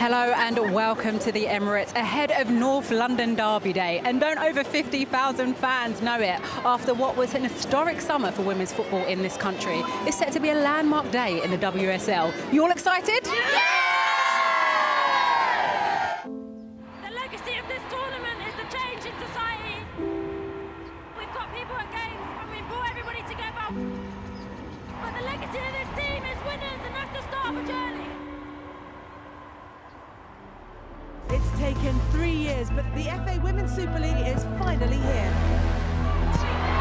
Hello and welcome to the Emirates ahead of North London Derby Day. And don't over 50,000 fans know it after what was an historic summer for women's football in this country. It's set to be a landmark day in the WSL. You all excited? Yeah! The legacy of this tournament is the change in society. We've got people at games and we brought everybody together. But the legacy of this team is winners, and that's the start of a journey. It's taken 3 years, but the FA Women's Super League is finally here.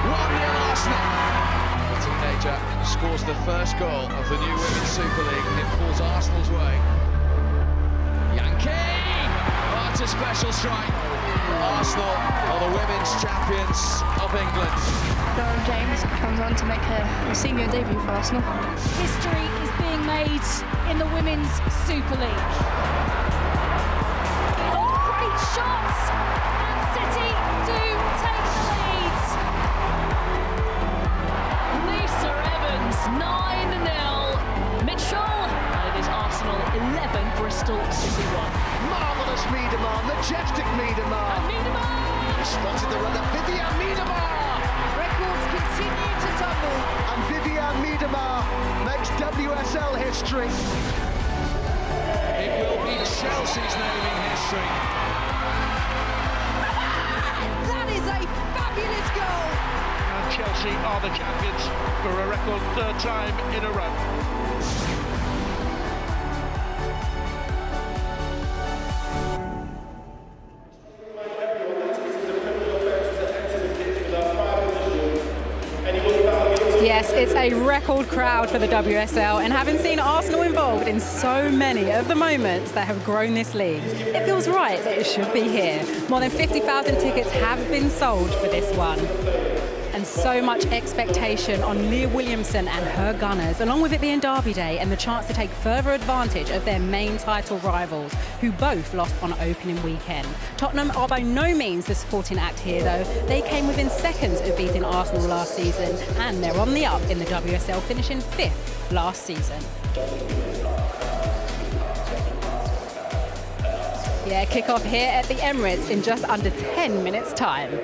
1-0 Arsenal. The teenager scores the first goal of the new Women's Super League, and it falls Arsenal's way. Yankee! Oh, it's a special strike. Arsenal are the women's champions of England. Laura James comes on to make her senior debut for Arsenal. History is being made in the Women's Super League. Shots, and City do take the lead. Lisa Evans, 9-0. Mitchell, and it is Arsenal 11, Bristol City 1. Marvellous Miedemar, majestic Miedemar. And Miedemar! Spotted the runner, Vivian Miedemar. Records continue to tumble. And Vivian Miedemar makes WSL history. It will be Chelsea's naming history. And Chelsea are the champions for a record third time in a row. Yes, it's a record crowd for the WSL, and having seen Arsenal involved in so many of the moments that have grown this league, it feels right that it should be here. More than 50,000 tickets have been sold for this one. And so much expectation on Leah Williamson and her Gunners, along with it being Derby Day and the chance to take further advantage of their main title rivals, who both lost on opening weekend. Tottenham are by no means the supporting act here though. They came within seconds of beating Arsenal last season, and they're on the up in the WSL, finishing 5th last season. Yeah, kick-off here at the Emirates in just under 10 minutes time.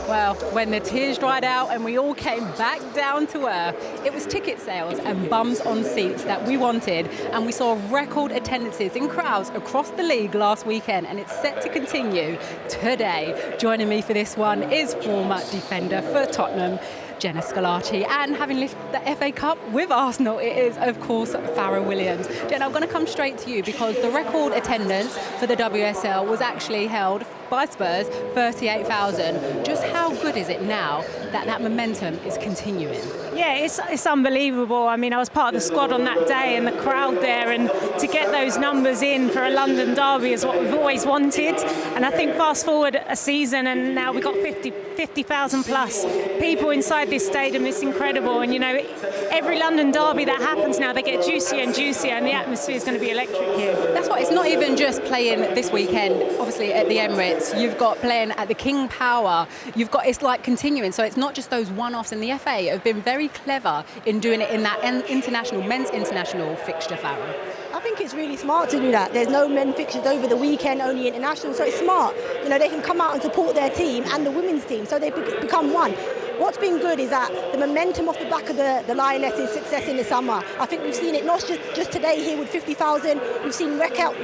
Well, when the tears dried out and we all came back down to earth, it was ticket sales and bums on seats that we wanted, and we saw record attendances in crowds across the league last weekend, and it's set to continue today. Joining me for this one is former defender for Tottenham, Jenna Scolari, and having lifted the FA Cup with Arsenal, it is, of course, Farrah Williams. Jenna, I'm going to come straight to you because the record attendance for the WSL was actually held by Spurs, 38,000. Just how good is it now that that momentum is continuing? Yeah, it's unbelievable. I mean, I was part of the squad on that day, and the crowd there, and to get those numbers in for a London derby is what we've always wanted. And I think fast forward a season, and now we've got 50,000 plus people inside this stadium. It's incredible. And you know, every London derby that happens now, they get juicier and juicier, and the atmosphere is going to be electric here. That's why it's not even just playing this weekend, obviously at the Emirates. You've got playing at the King Power. You've got, it's like continuing. So it's not just those one-offs, and the FA have been very clever in doing it in that men's international fixture, Farrah. I think it's really smart to do that. There's no men fixtures over the weekend, only international, so it's smart. You know, they can come out and support their team and the women's team, so they become one. What's been good is that the momentum off the back of the Lionesses' success in the summer, I think we've seen it not just today here with 50,000, we've seen record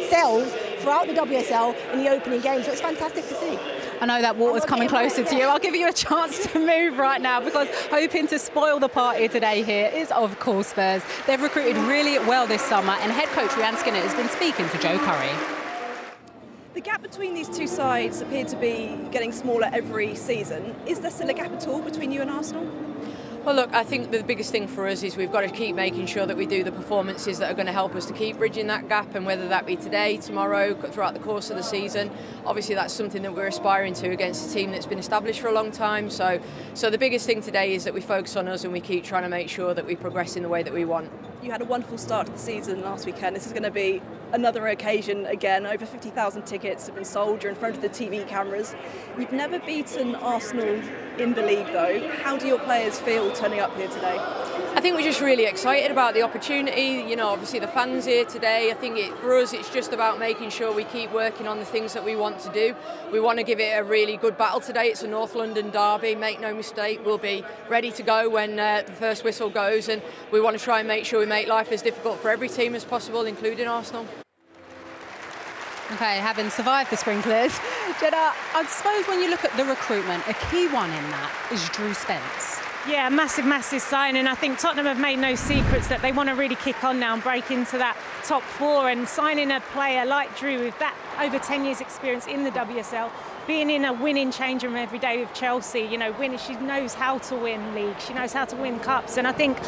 sales throughout the WSL in the opening game, so it's fantastic to see. I know that water's coming closer to you. I'll give you a chance to move right now, because hoping to spoil the party today here is, of course, Spurs. They've recruited really well this summer, and head coach Rhian Skinner has been speaking to Joe Curry. The gap between these two sides appear to be getting smaller every season. Is there still a gap at all between you and Arsenal? Well, look, I think the biggest thing for us is we've got to keep making sure that we do the performances that are going to help us to keep bridging that gap, and whether that be today, tomorrow, throughout the course of the season. Obviously, that's something that we're aspiring to against a team that's been established for a long time. So the biggest thing today is that we focus on us and we keep trying to make sure that we progress in the way that we want. You had a wonderful start to the season last weekend. This is going to be another occasion again. Over 50,000 tickets have been sold. You're in front of the TV cameras. You've never beaten Arsenal in the league though. How do your players feel turning up here today? I think we're just really excited about the opportunity. You know, obviously the fans here today. I think for us it's just about making sure we keep working on the things that we want to do. We want to give it a really good battle today. It's a North London derby, make no mistake. We'll be ready to go when the first whistle goes, and we want to try and make sure we make life as difficult for every team as possible, including Arsenal. Okay, having survived the sprinklers, Jenna, I suppose when you look at the recruitment, a key one in that is Drew Spence. Yeah, massive, massive signing. I think Tottenham have made no secrets that they want to really kick on now and break into that top four, and signing a player like Drew with that over 10 years experience in the WSL, being in a winning change room every day with Chelsea, you know, winning, she knows how to win leagues, she knows how to win cups, and I think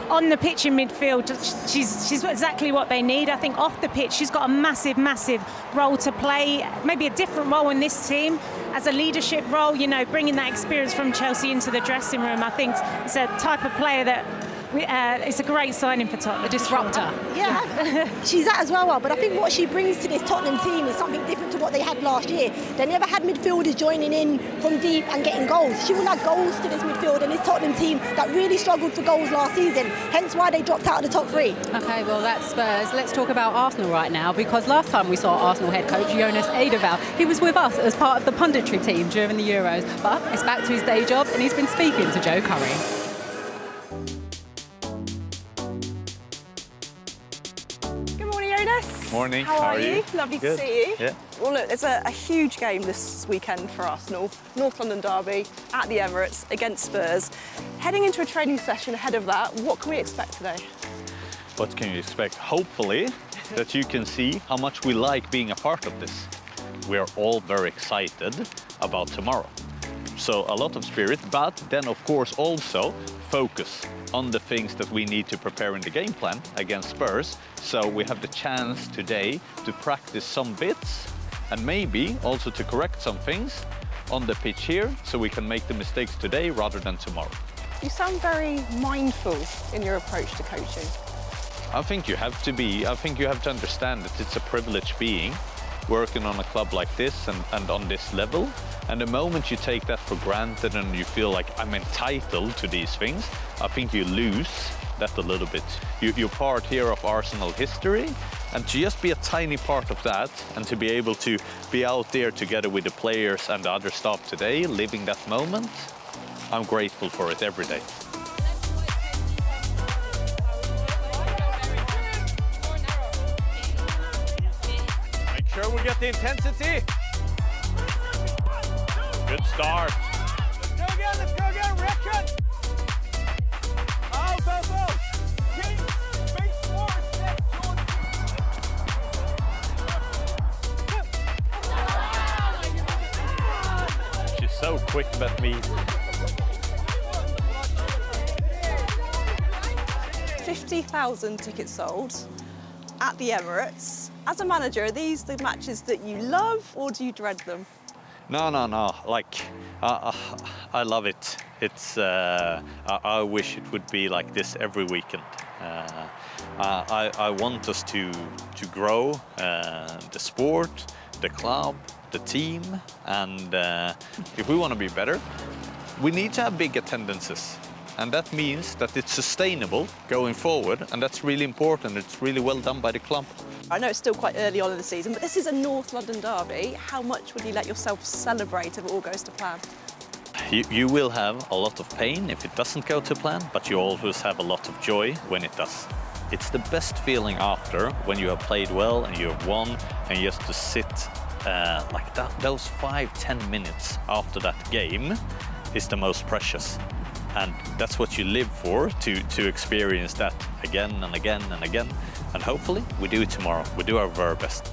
on the pitch in midfield, she's exactly what they need. I think off the pitch, she's got a massive, massive role to play, maybe a different role in this team as a leadership role, you know, bringing that experience from Chelsea into the dressing room. I think it's a type of player that it's a great signing for Tottenham. A disruptor. Yeah, she's that as well. But I think what she brings to this Tottenham team is something different to what they had last year. They never had midfielders joining in from deep and getting goals. She will add goals to this midfield and this Tottenham team that really struggled for goals last season. Hence why they dropped out of the top three. Okay, well that's Spurs. Let's talk about Arsenal right now, because last time we saw Arsenal head coach Jonas Eidevall, he was with us as part of the punditry team during the Euros. But it's back to his day job and he's been speaking to Joe Curry. Morning. How are you? Lovely Good. to see you. Yeah. Well, look, there's a huge game this weekend for Arsenal. North London derby at the Emirates against Spurs. Heading into a training session ahead of that, what can we expect today? What can you expect? Hopefully that you can see how much we like being a part of this. We are all very excited about tomorrow. So a lot of spirit, but then of course also focus on the things that we need to prepare in the game plan against Spurs. So we have the chance today to practice some bits and maybe also to correct some things on the pitch here, so we can make the mistakes today rather than tomorrow. You sound very mindful in your approach to coaching. I think you have to be. I think you have to understand that it's a privilege being working on a club like this and on this level. And the moment you take that for granted and you feel like I'm entitled to these things, I think you lose that a little bit. You're part here of Arsenal history, and to just be a tiny part of that and to be able to be out there together with the players and the other staff today, living that moment, I'm grateful for it every day. Make sure we get the intensity. Good start. Let's go again, record. Out. Keep space forward, She's so quick, but me. 50,000 tickets sold at the Emirates. As a manager, are these the matches that you love or do you dread them? No. Like, I love it. It's. I wish it would be like this every weekend. I want us to grow the sport, the club, the team, and if we want to be better, we need to have big attendances. And that means that it's sustainable going forward, and that's really important. It's really well done by the club. I know it's still quite early on in the season, but this is a North London derby. How much would you let yourself celebrate if it all goes to plan? You will have a lot of pain if it doesn't go to plan, but you always have a lot of joy when it does. It's the best feeling after, when you have played well and you have won, and just to sit like that, those 5-10 minutes after that game is the most precious. And that's what you live for, to experience that again and again and again. And hopefully we do it tomorrow. We do our very best.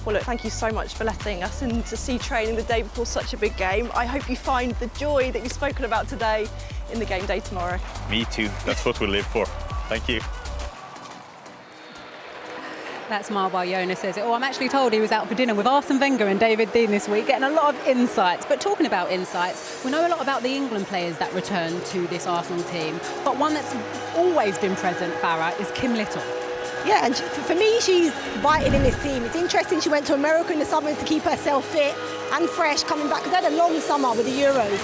Well, look, thank you so much for letting us in to see training the day before such a big game. I hope you find the joy that you've spoken about today in the game day tomorrow. Me too. That's what we live for. Thank you. That's Marwa Jonas says it. Oh, I'm actually told he was out for dinner with Arsene Wenger and David Dean this week, getting a lot of insights. But talking about insights, we know a lot about the England players that return to this Arsenal team. But one that's always been present, Farah, is Kim Little. Yeah, and for me, she's vital in this team. It's interesting she went to America in the summer to keep herself fit and fresh coming back, because they had a long summer with the Euros.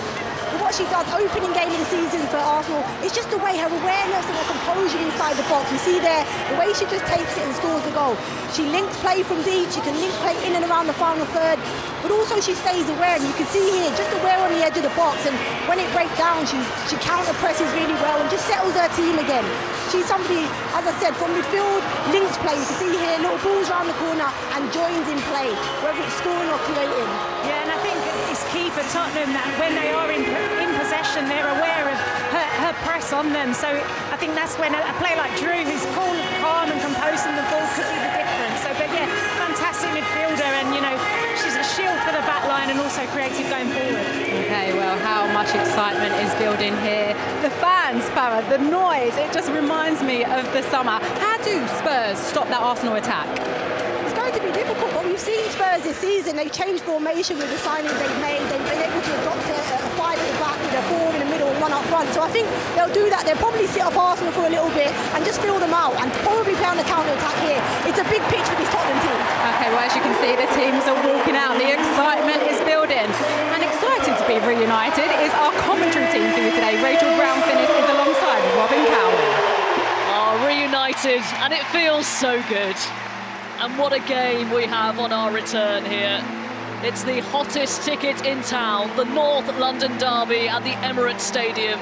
But what she does, opening game of the season for Arsenal, it's just the way her awareness and her composure inside the box. You see there, the way she just takes it and scores the goal. She links play from deep, she can link play in and around the final third, but also she stays aware, and you can see here, just aware on the edge of the box, and when it breaks down, she counter-presses really well and just settles her team again. She's somebody, as I said, from midfield, links play. You can see here, little balls around the corner and joins in play, whether it's scoring or creating. Yeah, and I think it's key for Tottenham that when they are in possession, they're aware of her press on them. So I think that's when a player like Drew, who's cool, calm and composed in the ball, could be the difference. So, but yeah, fantastic midfielder, and you know, she's a shield for the back line and also creative going forward. Okay, well, how much excitement is building here. The fans, Farah, the noise, it just reminds me of the summer. How do Spurs stop that Arsenal attack? It's going to be difficult, but we've seen Spurs this season. They've changed formation with the signings they've made. They've been able to adopt a five at the back with a four in the middle and one up front. So I think they'll do that. They'll probably sit off Arsenal for a little bit and just fill them out and probably play on the counter-attack here. It's a big pitch for this Tottenham team. Okay, well, as you can see, the teams are walking out. The excitement is building. And excited to be reunited is our commentary team for you today. Rachel Brown-Finnis is alongside Robin Cowley. Oh, reunited, and it feels so good. And what a game we have on our return here. It's the hottest ticket in town, the North London derby at the Emirates Stadium.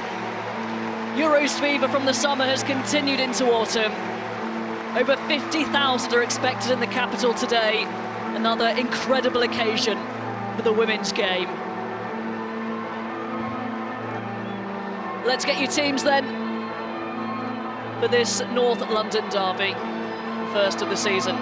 Euros fever from the summer has continued into autumn. Over 50,000 are expected in the capital today. Another incredible occasion for the women's game. Let's get you teams then for this North London derby, first of the season.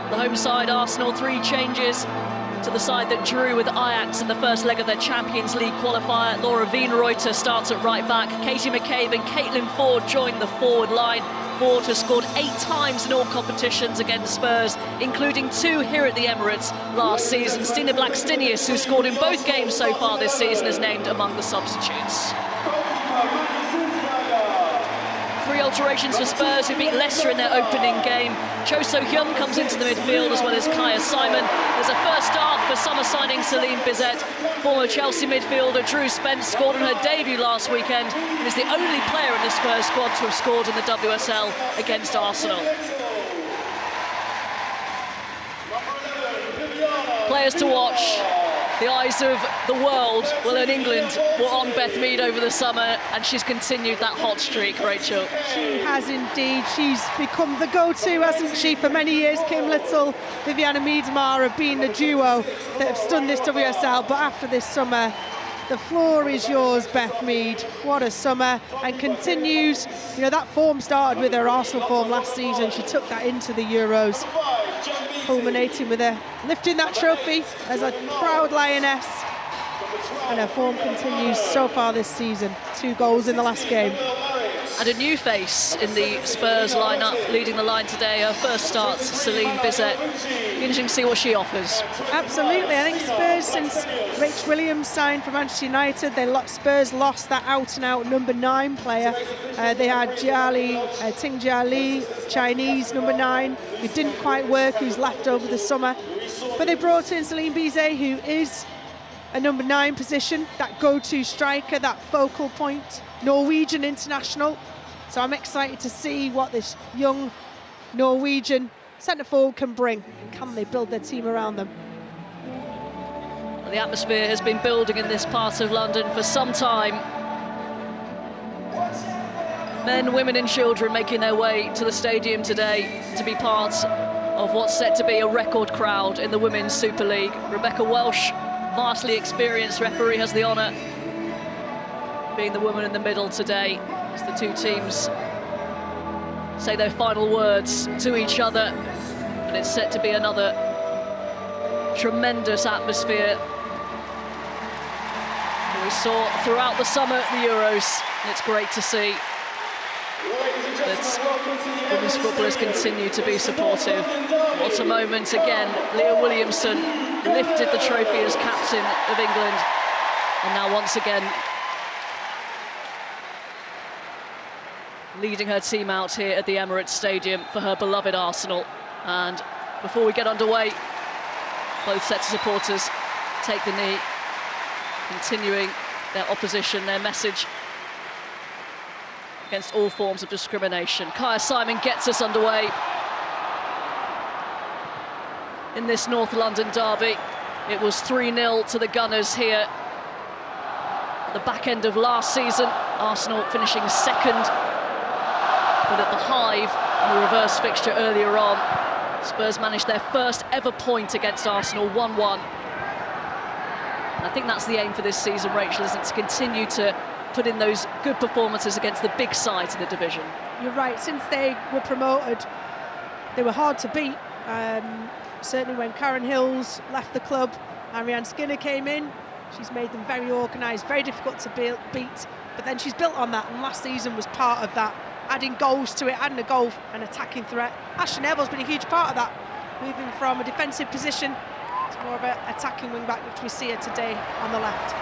The home side, Arsenal, 3 changes to the side that drew with Ajax in the first leg of their Champions League qualifier. Laura Wienreuter starts at right back. Katie McCabe and Caitlin Ford join the forward line. Ford has scored 8 times in all competitions against Spurs, including 2 here at the Emirates last season. Stina Blackstenius, who scored in both games so far this season, is named among the substitutes. 3 alterations for Spurs, who beat Leicester in their opening game. Cho So-hyun comes into the midfield, as well as Kaya Simon. There's a first start for summer signing Celine Bizet. Former Chelsea midfielder Drew Spence scored on her debut last weekend and is the only player in the Spurs squad to have scored in the WSL against Arsenal. Players to watch. The eyes of the world, well, in England, were on Beth Mead over the summer, and she's continued that hot streak, Rachel. She has indeed. She's become the go-to, hasn't she, for many years. Kim Little, Viviana Miedema have been the duo that have stunned this WSL, but after this summer, the floor is yours, Beth Mead. What a summer, and continues. You know, that form started with her Arsenal form last season. She took that into the Euros, culminating with her lifting that trophy as a proud Lioness, and her form continues so far this season. 2 goals in the last game. And a new face in the Spurs lineup, leading the line today. Her first start, Celine Bizet. Interesting to see what she offers. Absolutely. I think Spurs, since Rach Williams signed for Manchester United, Spurs lost that out-and-out number 9 player. They had Ting Jia Li, Chinese number 9, who didn't quite work, who's left over the summer. But they brought in Celine Bizet, who is a number 9 position, that go-to striker, that focal point, Norwegian international. So I'm excited to see what this young Norwegian centre-forward can bring. Can they build their team around them? The atmosphere has been building in this part of London for some time. Men, women and children making their way to the stadium today to be part of what's set to be a record crowd in the Women's Super League. Rebecca Welsh, vastly experienced referee, has the honour being the woman in the middle today as the 2 teams say their final words to each other. And it's set to be another tremendous atmosphere we saw throughout the summer at the Euros. And it's great to see that women's footballers continue to be supportive. What a moment again. Leah Williamson lifted the trophy as captain of England, and now once again leading her team out here at the Emirates Stadium for her beloved Arsenal. And before we get underway, both sets of supporters take the knee continuing their opposition, their message against all forms of discrimination. Kaya Simon gets us underway in this North London derby. It was 3-0 to the Gunners here at the back end of last season. Arsenal finishing second, but at the Hive in the reverse fixture earlier on, Spurs managed their first ever point against Arsenal, 1-1. And I think that's the aim for this season, Rachel, isn't it? To continue to put in those good performances against the big sides in the division. You're right, since they were promoted, they were hard to beat. Certainly when Karen Hills left the club, Ariane Skinner came in. She's made them very organised, very difficult to beat. But then she's built on that, and last season was part of that, adding goals to it, adding a goal, an attacking threat. Ashley Neville's been a huge part of that, moving from a defensive position to more of an attacking wing-back, which we see her today on the left.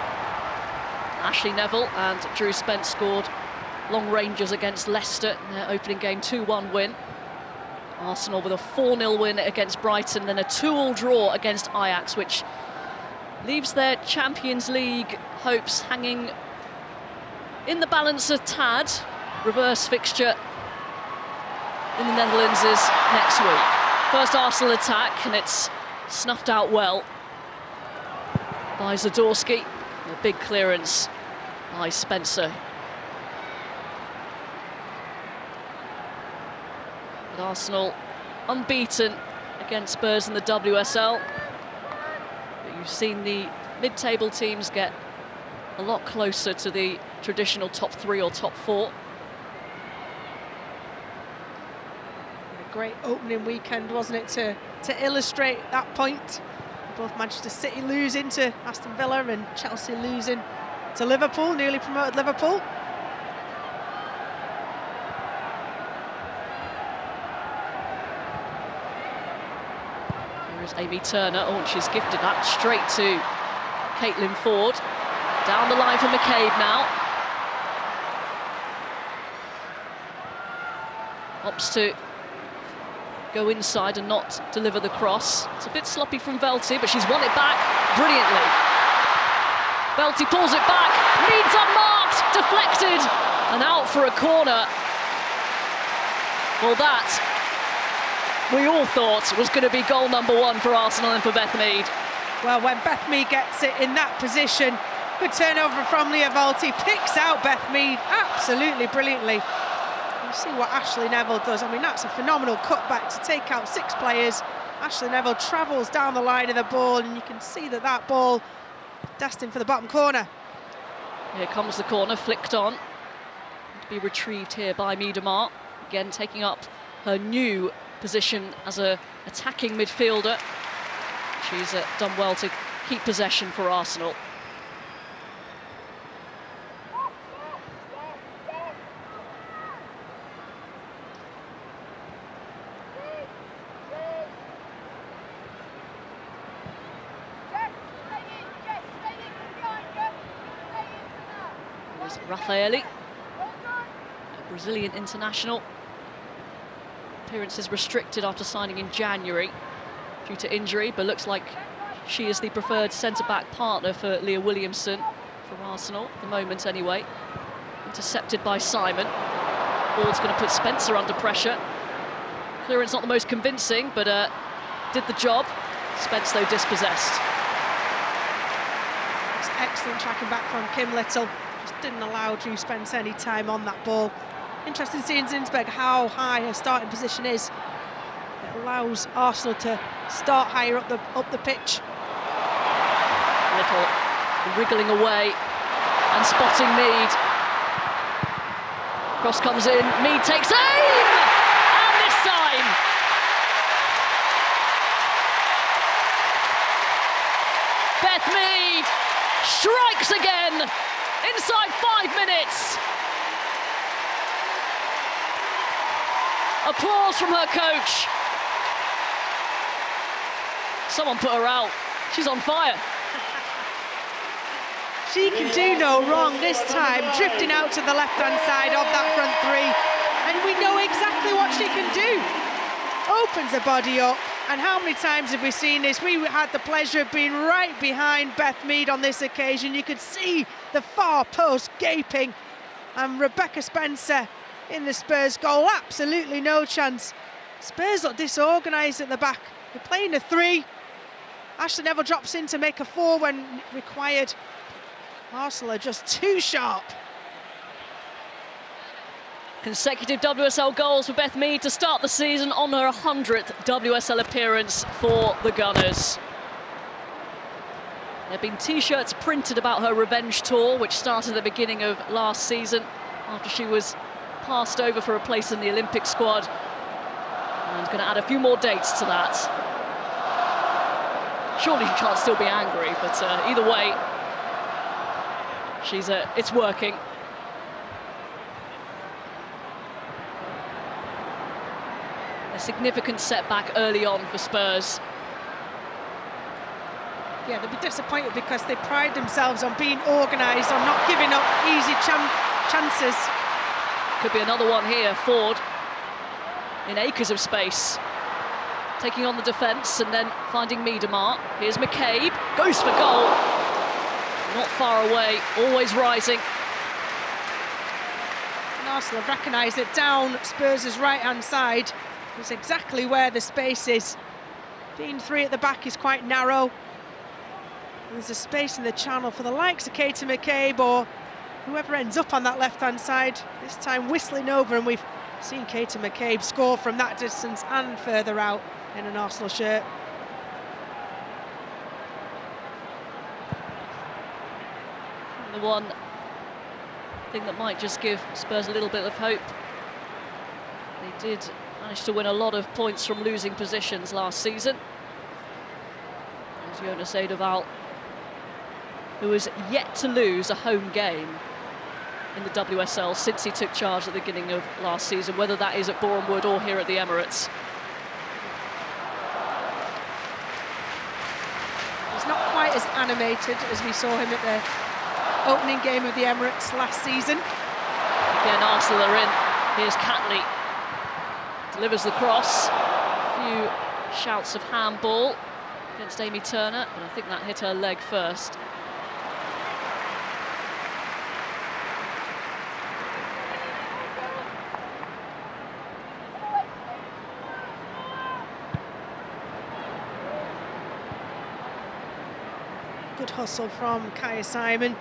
Ashley Neville and Drew Spence scored long ranges against Leicester in their opening game, 2-1 win. Arsenal with a 4-0 win against Brighton, then a 2-2 draw against Ajax, which leaves their Champions League hopes hanging in the balance a tad. Reverse fixture in the Netherlands is next week. First Arsenal attack, and it's snuffed out well by Zadorsky. A big clearance by Spencer. But Arsenal unbeaten against Spurs in the WSL. But you've seen the mid-table teams get a lot closer to the traditional top 3 or top 4. A great opening weekend, wasn't it, to illustrate that point. Both Manchester City losing to Aston Villa and Chelsea losing to Liverpool, newly promoted Liverpool. Here's Amy Turner. Oh, she's gifted that straight to Caitlin Ford. Down the line for McCabe now. Opts to go inside and not deliver the cross. It's a bit sloppy from Velty, but she's won it back brilliantly. Velty pulls it back, needs unmarked, deflected, and out for a corner. Well, that, we all thought, was going to be goal number 1 for Arsenal and for Beth Mead. Well, when Beth Mead gets it in that position, good turnover from Leah Velty, picks out Beth Mead absolutely brilliantly. You see what Ashley Neville does. I mean, that's a phenomenal cutback to take out 6 players. Ashley Neville travels down the line of the ball, and you can see that that ball destined for the bottom corner. Here comes the corner, flicked on. To be retrieved here by Miedemar. Again, taking up her new position as a attacking midfielder. She's done well to keep possession for Arsenal. Raffaelli, a Brazilian international. Appearances restricted after signing in January due to injury, but looks like she is the preferred centre-back partner for Leah Williamson for Arsenal, at the moment anyway. Intercepted by Simon. Ford's going to put Spencer under pressure. Clearance not the most convincing, but did the job. Spence, though, dispossessed. It's excellent tracking back from Kim Little. Just didn't allow Drew Spence any time on that ball. Interesting seeing Zinsberg how high her starting position is. It allows Arsenal to start higher up the pitch. Little wriggling away and spotting Mead. Cross comes in, Mead takes aim! And this time Beth Mead strikes again inside 5 minutes. Applause from her coach. Someone put her out. She's on fire. She can do no wrong this time, drifting out to the left-hand side of that front 3. And we know exactly what she can do. Opens her body up, And how many times have we seen this? We had the pleasure of being right behind Beth Mead on this occasion. You could see the far post gaping, and Rebecca Spencer in the Spurs goal, absolutely no chance. Spurs look disorganised at the back. They're playing a 3. Ashley Neville drops in to make a 4 when required. Arsenal are just too sharp. Consecutive WSL goals for Beth Mead to start the season on her 100th WSL appearance for the Gunners. There have been T-shirts printed about her revenge tour, which started at the beginning of last season after she was passed over for a place in the Olympic squad. And going to add a few more dates to that. Surely she can't still be angry, but either way, it's working. A significant setback early on for Spurs. Yeah, they'll be disappointed because they pride themselves on being organised, on not giving up easy chances. Could be another one here. Ford in acres of space, taking on the defence and then finding Miedemar. Here's McCabe, goes for goal. Not far away, always rising. And Arsenal have recognised it down Spurs' right-hand side. It's exactly where the space is. Being 3 at the back is quite narrow. And there's a space in the channel for the likes of Katie McCabe or whoever ends up on that left-hand side, this time whistling over, and we've seen Katie McCabe score from that distance and further out in an Arsenal shirt. The one thing that might just give Spurs a little bit of hope, they did manage to win a lot of points from losing positions last season. There's Jonas Edeval, who has yet to lose a home game in the WSL since he took charge at the beginning of last season, whether that is at Boreham Wood or here at the Emirates. He's not quite as animated as we saw him at the opening game of the Emirates last season. Again, Arsenal are in. Here's Catley. Delivers the cross. A few shouts of handball against Amy Turner, but I think that hit her leg first. Good hustle from Kaya Simon.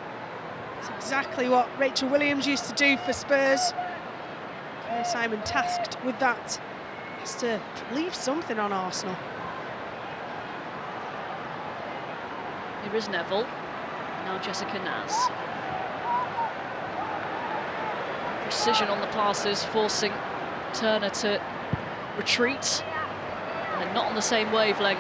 It's exactly what Rachel Williams used to do for Spurs. Kaya Simon tasked with that. Has to leave something on Arsenal. Here is Neville. Now Jessica Naz. Precision on the passes, forcing Turner to retreat. And not on the same wavelength.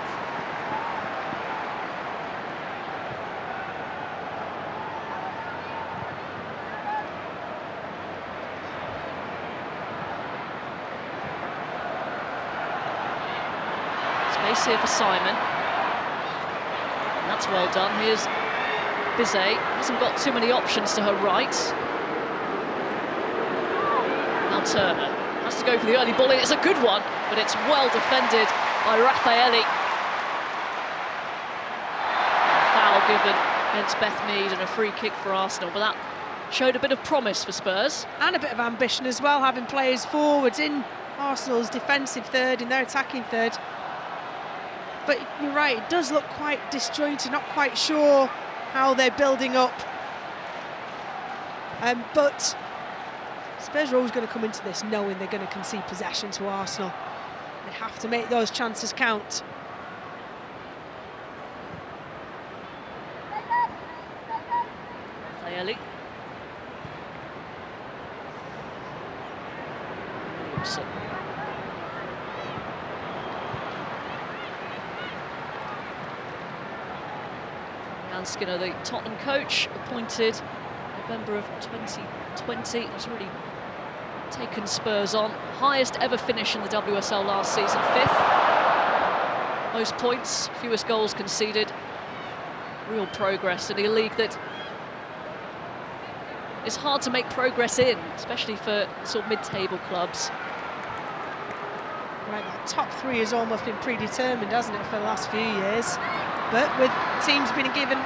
Space here for Simon. And that's well done. Here's Bizet. Hasn't got too many options to her right. Now Turner has to go for the early ball in. It's a good one, but it's well defended by Raffaelli. Foul given against Beth Mead and a free kick for Arsenal, but that showed a bit of promise for Spurs. And a bit of ambition as well, having players forwards in Arsenal's defensive third, in their attacking third. But you're right, it does look quite disjointed, not quite sure how they're building up. But Spurs are always going to come into this knowing they're going to concede possession to Arsenal. They have to make those chances count. Raffaelli. Williamson. Jan Skinner, the Tottenham coach, appointed November of 2020. Has really taken Spurs on. Highest ever finish in the WSL last season, 5th. Most points, fewest goals conceded. Real progress in a league that is hard to make progress in, especially for sort of mid-table clubs. Right, that top three has almost been predetermined, hasn't it, for the last few years? But with teams being given,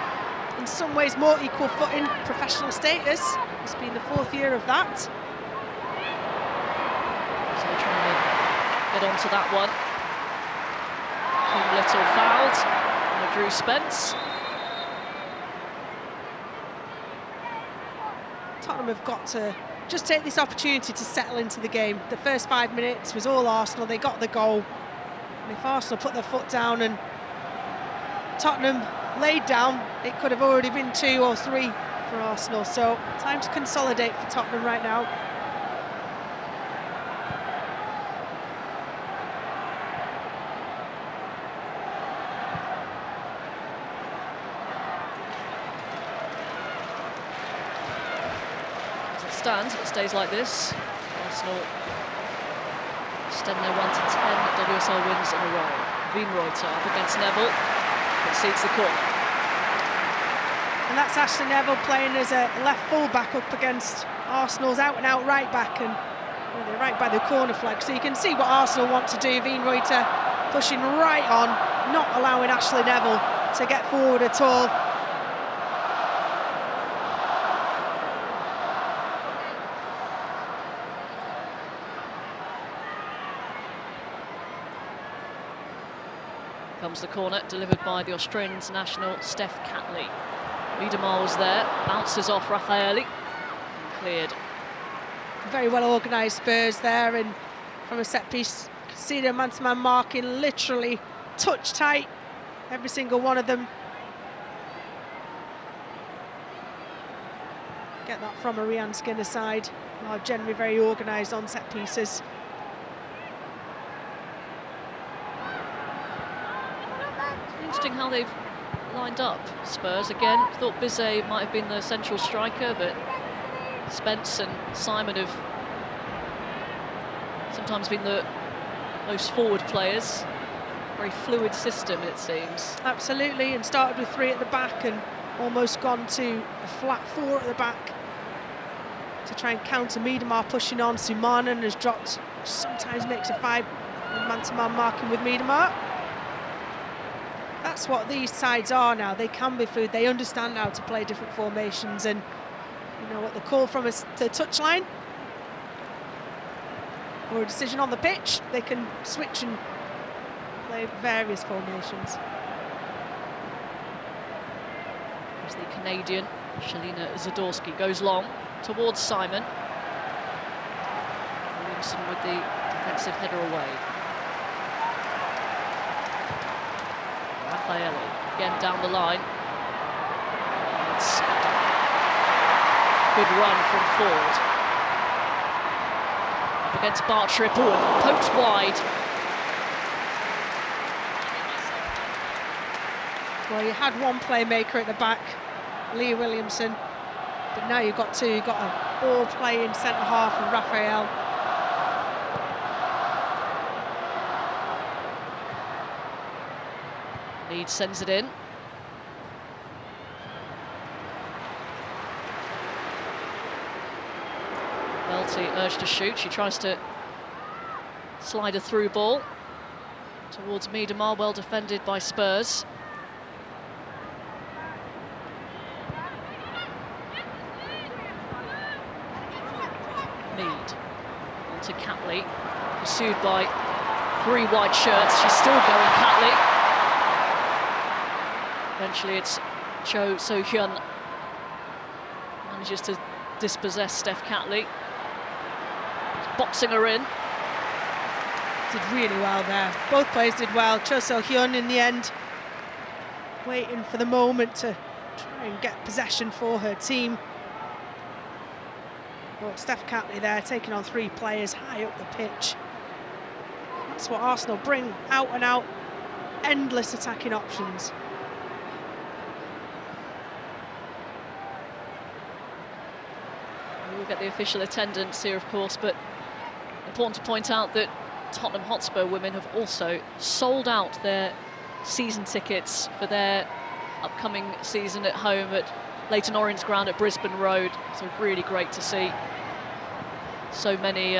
in some ways, more equal footing, professional status, it's been the 4th year of that. So they're trying to get onto that one. Kim Little fouled, and Drew Spence. Tottenham have got to just take this opportunity to settle into the game. The first 5 minutes was all Arsenal, they got the goal. And if Arsenal put their foot down and Tottenham laid down, it could have already been 2 or 3 for Arsenal. So time to consolidate for Tottenham right now. If it stays like this, Arsenal extend their run to 10 WSL wins in a row. Wienreuter up against Neville, concedes the corner. And that's Ashley Neville playing as a left full-back up against Arsenal's out-and-out right-back, and they're right by the corner flag, so you can see what Arsenal want to do. Wienreuter pushing right on, not allowing Ashley Neville to get forward at all. Comes the corner, delivered by the Australian international Steph Catley. Miedemar was there, bounces off Raffaelli, and cleared. Very well organised Spurs there, and from a set piece, you can see their man-to-man marking literally touch tight, every single one of them. Get that from a Rianne Skinner side, are generally very organised on set pieces. Interesting how they've lined up. Spurs again, thought Bizet might have been the central striker, but Spence and Simon have sometimes been the most forward players. Very fluid system, it seems. Absolutely, and started with 3 at the back and almost gone to a flat 4 at the back to try and counter Miedemar pushing on. Sumanen has dropped, sometimes makes a 5 man-to-man marking with Miedemar. That's what these sides are now. They can be fluid. They understand how to play different formations, and you know what the call from us to touchline or a decision on the pitch, they can switch and play various formations. There's the Canadian, Shalina Zadorsky, goes long towards Simon. Williamson with the defensive header away. Raffaelli again down the line. It's good run from Ford. Up against Bartrip, pokes wide. Well, you had one playmaker at the back, Leah Williamson, but now you've got 2. You've got a ball playing centre half of Raphael. Leeds sends it in. Welty urged to shoot. She tries to slide a through ball towards Miedemar, well defended by Spurs. Mead onto Catley, pursued by 3 white shirts. She's still going, Catley. Eventually it's Cho So-hyun manages to dispossess Steph Catley. Boxing her in. Did really well there. Both players did well. Cho So-hyun in the end waiting for the moment to try and get possession for her team. But Steph Catley there taking on 3 players high up the pitch. That's what Arsenal bring, out and out, endless attacking options. We'll get the official attendance here, of course, but important to point out that Tottenham Hotspur women have also sold out their season tickets for their upcoming season at home at Leyton Orient Ground at Brisbane Road. So really great to see so many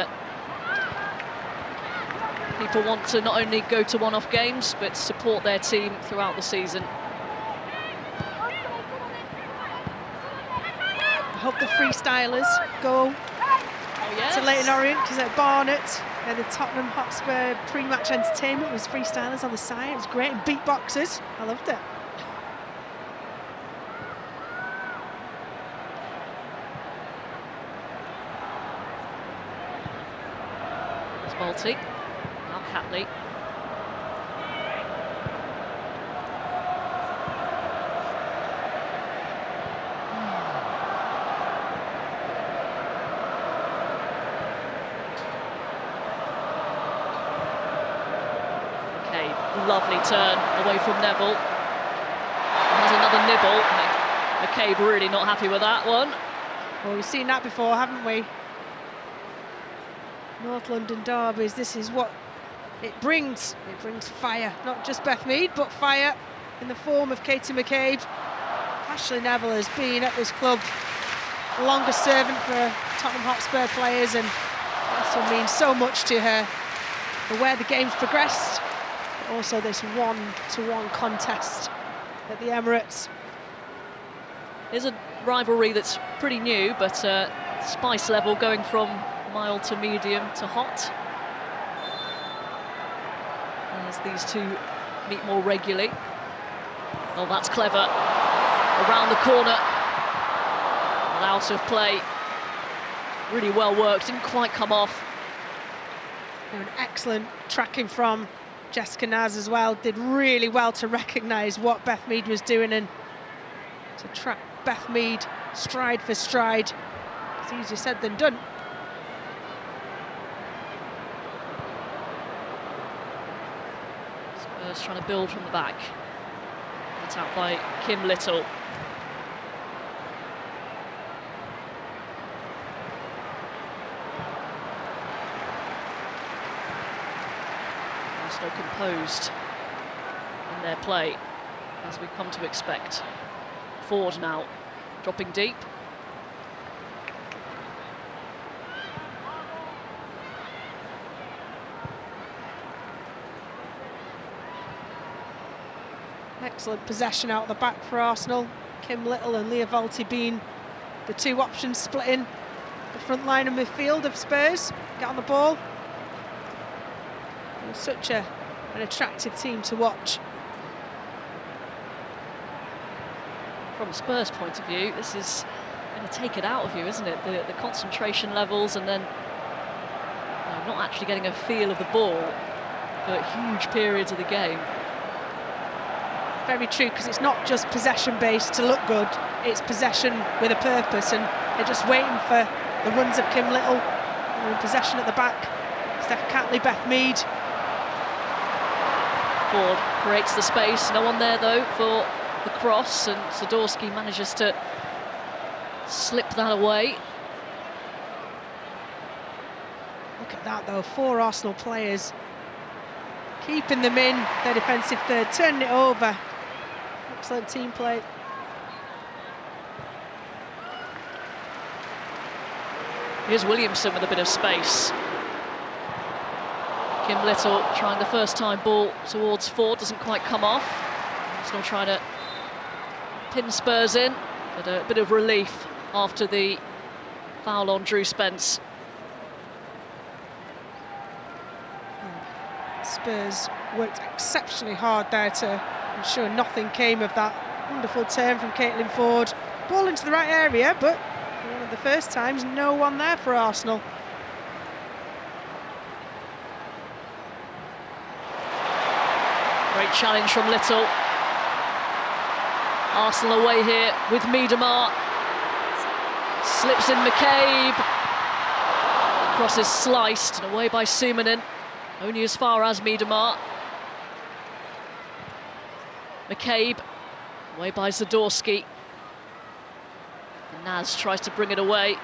People want to not only go to one-off games, but support their team throughout the season. I hope the freestylers go to Leyton Orient, because at Barnet, the Tottenham Hotspur pre-match entertainment was freestylers on the side. It was great, and beatboxers. I loved it. It's Balti. Now Catley. Lovely turn away from Neville. There's another nibble. McCabe really not happy with that one. Well, we've seen that before, haven't we? North London derbies, this is what it brings. It brings fire, not just Beth Mead, but fire in the form of Katie McCabe. Ashley Neville has been at this club the longest servant for Tottenham Hotspur players, and this will mean so much to her for where the game's progressed. Also this one-to-one contest at the Emirates. There's a rivalry that's pretty new, but spice level going from mild to medium to hot. As these two meet more regularly. Oh, that's clever. Around the corner. And out of play. Really well worked, didn't quite come off. An excellent tracking from Jessica Naz as well. Did really well to recognise what Beth Mead was doing and to track Beth Mead stride for stride. It's easier said than done. Spurs trying to build from the back. Put out by Kim Little. So composed in their play, as we've come to expect. Ford now dropping deep. Excellent possession out the back for Arsenal. Kim Little and Leah Volti being the two options, splitting the front line and midfield of Spurs. Get on the ball. It was such an attractive team to watch. From Spurs' point of view, this is going to take it out of you, isn't it? The concentration levels, and then not actually getting a feel of the ball for huge periods of the game. Very true, because it's not just possession-based to look good, it's possession with a purpose, and they're just waiting for the runs of Kim Little. They're in possession at the back. Steph Catley, Beth Mead. Ford creates the space, no one there though for the cross, and Zadorsky manages to slip that away. Look at that though, 4 Arsenal players keeping them in their defensive third, turning it over. Excellent team play. Here's Williamson with a bit of space. Kim Little trying the first time ball towards Ford, doesn't quite come off. Still trying to pin Spurs in, but a bit of relief after the foul on Drew Spence. Spurs worked exceptionally hard there to ensure nothing came of that wonderful turn from Caitlin Ford. Ball into the right area, but for one of the first times, no one there for Arsenal. Great challenge from Little. Arsenal away here with Miedemar. Slips in McCabe. The cross is sliced and away by Suominen. Only as far as Miedemar. McCabe, away by Zadorsky. And Naz tries to bring it away.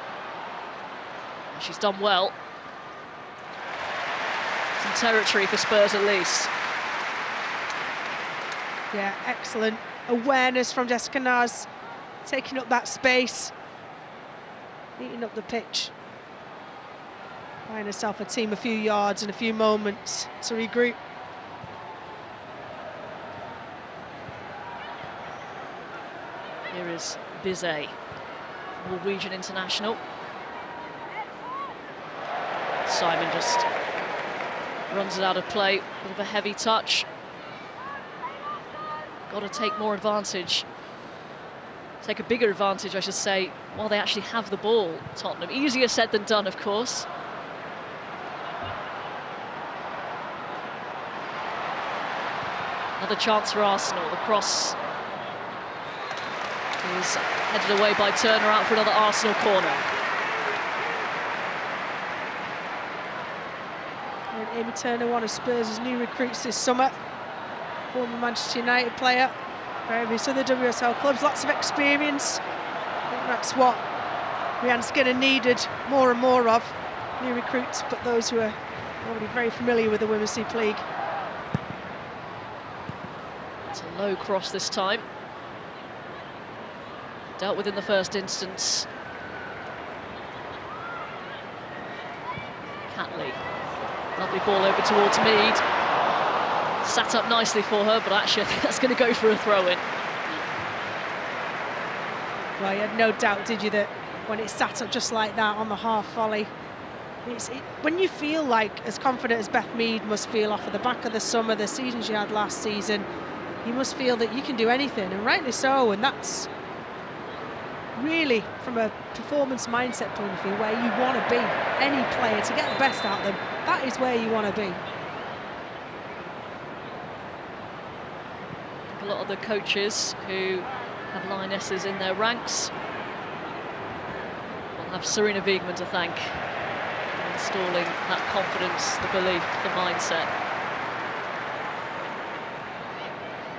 She's done well. Some territory for Spurs at least. Yeah, excellent awareness from Jessica Naz, taking up that space, eating up the pitch. Buying herself a team a few yards and a few moments to regroup. Here is Bizet, Norwegian international. Simon just runs it out of play, bit of a heavy touch. Got to take more advantage. Take a bigger advantage, I should say, while they actually have the ball, Tottenham. Easier said than done, of course. Another chance for Arsenal. The cross is headed away by Turner, out for another Arsenal corner. And Amy Turner, one of Spurs' new recruits this summer. Former Manchester United player, various other WSL clubs, lots of experience. I think that's what Rhian Skinner needed more and more of, new recruits, but those who are already very familiar with the Women's Super League. It's a low cross this time. Dealt with in the first instance. Catley. Lovely ball over towards Mead. Sat up nicely for her, but actually I think that's going to go for a throw-in. Well, you had no doubt, did you, that when it sat up just like that on the half volley, when you feel like as confident as Beth Mead must feel off of the back of the summer, the season she had last season, you must feel that you can do anything, and rightly so, and that's really, from a performance mindset point of view, where you want to be. Any player, to get the best out of them, that is where you want to be. A lot of the coaches who have lionesses in their ranks will have Serena Wiegmann to thank for installing that confidence, the belief, the mindset.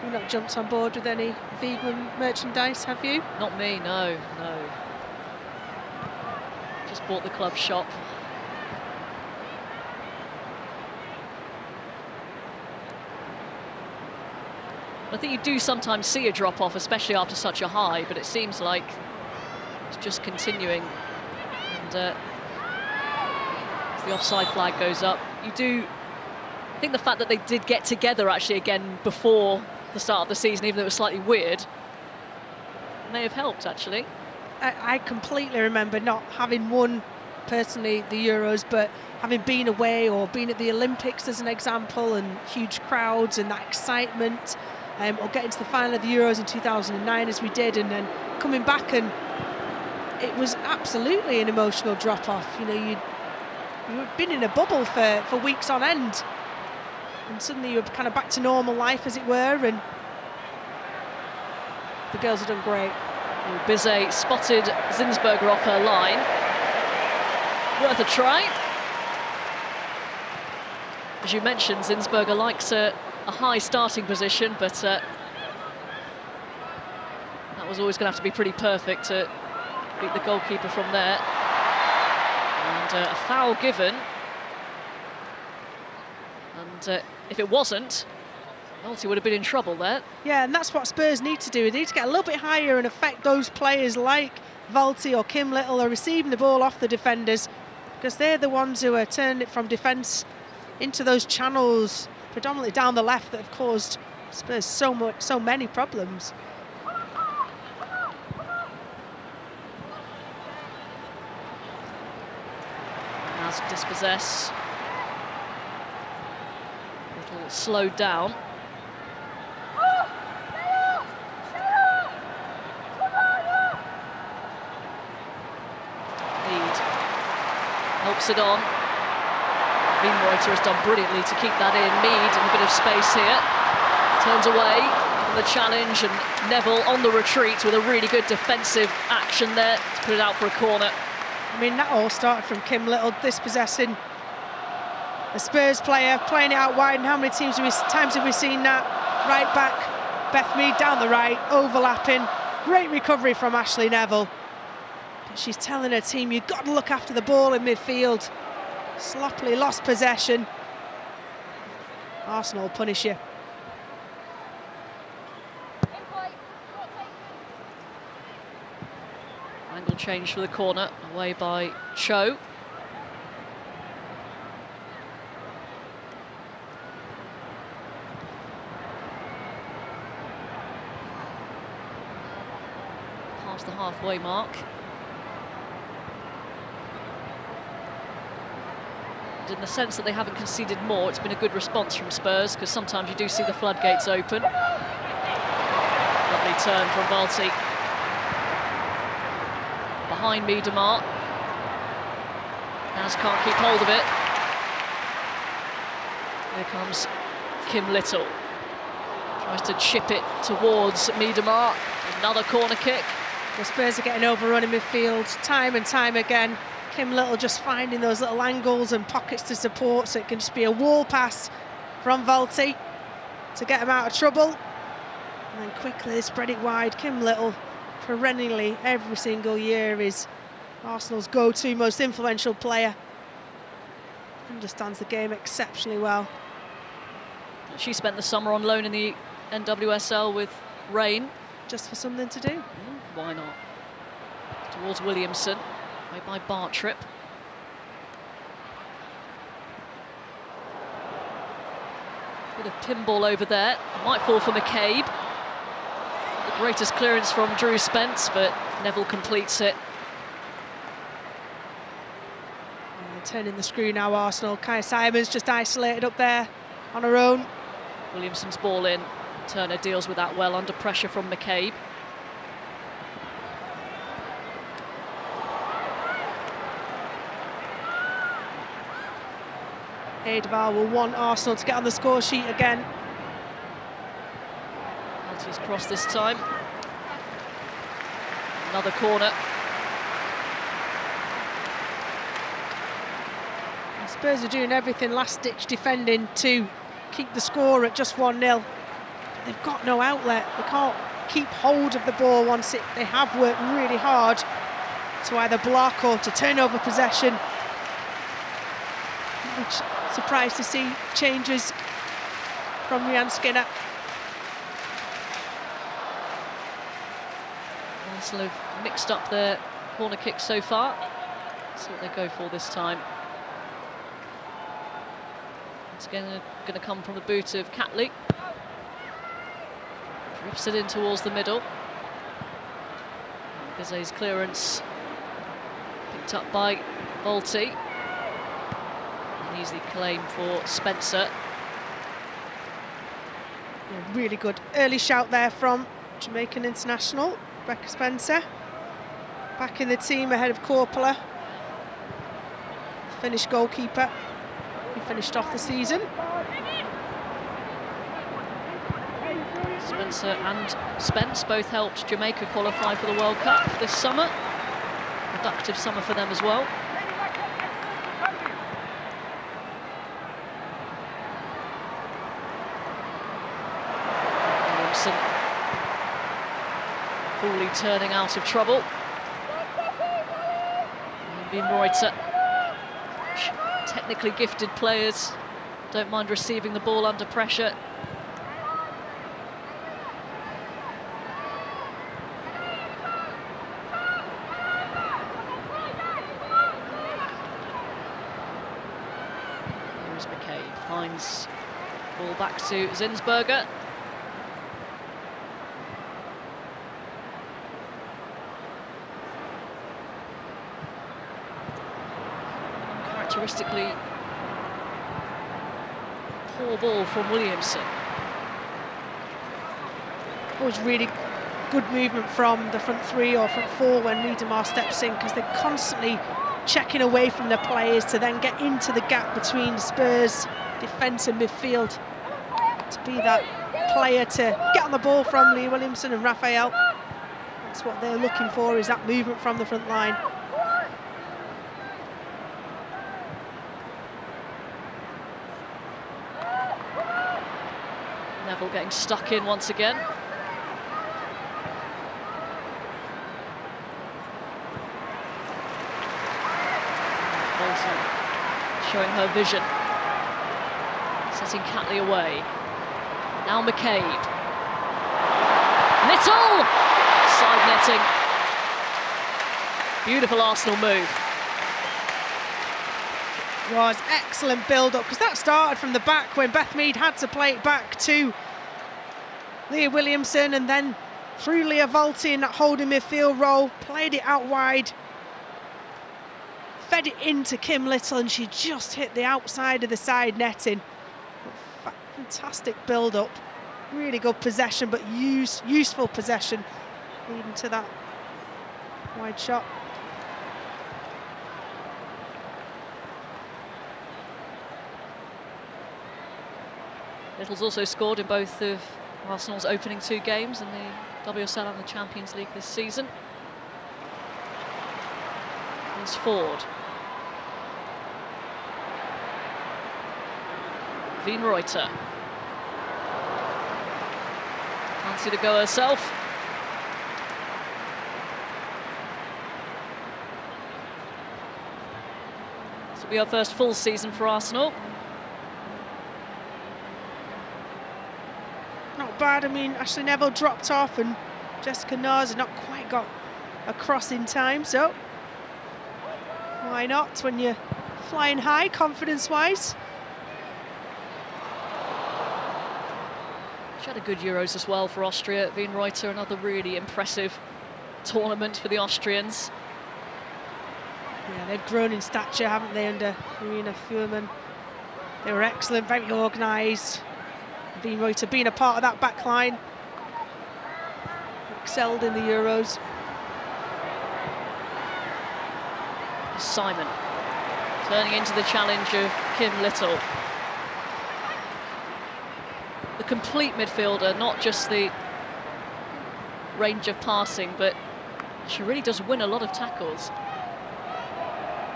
You've not jumped on board with any Wiegmann merchandise, have you? Not me, no. Just bought the club shop. I think you do sometimes see a drop-off, especially after such a high, but it seems like it's just continuing. And as the offside flag goes up, you do... I think the fact that they did get together actually again before the start of the season, even though it was slightly weird, may have helped, actually. I completely remember not having won, personally, the Euros, but having been away or been at the Olympics as an example, and huge crowds and that excitement, or getting to the final of the Euros in 2009 as we did, and then coming back, and it was absolutely an emotional drop-off. You know, you'd been in a bubble for weeks on end, and suddenly you were kind of back to normal life, as it were, and the girls have done great. Bizet spotted Zinsberger off her line. Worth a try. As you mentioned, Zinsberger likes a high starting position, but that was always going to have to be pretty perfect to beat the goalkeeper from there. And a foul given. And if it wasn't, Multi would have been in trouble there. Yeah, and that's what Spurs need to do. They need to get a little bit higher and affect those players like Valti or Kim Little are receiving the ball off the defenders, because they're the ones who are turning it from defence into those channels, predominantly down the left, that have caused Spurs so many problems. As dispossess. A little slowed down. Helps it on. Wienreuter has done brilliantly to keep that in. Mead in a bit of space here. Turns away from the challenge, and Neville on the retreat with a really good defensive action there to put it out for a corner. I mean, that all started from Kim Little dispossessing a Spurs player, playing it out wide, and how many times have we seen that? Right back, Beth Mead down the right, overlapping. Great recovery from Ashley Neville. She's telling her team, you've got to look after the ball in midfield. Sloppily lost possession. Arsenal punish you. Angle change for the corner, away by Cho. past the halfway mark. And in the sense that they haven't conceded more, it's been a good response from Spurs, because sometimes you do see the floodgates open. Lovely turn from Valti. Behind Miedemar. Naz can't keep hold of it. Here comes Kim Little. Tries to chip it towards Miedemar. Another corner kick. The Spurs are getting overrun in midfield time and time again. Kim Little just finding those little angles and pockets to support, so it can just be a wall pass from Valti to get him out of trouble. And then quickly they spread it wide. Kim Little, perennially, every single year, is Arsenal's go-to most influential player. Understands the game exceptionally well. She spent the summer on loan in the NWSL with Rain. Just for something to do. Why not? Towards Williamson, made by Bartrip. Bit of pinball over there. Might fall for McCabe. The greatest clearance from Drew Spence, but Neville completes it. Turning the screw now, Arsenal. Kaya Simons just isolated up there on her own. Williamson's ball in. Turner deals with that well under pressure from McCabe. Edeval will want Arsenal to get on the score sheet again. Alti's crossed this time. Another corner. Spurs are doing everything last-ditch defending to keep the score at just 1-0. But they've got no outlet. They can't keep hold of the ball once they have worked really hard to either block or to turn over possession. Which, surprised to see changes from Rhian Skinner. Arsenal have mixed up their corner kicks so far. See what they go for this time. It's again going to come from the boot of Catley. Drifts it in towards the middle. Bizet's clearance picked up by Valti. An easy claim for Spencer. Yeah, really good early shout there from Jamaican international Becca Spencer. Back in the team ahead of Corpola, Finnish goalkeeper. He finished off the season. Spencer and Spence both helped Jamaica qualify for the World Cup this summer. Productive summer for them as well. Williamson fully turning out of trouble. Reuter. Technically gifted players don't mind receiving the ball under pressure. Here's McCabe, finds ball back to Zinsberger. Uncharacteristically poor ball from Williamson. Always really good movement from the front three or front four when Miedemar steps in, because they're constantly checking away from their players to then get into the gap between Spurs defence and midfield, to be that player to get on the ball from Lee Williamson and Raphael. That's what they're looking for, is that movement from the front line. Neville getting stuck in once again. Bolton showing her vision. Setting Catley away. Now McCabe. Little! Side netting. Beautiful Arsenal move. Was excellent build-up, because that started from the back when Beth Mead had to play it back to Leah Williamson, and then Truly a vaulting, holding midfield role, played it out wide, fed it into Kim Little, and she just hit the outside of the side netting. Fantastic build-up, really good possession, but useful possession, leading to that wide shot. Little's also scored in both of Arsenal's opening 2 games in the WSL and the Champions League this season. Here's Ford. Wienreuter. Fancy to go herself. This will be our first full season for Arsenal. Not bad. I mean, Ashley Neville dropped off and Jessica Nars had not quite got across in time, so why not when you're flying high confidence-wise? She had a good Euros as well for Austria. Wienreuter, another really impressive tournament for the Austrians. Yeah, they've grown in stature, haven't they, under Marina Fuhrmann? They were excellent, very organised. Wienreuter being a part of that back line, excelled in the Euros. Simon turning into the challenge of Kim Little. The complete midfielder, not just the range of passing, but she really does win a lot of tackles.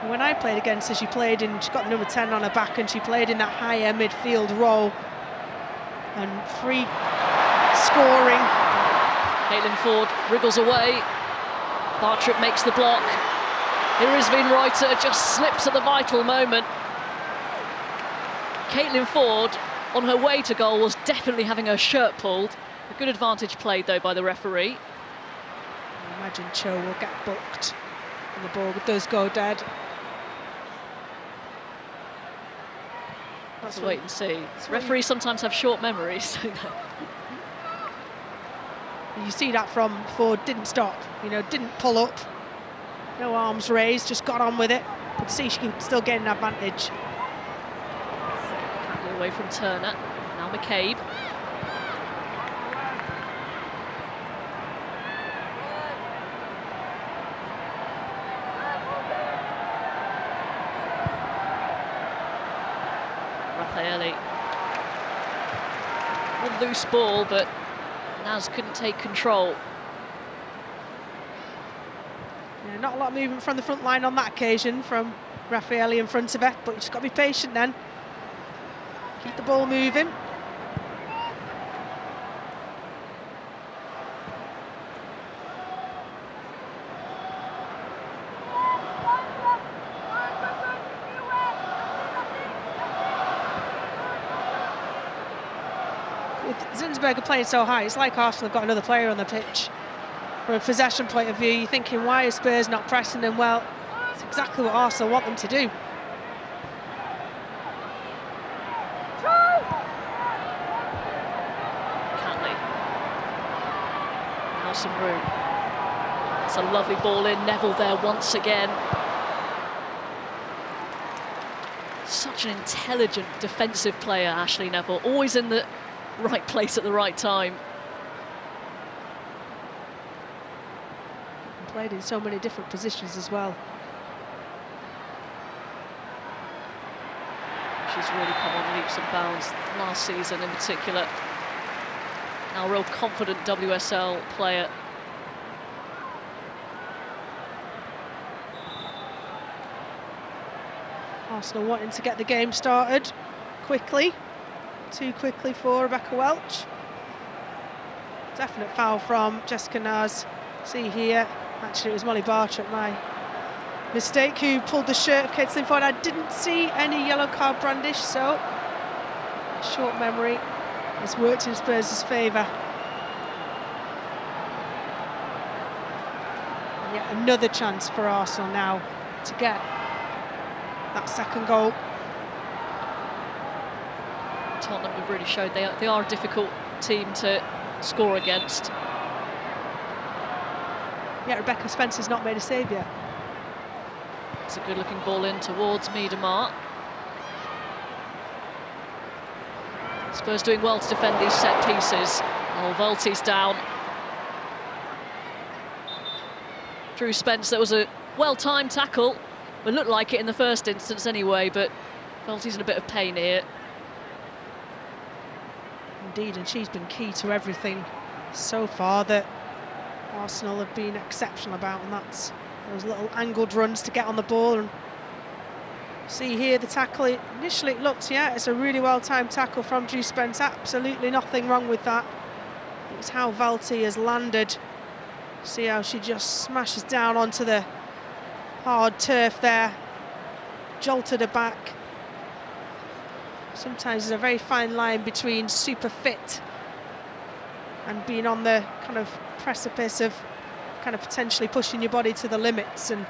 When I played against her, she got number 10 on her back, and she played in that higher midfield role. And free scoring. Caitlin Ford wriggles away. Bartrup makes the block. Here is Wienreuter, just slips at the vital moment. Caitlin Ford, on her way to goal, was definitely having her shirt pulled. A good advantage played, though, by the referee. I imagine Cho will get booked and the ball does go dead. Let's wait and see. Referees sometimes have short memories. You see that from Ford, didn't stop, didn't pull up. No arms raised, just got on with it. Could see she can still get an advantage. Can't get away from Turner. Now McCabe. A loose ball, but Naz couldn't take control. Yeah, not a lot of movement from the front line on that occasion from Raffaelli in front of her, but you just got to be patient then. Keep the ball moving. With Zinsberger playing so high, it's like Arsenal have got another player on the pitch. From a possession point of view, you're thinking, why are Spurs not pressing them? Well, it's exactly what Arsenal want them to do. Cantley. Now some room. It's a lovely ball in. Neville there once again. Such an intelligent defensive player, Ashley Neville. Always in the right place at the right time. Played in so many different positions as well. She's really come on leaps and bounds last season in particular. Now a real confident WSL player. Arsenal wanting to get the game started quickly. Too quickly for Rebecca Welch. Definite foul from Jessica Nars. See here, actually it was Molly Bartrup, my mistake, who pulled the shirt of Caitlin Ford. I didn't see any yellow card brandished, so short memory has worked in Spurs' favour. And yet another chance for Arsenal now to get that second goal. Tottenham have really showed they are a difficult team to score against. yet Rebecca Spencer's not made a save yet. It's a good-looking ball in towards Miedemar. Spurs doing well to defend these set pieces. Oh, Vulty's down. Drew Spence, that was a well-timed tackle. It looked like it in the first instance anyway, but Vulty's in a bit of pain here. Indeed, and she's been key to everything so far that Arsenal have been exceptional about, and that's those little angled runs to get on the ball. And see here the tackle, initially it looked, yeah, it's a really well-timed tackle from Drew Spence, absolutely nothing wrong with that. It's how Vulty has landed. See how she just smashes down onto the hard turf there, jolted her back. Sometimes there's a very fine line between super fit and being on the kind of precipice of kind of potentially pushing your body to the limits, and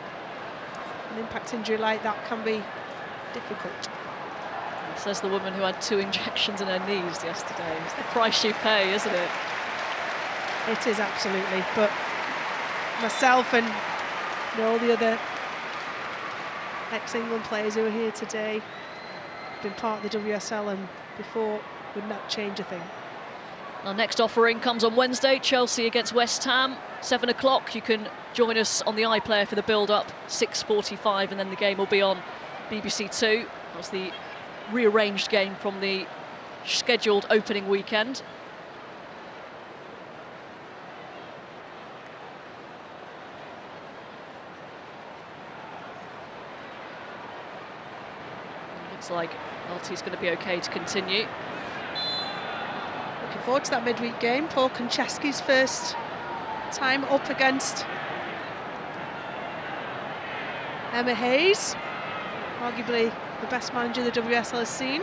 an impact injury like that can be difficult. Says the woman who had 2 injections in her knees yesterday. It's the price you pay, isn't it? It is, absolutely. But myself and all the other ex-England players who are here today have been part of the WSL, and before would not change a thing. Our next offering comes on Wednesday, Chelsea against West Ham, 7 o'clock. You can join us on the iPlayer for the build-up, 6:45, and then the game will be on BBC Two. That's the rearranged game from the scheduled opening weekend. Looks like Vulty's going to be okay to continue. Looking forward to that midweek game. Paul Konchesky's first time up against Emma Hayes, arguably the best manager the WSL has seen.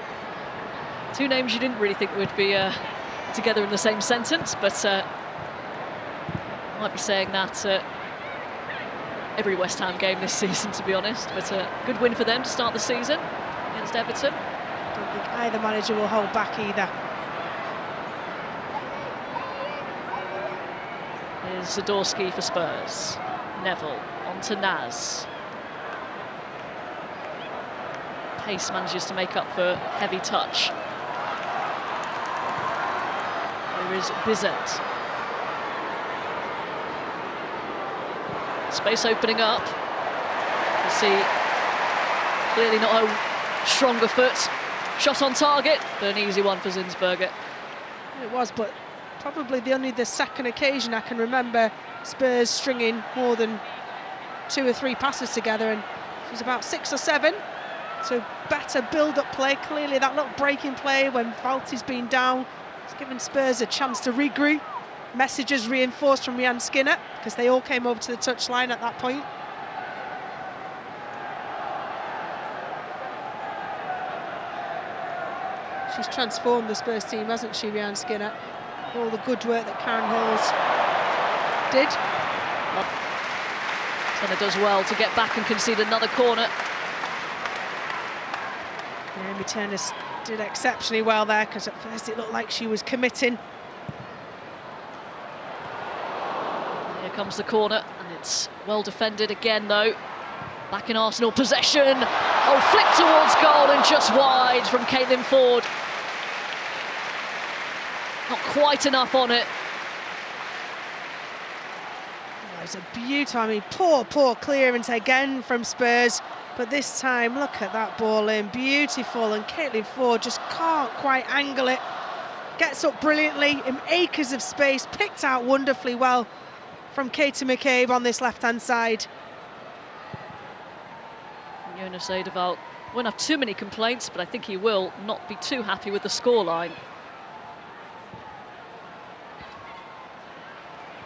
2 names you didn't really think would be together in the same sentence, but might be saying that every West Ham game this season, to be honest. But a good win for them to start the season against Everton. I don't think either manager will hold back either. Here's Zadorsky for Spurs. Neville on to Naz. Pace manages to make up for heavy touch. There is Bizet. Space opening up. You see, clearly not a stronger foot. Shot on target, but an easy one for Zinsberger. It was, but probably only the second occasion I can remember Spurs stringing more than 2 or 3 passes together, and it was about 6 or 7. So better build-up play. Clearly that little breaking play when Vulty's been down, it's given Spurs a chance to regroup. Messages reinforced from Rhian Skinner, because they all came over to the touchline at that point. She's transformed the Spurs team, hasn't she, Rhian Skinner? All the good work that Karen Hills did. Turner does well to get back and concede another corner. Amy Turner did exceptionally well there, because at first it looked like she was committing. Here comes the corner, and it's well defended again, though. Back in Arsenal possession. Oh, flick towards goal and just wide from Caitlin Ford. Not quite enough on it. Oh, it's a beautiful, I mean, poor clearance again from Spurs. But this time, look at that ball in, beautiful, and Caitlin Ford just can't quite angle it. Gets up brilliantly in acres of space, picked out wonderfully well from Katie McCabe on this left-hand side. Jonas Eidevall won't have too many complaints, but I think he will not be too happy with the scoreline.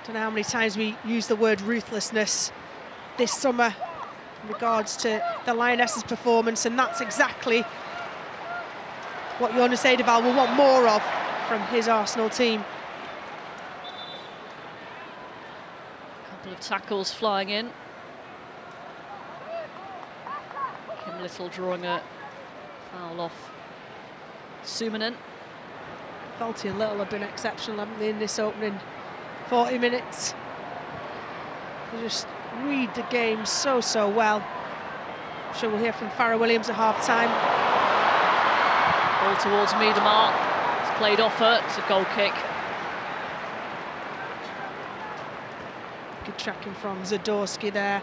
Don't know how many times we use the word ruthlessness this summer in regards to the Lionesses' performance, and that's exactly what Jonas Eidevall will want more of from his Arsenal team. A couple of tackles flying in. Kim Little drawing a foul off Suominen. Vulty and Little have been exceptional, haven't they, in this opening 40 minutes. They just read the game so well. I'm sure we'll hear from Farrah Williams at half-time. Ball towards Miedema. It's played off her. It's a goal kick. Good tracking from Zadorsky there.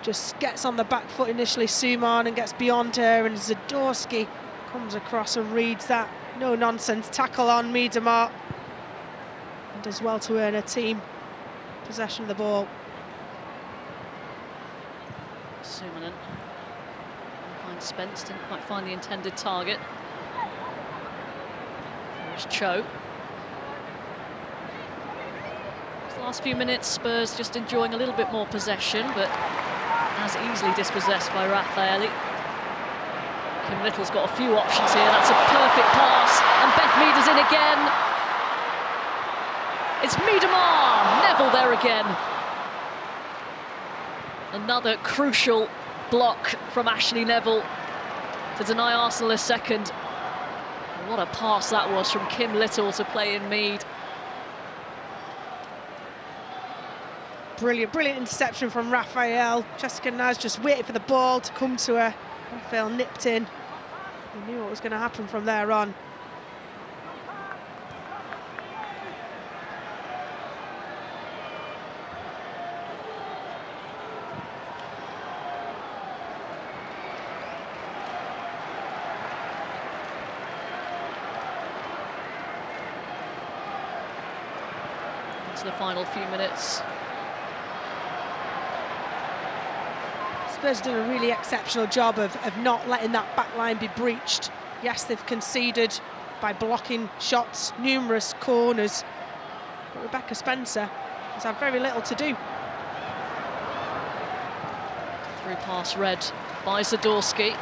Just gets on the back foot initially, Suman, and gets beyond her, and Zadorsky comes across and reads that no-nonsense tackle on Miedema. And does well to earn her team possession of the ball. Sumanen. Find Spence, didn't quite find the intended target. There's Cho. These last few minutes, Spurs just enjoying a little bit more possession, but as easily dispossessed by Raffaelli. Kim Little's got a few options here. That's a perfect pass, and Beth Mead is in again. It's Miedema, Neville there again. Another crucial block from Ashley Neville to deny Arsenal a second. What a pass that was from Kim Little to play in Mead. Brilliant interception from Raphael. Jessica Naz just waited for the ball to come to her. Raphael nipped in. He knew what was going to happen from there on. Into the final few minutes. Spurs done a really exceptional job of not letting that back line be breached. Yes, they've conceded by blocking shots, numerous corners, but Rebecca Spencer has had very little to do. Through pass read by Zadorsky.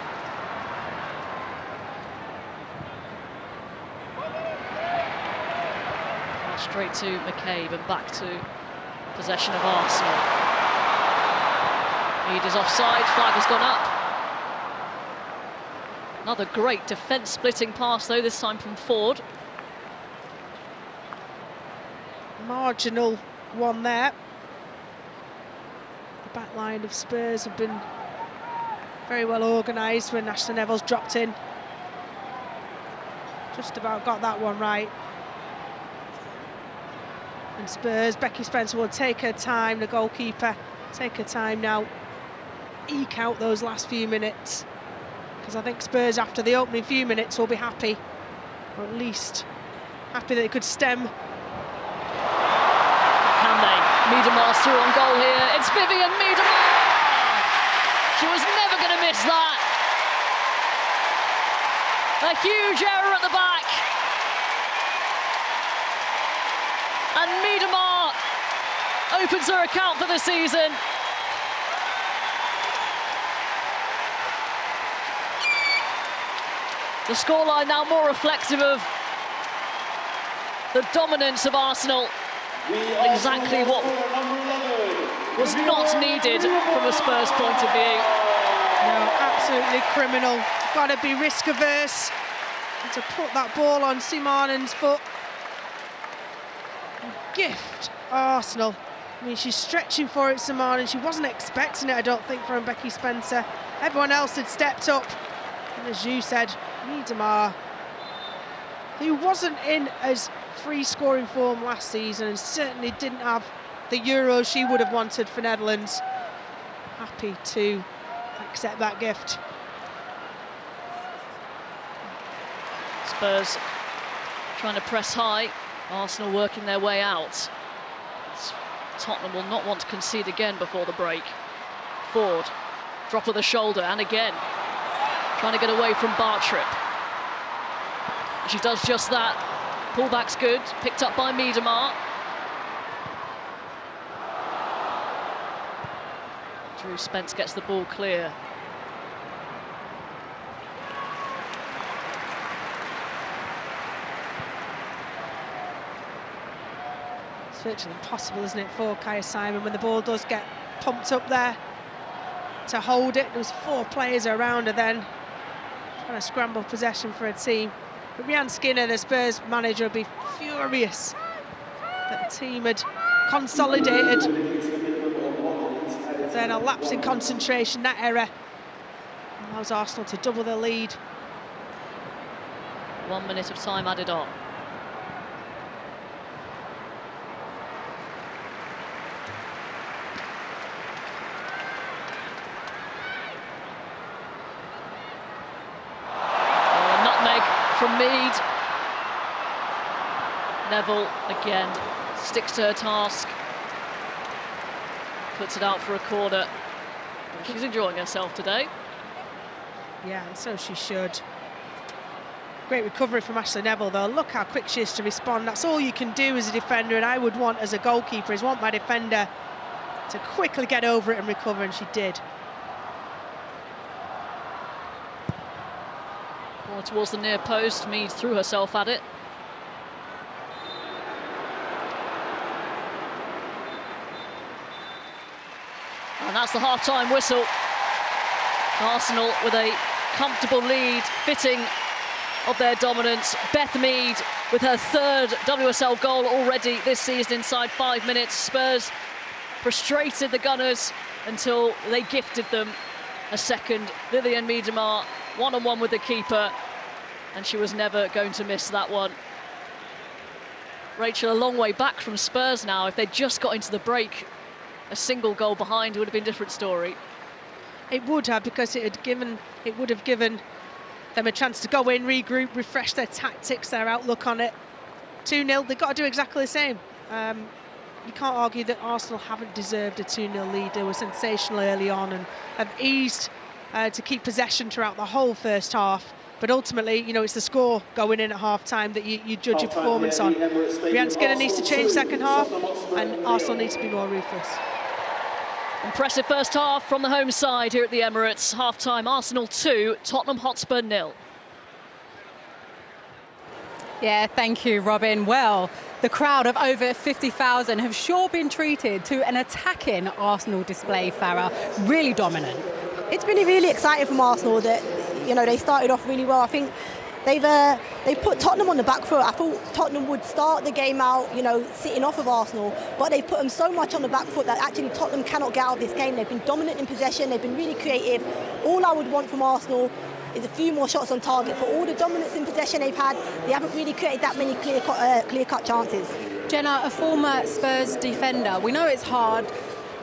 Straight to McCabe and back to possession of Arsenal. Mead is offside, flag has gone up. Another great defence-splitting pass though, this time from Ford. Marginal one there. The back line of Spurs have been very well organised when Ashley Neville's dropped in. Just about got that one right. And Spurs, Becky Spencer will take her time, the goalkeeper, take her time now, eke out those last few minutes, because I think Spurs after the opening few minutes will be happy, or at least happy that they could stem. Can they? Miedema's through on goal here. It's Vivian Miedema! She was never going to miss that. A huge error at the back. And Miedema opens her account for the season. The scoreline now more reflective of the dominance of Arsenal. Exactly what was not needed from a Spurs point of view. No, absolutely criminal. Got to be risk averse. And to put that ball on Simonen's foot. Gift Arsenal. I mean, she's stretching for it, Simon, and she wasn't expecting it, I don't think, from Becky Spencer. Everyone else had stepped up. And as you said, Miedema, who wasn't in as free scoring form last season and certainly didn't have the Euros she would have wanted for Netherlands, happy to accept that gift. Spurs trying to press high, Arsenal working their way out. Tottenham will not want to concede again before the break. Ford, drop of the shoulder, and again, trying to get away from Bartrip. She does just that. Pullback's good, picked up by Miedema. Drew Spence gets the ball clear. It's virtually impossible, isn't it, for Kaya Simon when the ball does get pumped up there to hold it. There was 4 players around her then, trying to scramble possession for her team. But Rhian Skinner, the Spurs manager, would be furious that the team had consolidated then a lapse in concentration. That error allows Arsenal to double their lead. 1 minute of time added on. From Mead. Neville again sticks to her task, puts it out for a corner. She's enjoying herself today. Yeah, and so she should. Great recovery from Ashley Neville though. Look how quick she is to respond. That's all you can do as a defender, and I would want as a goalkeeper is want my defender to quickly get over it and recover, and she did. Towards the near post, Mead threw herself at it. And that's the half-time whistle. Arsenal with a comfortable lead, fitting of their dominance. Beth Mead with her third WSL goal already this season inside 5 minutes. Spurs frustrated the Gunners until they gifted them a second. Lillian Miedemar one-on-one with the keeper, and she was never going to miss that one. Rachel, a long way back from Spurs now. If they'd just got into the break, a single goal behind, it would have been a different story. It would have, because it would have given them a chance to go in, regroup, refresh their tactics, their outlook on it. 2-0, they've got to do exactly the same. You can't argue that Arsenal haven't deserved a 2-0 lead. They were sensational early on and have eased to keep possession throughout the whole first half. But ultimately, you know, it's the score going in at half-time that you judge your performance on. Rhian Skinner needs to change second half, and Arsenal needs to be more ruthless. Impressive first half from the home side here at the Emirates. Half-time, Arsenal 2, Tottenham Hotspur 0. Yeah, thank you, Robin. Well, the crowd of over 50,000 have sure been treated to an attacking Arsenal display, Farah. Really dominant. It's been really exciting from Arsenal that, you know, they started off really well. I think they've put Tottenham on the back foot. I thought Tottenham would start the game out, you know, sitting off of Arsenal, but they've put them so much on the back foot that actually Tottenham cannot get out of this game. They've been dominant in possession, they've been really creative. All I would want from Arsenal is a few more shots on target. For all the dominance in possession they've had, they haven't really created that many clear-cut chances. Jenna, a former Spurs defender, we know it's hard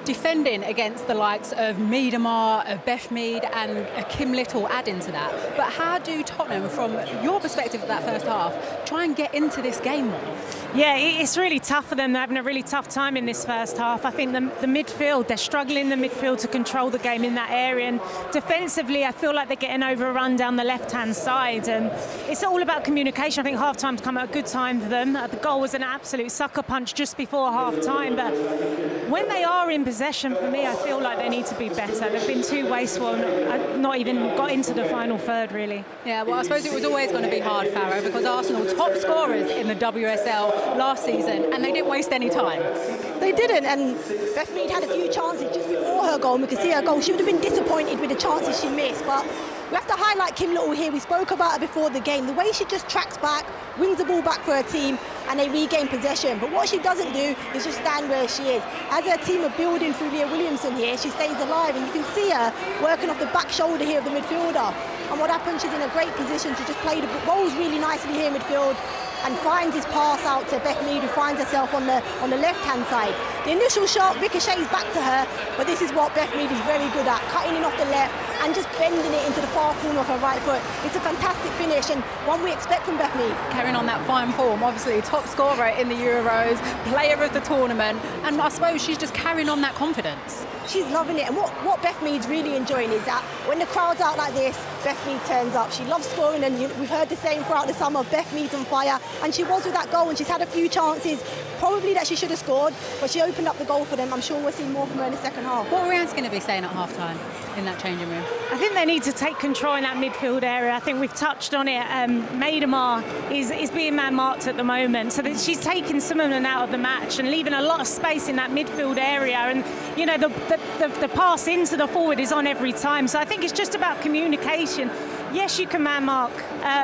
defending against the likes of Miedemar, of Beth Mead and Kim Little add into that. But how do Tottenham, from your perspective of that first half, try and get into this game more? Yeah, it's really tough for them. They're having a really tough time in this first half. I think the midfield, they're struggling in the midfield to control the game in that area. And defensively, I feel like they're getting overrun down the left-hand side. And it's all about communication. I think half-time's come at a good time for them. The goal was an absolute sucker punch just before half-time. But when they are in possession, for me, I feel like they need to be better. They've been too wasteful and not even got into the final third, really. Yeah, well, I suppose it was always going to be hard, Farah, because Arsenal top scorers in the WSL last season, and they didn't waste any time. They didn't, and Beth Mead had a few chances just before her goal, and we could see her goal. She would have been disappointed with the chances she missed, but we have to highlight Kim Little here. We spoke about her before the game. The way she just tracks back, wins the ball back for her team, and they regain possession. But what she doesn't do is just stand where she is. As her team are building through Leah Williamson here, she stays alive, and you can see her working off the back shoulder here of the midfielder. And what happens, she's in a great position to just play the rolls really nicely here in midfield, and finds his pass out to Beth Mead, who finds herself on the left-hand side. The initial shot ricochets back to her, but this is what Beth Mead is very good at, cutting in off the left and just bending it into the far corner of her right foot. It's a fantastic finish, and one we expect from Beth Mead. Carrying on that fine form, obviously top scorer in the Euros, player of the tournament, and I suppose she's just carrying on that confidence. She's loving it, and what Beth Mead's really enjoying is that when the crowd's out like this, Beth Mead turns up. She loves scoring, and we've heard the same throughout the summer. Beth Mead's on fire, and she was with that goal, and she's had a few chances, probably that she should have scored, but she opened up the goal for them. I'm sure we'll see more from her in the second half. What are Rhian's going to be saying at half-time in that changing room? I think they need to take control in that midfield area. I think we've touched on it. Miedemar is being man-marked at the moment, so that she's taking some of them out of the match and leaving a lot of space in that midfield area. And, you know, the pass into the forward is on every time. So I think it's just about communication. yes, you can man-mark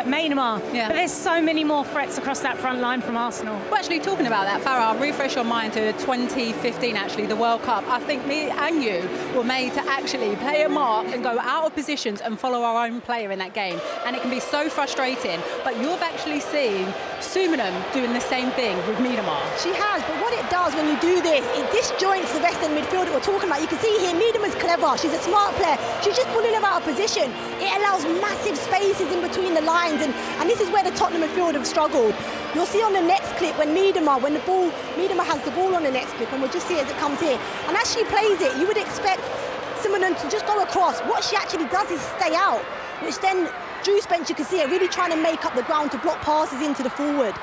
Maynard, but there's so many more threats across that front line from Arsenal. Well, actually, talking about that, Farah, I'll refresh your mind to 2015, actually, the World Cup. I think me and you were made to actually play a mark and go out of positions and follow our own player in that game. And it can be so frustrating. But you've actually seen Sumanam doing the same thing with Miedema. She has, but what it does when you do this, it disjoints the rest of the midfield that we're talking about. You can see here, Miedema's clever. She's a smart player. She's just pulling her out of position. It allows massive spaces in between the lines, and this is where the Tottenham midfield have struggled. You'll see on the next clip when Miedema has the ball on the next clip, and we'll just see as it comes here. And as she plays it, you would expect Sumanam to just go across. What she actually does is stay out, which then Drew Spence, you can see her really trying to make up the ground to block passes into the forward.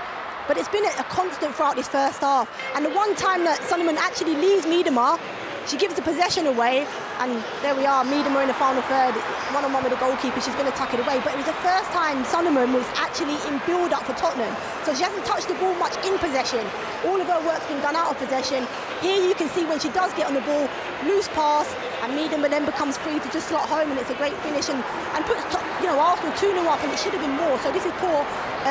But it's been a constant throughout this first half. And the one time that Sumanam actually leaves Miedema, she gives the possession away, and there we are, Miedema in the final third, one-on-one with the goalkeeper, she's going to tuck it away. But it was the first time Sumanam was actually in build-up for Tottenham. So she hasn't touched the ball much in possession. All of her work's been done out of possession. Here you can see when she does get on the ball, loose pass, and Miedema then becomes free to just slot home, and it's a great finish and puts Arsenal 2-0 up, and it should have been more. So this is poor,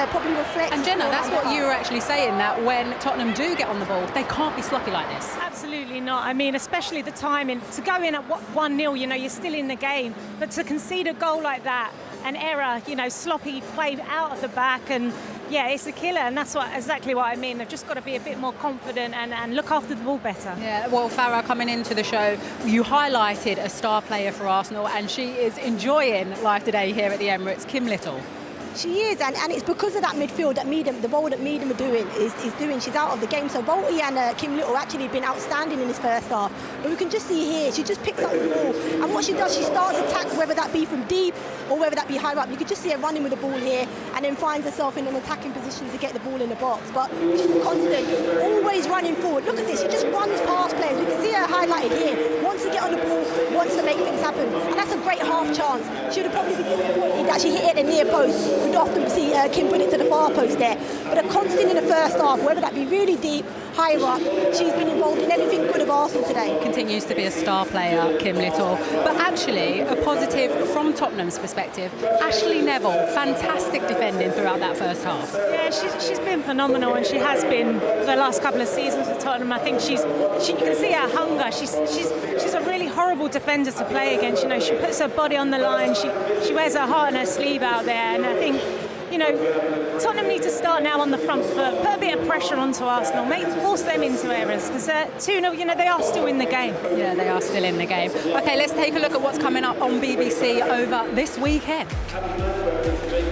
probably reflects. And Jenna, that's what you were actually saying, that when Tottenham do get on the ball, they can't be sloppy like this. Absolutely not. I mean, especially the timing. To go in at 1-0, you're still in the game, but to concede a goal like that, an error, sloppy play out of the back, and yeah, it's a killer, and that's exactly what I mean. They've just got to be a bit more confident and look after the ball better. Yeah, well, Farah, coming into the show, you highlighted a star player for Arsenal, and she is enjoying life today here at the Emirates, Kim Little. She is, and it's because of that midfield that the role that Miedema is doing. She's out of the game, so Volty and Kim Little actually been outstanding in this first half. But we can just see here, she just picks up the ball, and what she does, she starts attacks, whether that be from deep or whether that be high up. You could just see her running with the ball here, and then finds herself in an attacking position to get the ball in the box. But she's constant, always running forward. Look at this, she just runs past players. We can see her highlighted here. Wants to get on the ball, wants to make things happen, and that's a great half chance. She would have probably been disappointed that she hit it at the near post. We'd often see Kim put it to the far post there. But a constant in the first half, whether that be really deep, higher up, she's been involved in everything good of Arsenal today. Continues to be a star player, Kim Little. But actually, a positive from Tottenham's perspective, Ashley Neville, fantastic defending throughout that first half. Yeah, she's been phenomenal, and she has been the last couple of seasons with Tottenham. I think you can see her hunger. She's a really horrible defender to play against. She puts her body on the line. She wears her heart on her sleeve out there, and I think Tottenham need to start now on the front foot, put a bit of pressure onto Arsenal, force them into errors, because 2-0, they are still in the game. Yeah, they are still in the game. Okay, let's take a look at what's coming up on BBC over this weekend.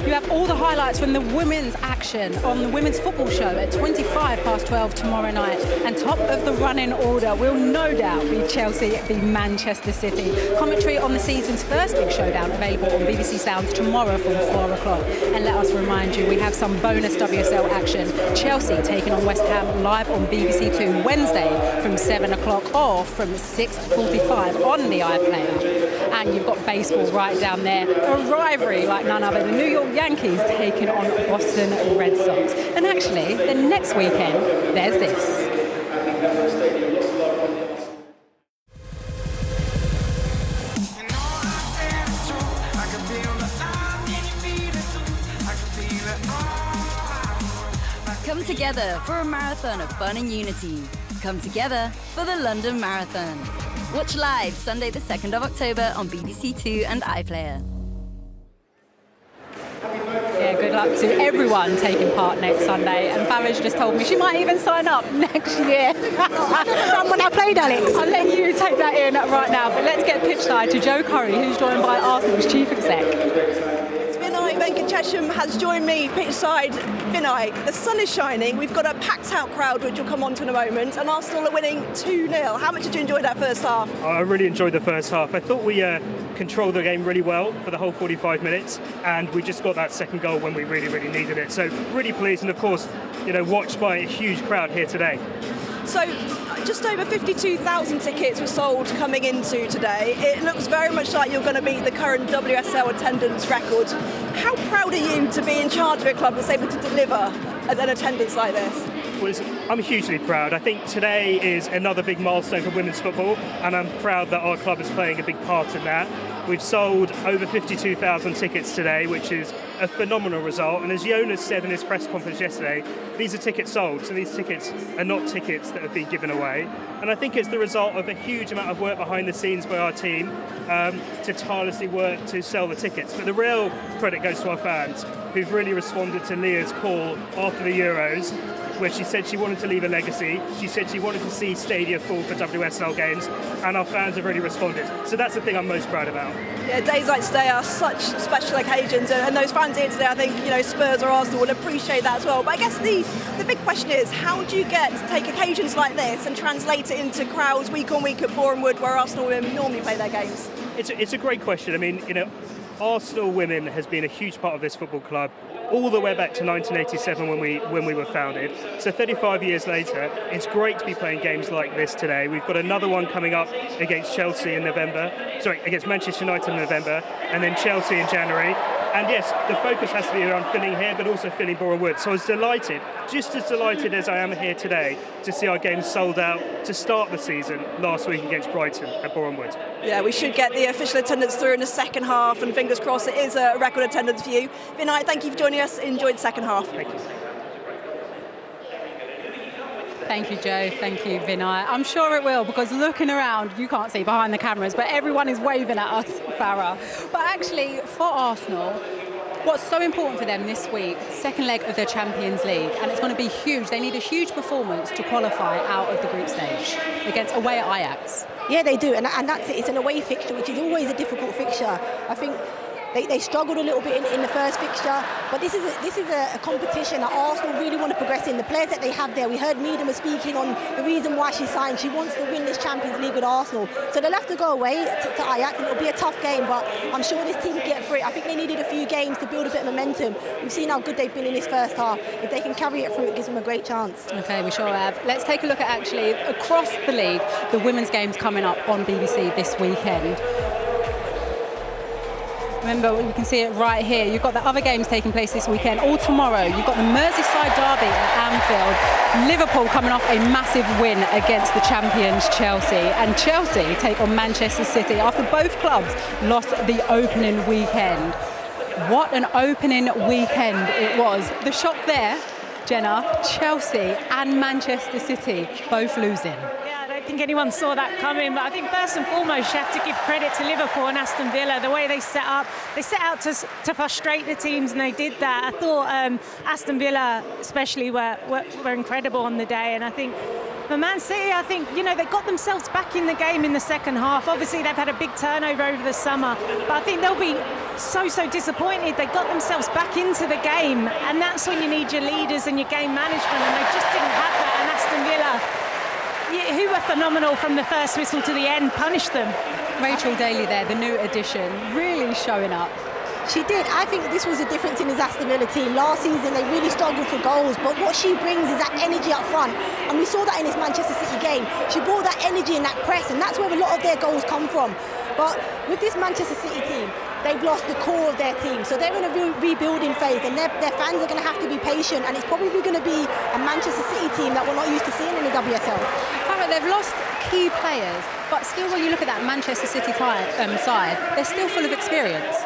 You have all the highlights from the women's action on the Women's Football Show at 12:25 tomorrow night. And top of the running order will no doubt be Chelsea v Manchester City. Commentary on the season's first big showdown available on BBC Sounds tomorrow from 4 o'clock. And let us remind you, we have some bonus WSL action. Chelsea taking on West Ham live on BBC Two Wednesday from 7 o'clock or from 6:45 on the iPlayer. And you've got baseball right down there. A rivalry like none other. The New York Yankees taking on Boston Red Sox. And actually, the next weekend, there's this. Come together for a marathon of fun and unity. Come together for the London Marathon. Watch live Sunday the 2nd of October on BBC Two and iPlayer. Yeah, good luck to everyone taking part next Sunday. And Farage just told me she might even sign up next year. I've never done when I played, Alex. I'll let you take that in right now. But let's get pitch side to Joe Curry, who's joined by Arsenal's chief exec. Chesham has joined me pitchside. Vinay, the sun is shining. We've got a packed out crowd, which we'll come on to in a moment, and Arsenal are winning 2-0. How much did you enjoy that first half? I really enjoyed the first half. I thought we controlled the game really well for the whole 45 minutes, and we just got that second goal when we really, really needed it. So really pleased, and of course, watched by a huge crowd here today. So just over 52,000 tickets were sold coming into today. It looks very much like you're going to beat the current WSL attendance record. How proud are you to be in charge of a club that's able to deliver an attendance like this? I'm hugely proud. I think today is another big milestone for women's football, and I'm proud that our club is playing a big part in that. We've sold over 52,000 tickets today, which is a phenomenal result. And as Jonas said in his press conference yesterday, these are tickets sold, so these tickets are not tickets that have been given away. And I think it's the result of a huge amount of work behind the scenes by our team to tirelessly work to sell the tickets. But the real credit goes to our fans, who've really responded to Leah's call after the Euros, where she said she wanted to leave a legacy. She said she wanted to see stadia full for WSL games, and our fans have really responded. So that's the thing I'm most proud about. Yeah, days like today are such special occasions, and those fans here today, I think, Spurs or Arsenal will appreciate that as well. But I guess the big question is, how do you get to take occasions like this and translate it into crowds week on week at Boreham Wood, where Arsenal women normally play their games? It's a great question. I mean, Arsenal Women has been a huge part of this football club all the way back to 1987 when we were founded. So 35 years later, it's great to be playing games like this today. We've got another one coming up against Chelsea in November, against Manchester United in November, and then Chelsea in January. And yes, the focus has to be around filling here, but also filling Boreham Wood. So I was delighted, just as delighted as I am here today, to see our games sold out to start the season last week against Brighton at Boreham Wood. Yeah, we should get the official attendance through in the second half, and fingers crossed it is a record attendance for you. Vinay, thank you for joining us. Enjoyed the second half. Thank you. Thank you, Joe. Thank you, Vinay. I'm sure it will, because looking around, you can't see behind the cameras, but everyone is waving at us, Farah. But actually, for Arsenal, what's so important for them this week, second leg of the Champions League, and it's going to be huge. They need a huge performance to qualify out of the group stage away at Ajax. Yeah, they do, and that's it. It's an away fixture, which is always a difficult fixture. I think they struggled a little bit in the first fixture, but this is a competition that Arsenal really want to progress in. The players that they have there, we heard Miedema speaking on the reason why she signed. She wants to win this Champions League with Arsenal. So they'll have to go away to Ajax, and it'll be a tough game, but I'm sure this team can get through it. I think they needed a few games to build a bit of momentum. We've seen how good they've been in this first half. If they can carry it through, it gives them a great chance. Okay, we sure have. Let's take a look at actually across the league, the women's games coming up on BBC this weekend. Remember, you can see it right here. You've got the other games taking place this weekend. All tomorrow, you've got the Merseyside derby at Anfield. Liverpool coming off a massive win against the champions Chelsea. And Chelsea take on Manchester City after both clubs lost the opening weekend. What an opening weekend it was. The shock there, Jenna, Chelsea and Manchester City both losing. I don't think anyone saw that coming, but I think first and foremost you have to give credit to Liverpool and Aston Villa, the way they set out to frustrate the teams, and they did that. I thought Aston Villa especially were incredible on the day, and I think for Man City, I think, they got themselves back in the game in the second half. Obviously they've had a big turnover over the summer, but I think they'll be so disappointed. They got themselves back into the game, and that's when you need your leaders and your game management, and they just didn't have that. And Aston Villa, who were phenomenal from the first whistle to the end, punished them. Rachel Daly there, the new addition, really showing up. She did. I think this was a difference in his Aston Villa team. Last season they really struggled for goals, but what she brings is that energy up front, and we saw that in this Manchester City game. She brought that energy and that press, and that's where a lot of their goals come from. But with this Manchester City team, they've lost the core of their team, so they're in a rebuilding phase, and their fans are going to have to be patient, and it's probably going to be a Manchester City team that we're not used to seeing in the WSL. They've lost key players, but still when you look at that Manchester City side, they're still full of experience.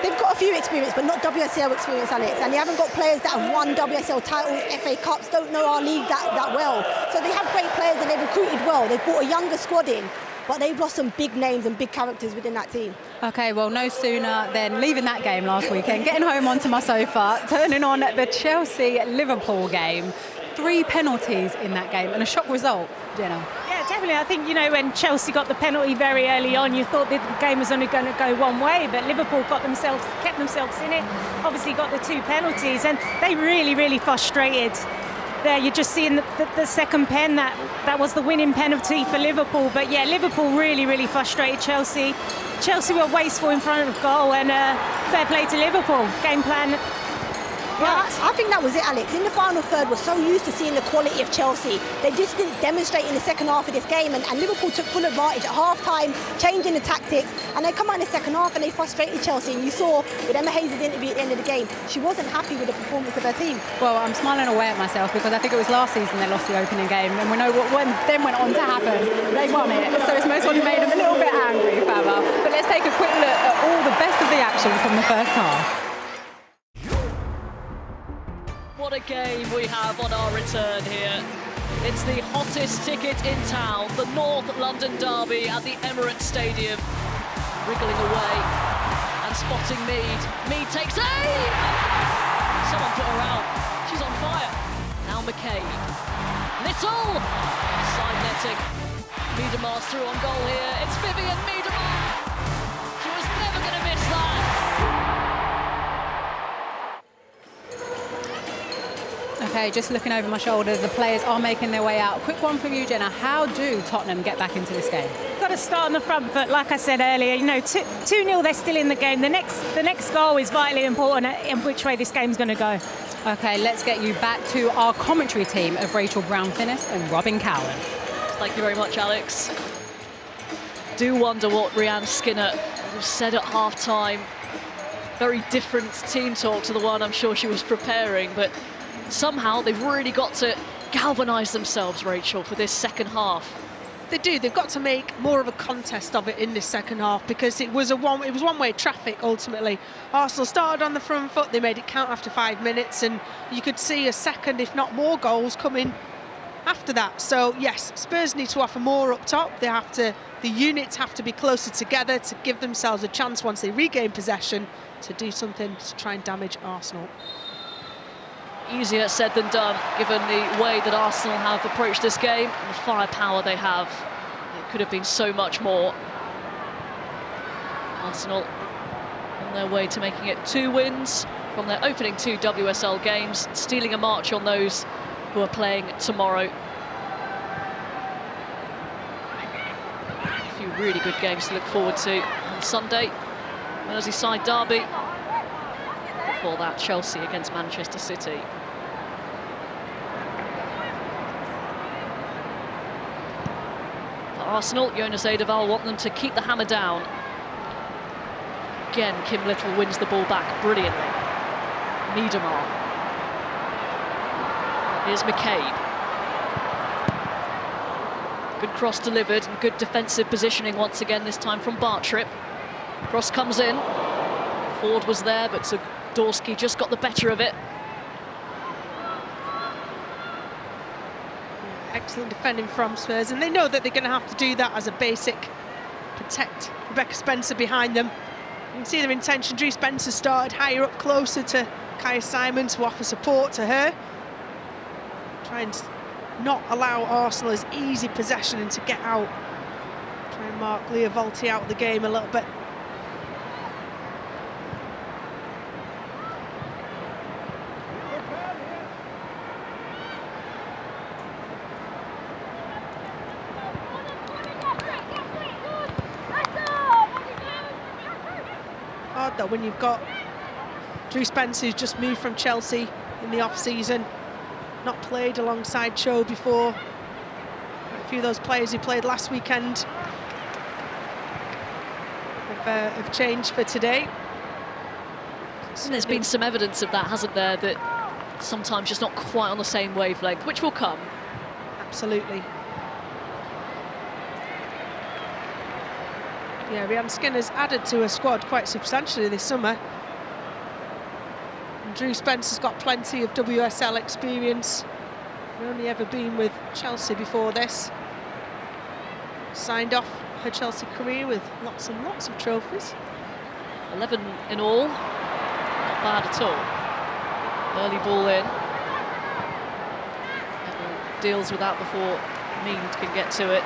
They've got a few experience, but not WSL experience, Alex. And they haven't got players that have won WSL titles, FA Cups, don't know our league that well. So they have great players and they've recruited well. They've brought a younger squad in, but they've lost some big names and big characters within that team. Okay, well, no sooner than leaving that game last weekend, getting home onto my sofa, turning on the Chelsea-Liverpool game. 3 penalties in that game and a shock result, Jenna. Yeah, definitely. I think, when Chelsea got the penalty very early on, you thought the game was only going to go one way, but Liverpool kept themselves in it, obviously got the 2 penalties, and they really frustrated. There, you're just seeing the second pen, that was the winning penalty for Liverpool. But yeah, Liverpool really frustrated Chelsea. Chelsea were wasteful in front of goal, and fair play to Liverpool. Game plan Right. I think that was it, Alex. In the final third, we're so used to seeing the quality of Chelsea. They just didn't demonstrate in the second half of this game, and Liverpool took full advantage at half-time, changing the tactics, and they come out in the second half and they frustrated Chelsea. And you saw with Emma Hayes' interview at the end of the game, she wasn't happy with the performance of her team. Well, I'm smiling away at myself because I think it was last season they lost the opening game, and we know what then went on to happen. They won it, so it's most probably made them a little bit angry, Faba. But let's take a quick look at all the best of the action from the first half. What a game we have on our return here. It's the hottest ticket in town, the North London derby at the Emirates Stadium. Wriggling away and spotting Mead. Mead takes aim! Someone put her out. She's on fire. Now McCabe. Little! Side netting. Miedemar's through on goal here. It's Vivian Miedemar. She was never going to miss that. Okay, just looking over my shoulder, the players are making their way out. Quick one from you, Jenna. How do Tottenham get back into this game? Got to start on the front foot, like I said earlier. 2-0, they're still in the game. The next goal is vitally important in which way this game's going to go. Okay, let's get you back to our commentary team of Rachel Brown-Finnis and Robin Cowan. Thank you very much, Alex. Do wonder what Rhiann Skinner said at half-time. Very different team talk to the one I'm sure she was preparing, but somehow they've really got to galvanise themselves, Rachel, for this second half. They do. They've got to make more of a contest of it in this second half, because it was one-way traffic ultimately. Arsenal started on the front foot. They made it count after 5 minutes, and you could see a second, if not more, goals coming after that. So yes, Spurs need to offer more up top. The units have to be closer together to give themselves a chance once they regain possession to do something to try and damage Arsenal. Easier said than done, given the way that Arsenal have approached this game and the firepower they have. It could have been so much more. Arsenal on their way to making it 2 wins from their opening 2 WSL games, stealing a march on those who are playing tomorrow. A few really good games to look forward to on Sunday. Merseyside derby. Before that, Chelsea against Manchester City. For Arsenal, Jonas Eidevall want them to keep the hammer down. Again, Kim Little wins the ball back brilliantly. Miedemar. Here's McCabe. Good cross delivered and good defensive positioning once again, this time from Bartrip. Cross comes in. Ford was there, but Dorsky just got the better of it. Excellent defending from Spurs, and they know that they're going to have to do that as a basic. Protect Rebecca Spencer behind them. You can see their intention. Drew Spencer started higher up, closer to Kaya Simon to offer support to her. Try and not allow Arsenal as easy possession and to get out. Try and mark Leah Volti out of the game a little bit. Hard though when you've got Drew Spencer, who's just moved from Chelsea in the off-season, not played alongside Cho before. A few of those players who played last weekend have changed for today. And there's been some evidence of that, hasn't there, that sometimes just not quite on the same wavelength, which will come. Absolutely. Yeah, Rhiann Skinner's added to her squad quite substantially this summer. And Drew Spencer's got plenty of WSL experience. She's only ever been with Chelsea before this. Signed off her Chelsea career with lots and lots of trophies. 11 in all, not bad at all. Early ball in. Neville deals with that before Mead can get to it.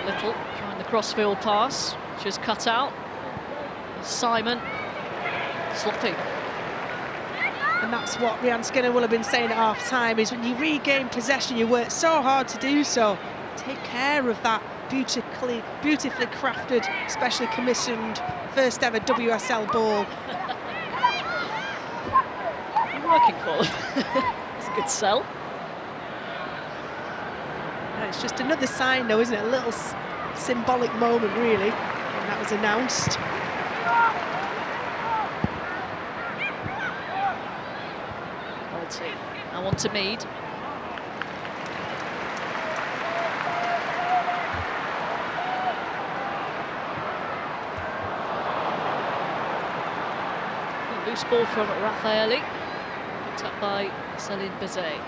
Little trying the crossfield pass, which is cut out. Simon, sloppy. And that's what Rhian Skinner will have been saying at half-time, is when you regain possession, you work so hard to do so. Take care of that beautifully crafted, specially commissioned, first ever WSL ball. Working for them. It's a good sell. And it's just another sign, though, isn't it? A little symbolic moment, really, when that was announced. Now on to Mead. A loose ball from Raffaelli, picked up by Céline Bizet.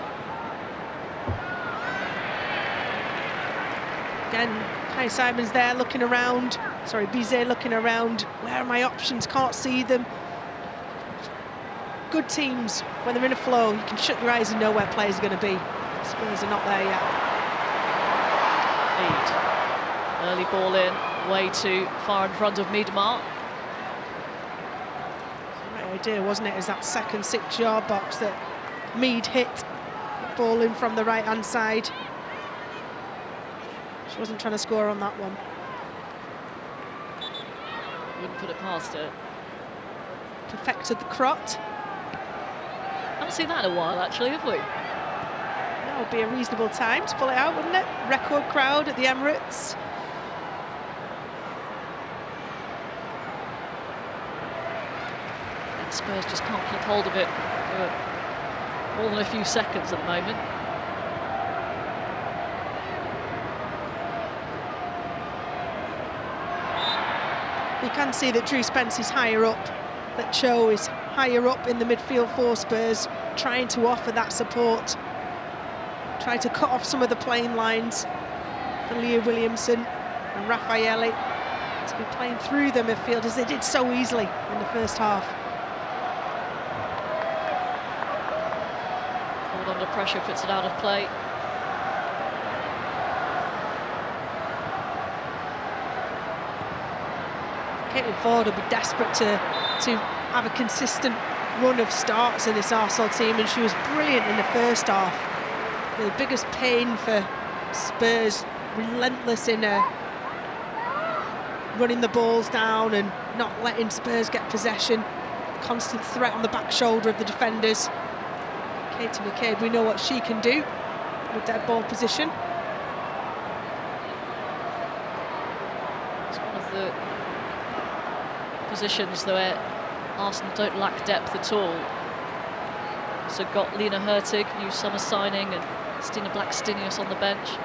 Again, Kai Simons there looking around. Sorry, Bizet looking around. Where are my options? Can't see them. Good teams, when they're in a flow, you can shut your eyes and know where players are going to be. Spurs are not there yet. Mead. Early ball in, way too far in front of Miedema. Right idea, wasn't it, as that second 6-yard box that Mead hit. Ball in from the right-hand side. She wasn't trying to score on that one. Wouldn't put it past her. Perfected the crot. Haven't seen that in a while, actually, have we? That would be a reasonable time to pull it out, wouldn't it? Record crowd at the Emirates. And Spurs just can't keep hold of it for more than a few seconds at the moment. You can see that Drew Spence is higher up, that Cho is higher up in the midfield for Spurs, trying to offer that support, trying to cut off some of the playing lines for Leah Williamson and Raffaelli to be playing through the midfield as they did so easily in the first half. Ford under pressure, puts it out of play. Caitlin Ford will be desperate to have a consistent run of starts in this Arsenal team, and she was brilliant in the first half. The biggest pain for Spurs, relentless in running the balls down and not letting Spurs get possession. Constant threat on the back shoulder of the defenders. Katie McCabe, we know what she can do with dead ball position. It's one of the positions where Arsenal don't lack depth at all. So got Lena Hurtig, new summer signing, and Stina Blackstenius on the bench.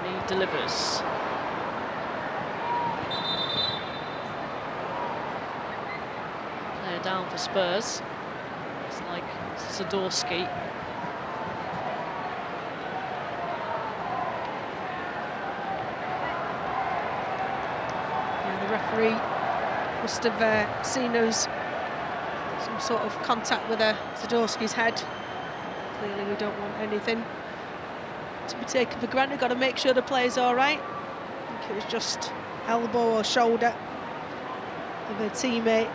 He delivers. Player down for Spurs. It's like Zadorsky. Yeah, the referee must have seen those, some sort of contact with Zadorsky's head. Clearly we don't want anything to be taken for granted. Got to make sure the player's all right. I think it was just elbow or shoulder of a teammate.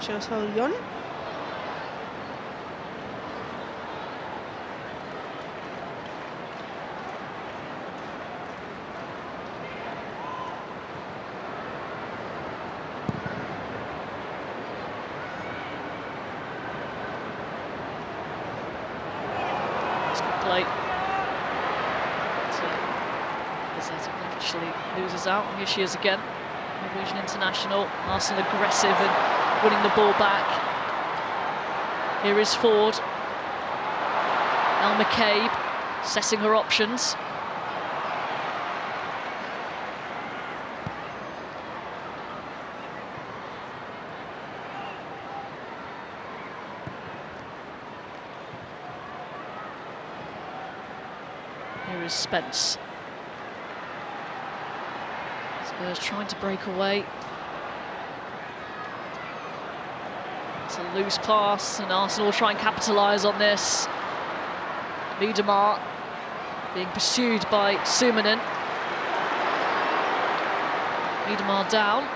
Cho Sol-yun. It's good play. Bizet eventually loses out. Here she is again. Norwegian international. Arsenal aggressive and winning the ball back. Here is Ford. Now McCabe, assessing her options. Here is Spence. Spurs trying to break away. a loose pass, and Arsenal will try and capitalise on this. Miedemar being pursued by Suominen. Miedemar down.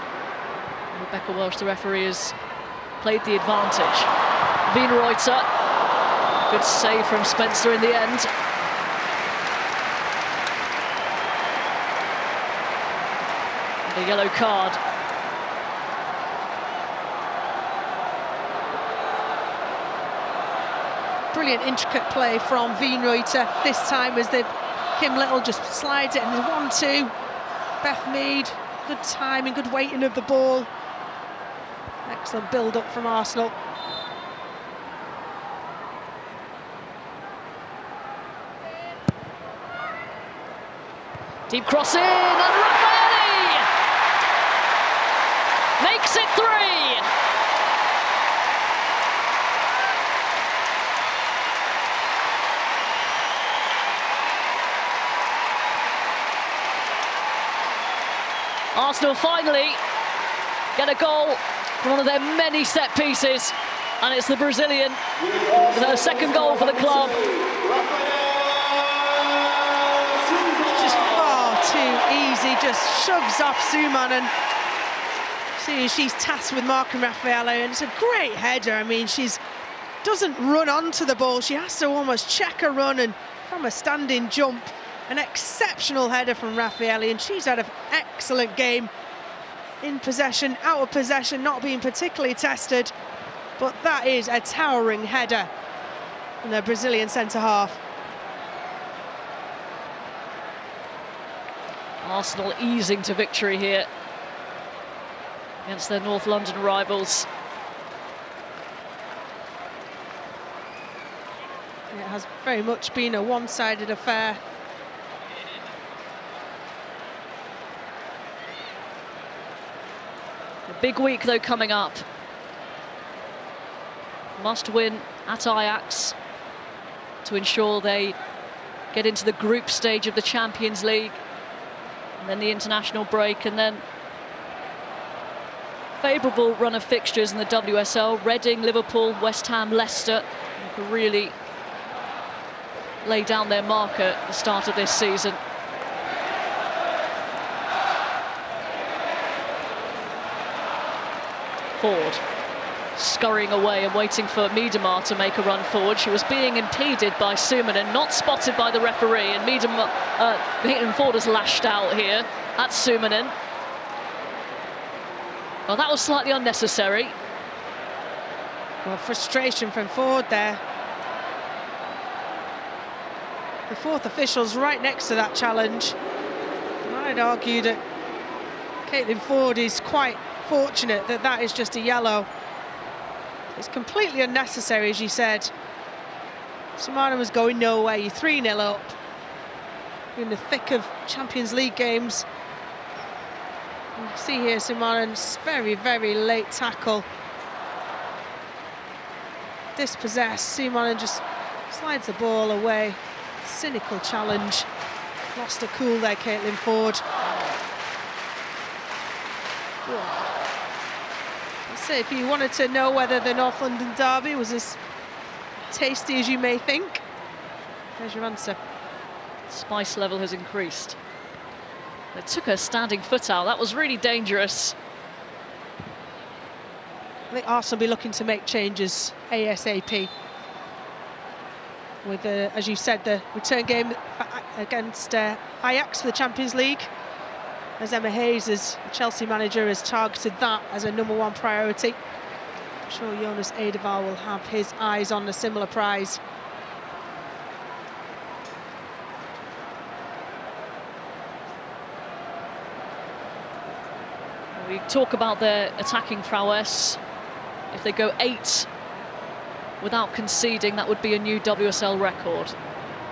Rebecca Welsh, the referee, has played the advantage. Wienreuter, good save from Spencer in the end. And a yellow card. Brilliant intricate play from Wienreuter this time, as Kim Little just slides it and there's 1-2. Beth Mead, good timing, good weighting of the ball. Excellent build-up from Arsenal. Deep cross in, and Raffaelli makes it 3. Arsenal finally get a goal from one of their many set pieces, and it's the Brazilian with her second goal for the club. Just far too easy, just shoves off Suominen. She's tasked with marking Raffaello, and it's a great header. I mean, doesn't run onto the ball. She has to almost check her run, and from a standing jump, an exceptional header from Raffaelli, and she's had an excellent game in possession, out of possession, not being particularly tested, but that is a towering header from the Brazilian centre-half. Arsenal easing to victory here against their North London rivals. It has very much been a one-sided affair. A big week though coming up. Must win at Ajax to ensure they get into the group stage of the Champions League, and then the international break, and then favourable run of fixtures in the WSL. Reading, Liverpool, West Ham, Leicester could really lay down their mark at the start of this season. Ford scurrying away and waiting for Miedemar to make a run forward. She was being impeded by Suominen, not spotted by the referee, and Ford has lashed out here at Suominen. Well, that was slightly unnecessary. Well, frustration from Ford there. The fourth official's right next to that challenge. And I'd argue that Caitlin Ford is quite fortunate that that is just a yellow. It's completely unnecessary, as you said. Simona was going nowhere. You're 3-0 up. You're in the thick of Champions League games. You can see here Simona's very, very late tackle. Dispossessed. Simona just slides the ball away. Cynical challenge. Lost her cool there, Caitlin Ford. So if you wanted to know whether the North London derby was as tasty as you may think, there's your answer. Spice level has increased. They took her standing foot out. That was really dangerous. I think Arsenal will be looking to make changes ASAP. With, as you said, the return game against Ajax for the Champions League. As Emma Hayes, as the Chelsea manager, has targeted that as a #1 priority. I'm sure Jonas Edevar will have his eyes on a similar prize. We talk about their attacking prowess. If they go 8 without conceding, that would be a new WSL record.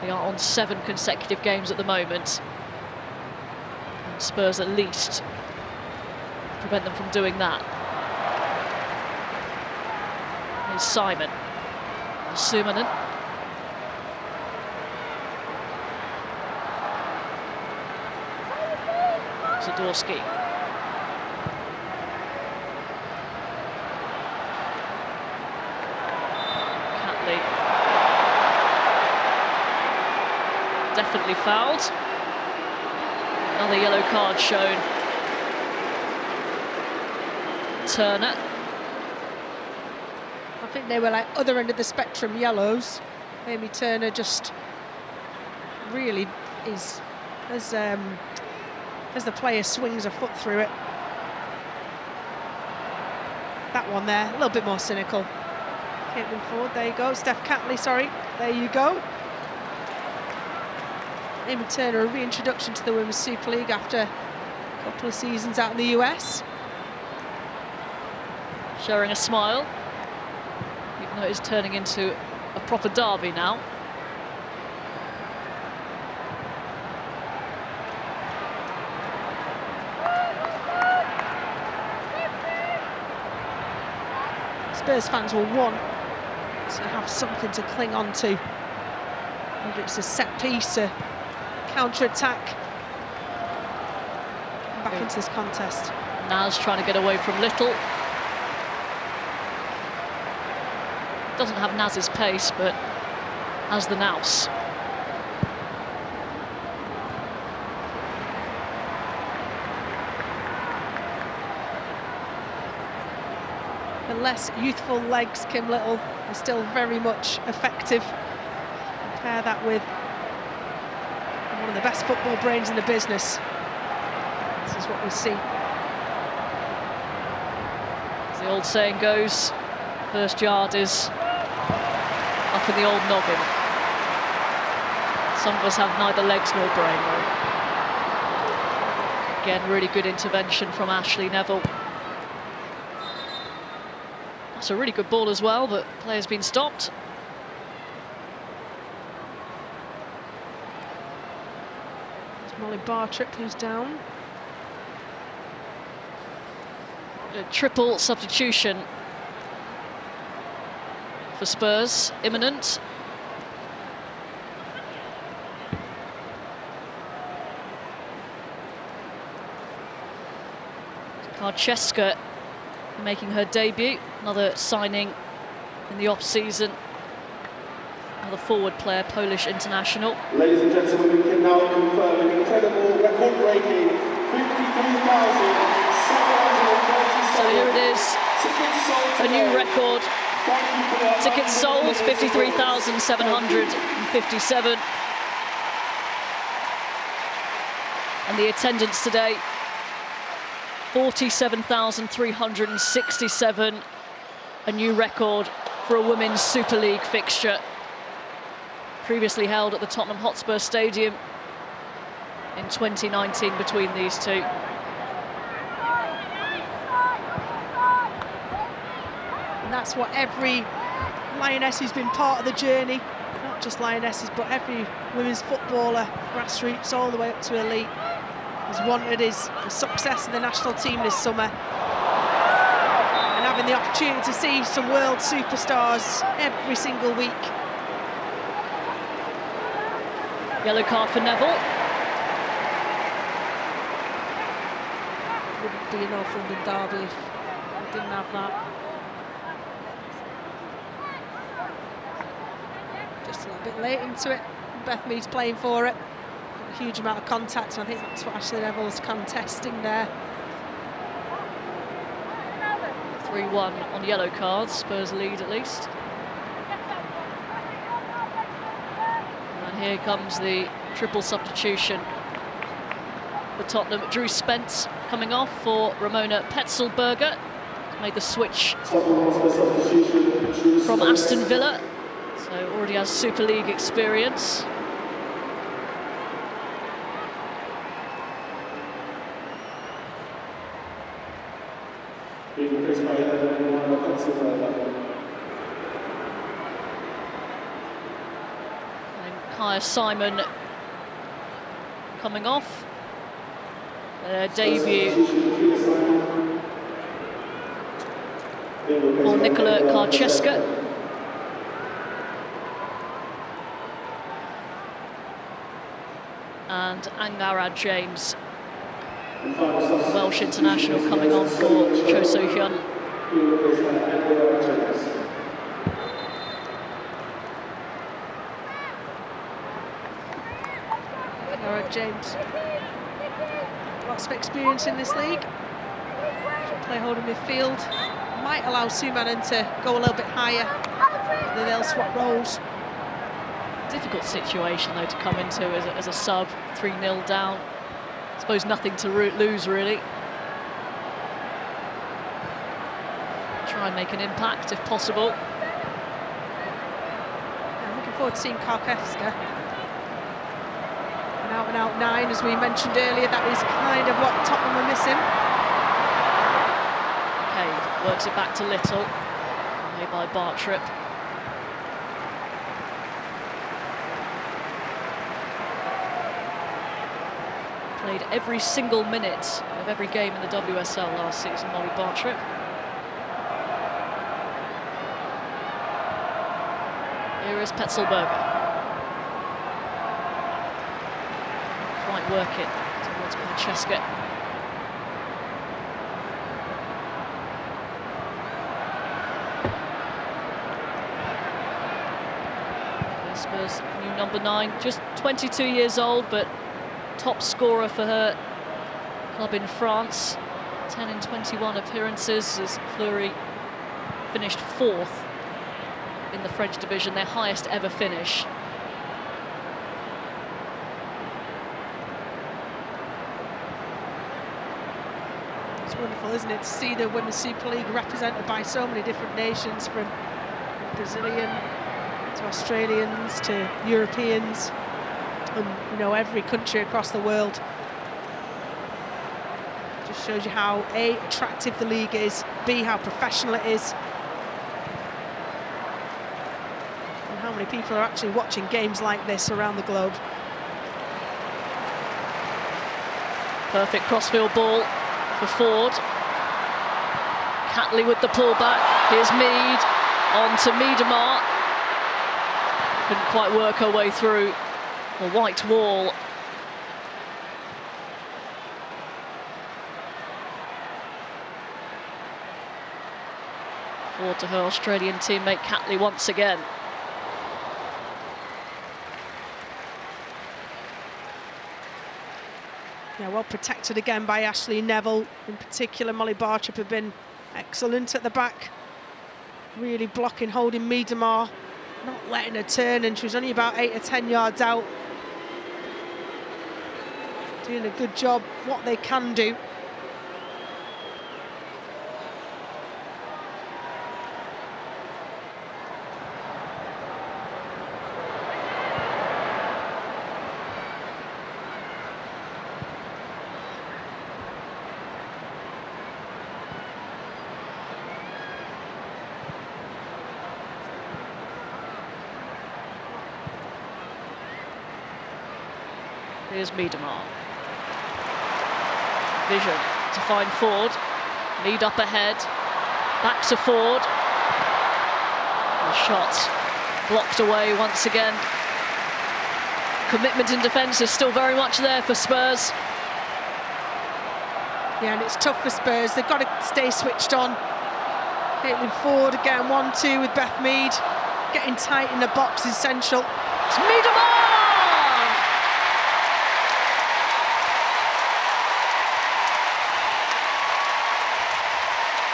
They are on 7 consecutive games at the moment. And Spurs at least prevent them from doing that. Here's Simon. Suominen. Zadorsky. definitely fouled. Another yellow card shown. Turner. I think they were like other end of the spectrum yellows. Amy Turner just really is, as the player swings a foot through it. That one there, a little bit more cynical. Caitlin Ford, there you go. Steph Catley, sorry, there you go. Amy Turner, a reintroduction to the Women's Super League after a couple of seasons out in the US. Showing a smile, even though it's turning into a proper derby now. Spurs fans will want to have something to cling on to. Whether it's a set piece, a counter-attack. Back into this contest. Naz trying to get away from Little. Doesn't have Naz's pace, but has the nous. The less youthful legs, Kim Little is still very much effective. Pair that with one of the best football brains in the business. This is what we see. As the old saying goes, first yard is up in the old noggin. Some of us have neither legs nor brain, though. Again, really good intervention from Ashley Neville. That's a really good ball as well, but player's been stopped. It's Molly Bartrip who's down. A triple substitution for Spurs, imminent. Karczewska making her debut, another signing in the off-season. Another forward player, Polish international. Ladies and gentlemen, we can now confirm an incredible record-breaking 53,737. So here it is, a new record. Tickets sold, 53,757. And the attendance today, 47,367, a new record for a Women's Super League fixture. Previously held at the Tottenham Hotspur Stadium in 2019 between these two. And that's what every Lioness who's been part of the journey, not just Lionesses, but every women's footballer, grassroots all the way up to elite, has wanted is the success of the national team this summer. And having the opportunity to see some world superstars every single week. Yellow card for Neville. Wouldn't be an North London derby if we didn't have that. Just a little bit late into it. Beth Mead's playing for it. A huge amount of contact, and I think that's what Ashley Neville's contesting there. 3-1 on yellow cards, Spurs lead at least. And here comes the triple substitution for Tottenham. Drew Spence coming off for Ramona Petzelberger. Made the switch from Aston Villa, so already has Super League experience. And Kaya Simon coming off. Their debut for Nicola Karczewska. And Angarad James, Welsh international, coming on for Cho So-hyun. Laura James. Lots of experience in this league. She'll play holding midfield. Might allow Sumanen to go a little bit higher. Then they'll swap roles. Difficult situation though to come into as a sub, 3-0 down. I suppose nothing to lose really. Try and make an impact if possible. I'm looking forward to seeing Karkevska. An out-and-out 9, as we mentioned earlier. That is kind of what Tottenham are missing. Cade works it back to Little. Made by Bartrip. Played every single minute of every game in the WSL last season, Molly Bartrip. Here is Petzelberger. Quite work it towards Francesca. Spurs' new number 9, just 22 years old, but top scorer for her club in France. 10 in 21 appearances as Fleury finished 4th in the French division, their highest ever finish. It's wonderful, isn't it, to see the Women's Super League represented by so many different nations, from Brazilian to Australians to Europeans, and you know, every country across the world. Just shows you how A, attractive the league is, B, how professional it is, and how many people are actually watching games like this around the globe. Perfect crossfield ball for Ford. Catley with the pullback. Here's Mead on to Miedemar. Couldn't quite work her way through the white wall. Forward to her Australian teammate Catley once again. Yeah, well protected again by Ashley Neville. In particular, Molly Bartrip have been excellent at the back. Really blocking, holding Miedemar, not letting her turn, and she was only about 8 or 10 yards out. Doing a good job, what they can do. Here's Miedemar. Vision to find Ford. Mead up ahead. Back to Ford. The shot blocked away once again. Commitment in defence is still very much there for Spurs. Yeah, and it's tough for Spurs. They've got to stay switched on. Caitlin Ford again, 1-2 with Beth Mead. Getting tight in the box is essential. It's Miedemar!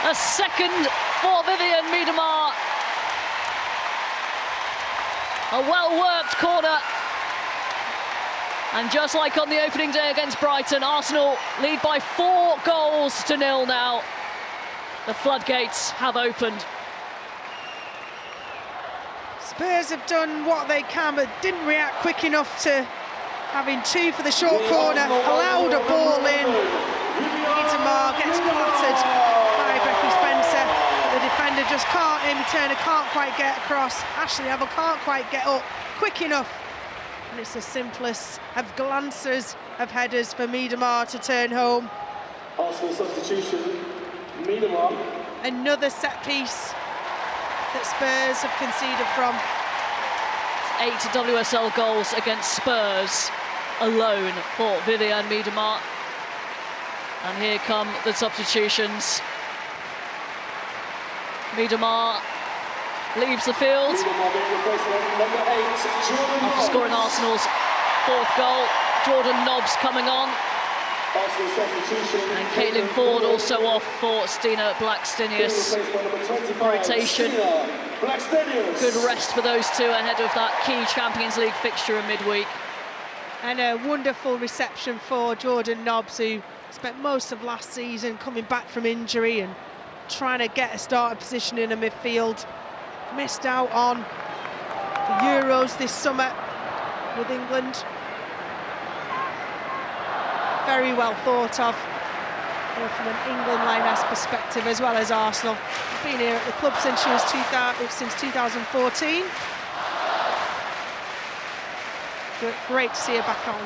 A second for Vivian Miedemar. A well-worked corner. And just like on the opening day against Brighton, Arsenal lead by 4-0 now. The floodgates have opened. Spurs have done what they can, but didn't react quick enough to having 2 for the short corner. Allowed a ball in. Miedemar gets clattered by Becky Spencer. The defender just can't, Amy Turner can't quite get across. Ashley Neville can't quite get up quick enough. And it's the simplest of glances of headers for Miedemar to turn home. Arsenal substitution, Miedemar. Another set piece that Spurs have conceded from. 8 WSL goals against Spurs alone for Vivian Miedemar. And here come the substitutions. Miedemar leaves the field after scoring Arsenal's 4th goal. Jordan Nobbs coming on. And Caitlin Ford also off for Stina Blackstenius. Rotation. Good rest for those two ahead of that key Champions League fixture in midweek. And a wonderful reception for Jordan Nobbs, who spent most of last season coming back from injury and trying to get a starter position in a midfield. Missed out on the Euros this summer with England. Very well thought of, both from an England lioness perspective as well as Arsenal. Been here at the club since she was since 2014. Great to see her back on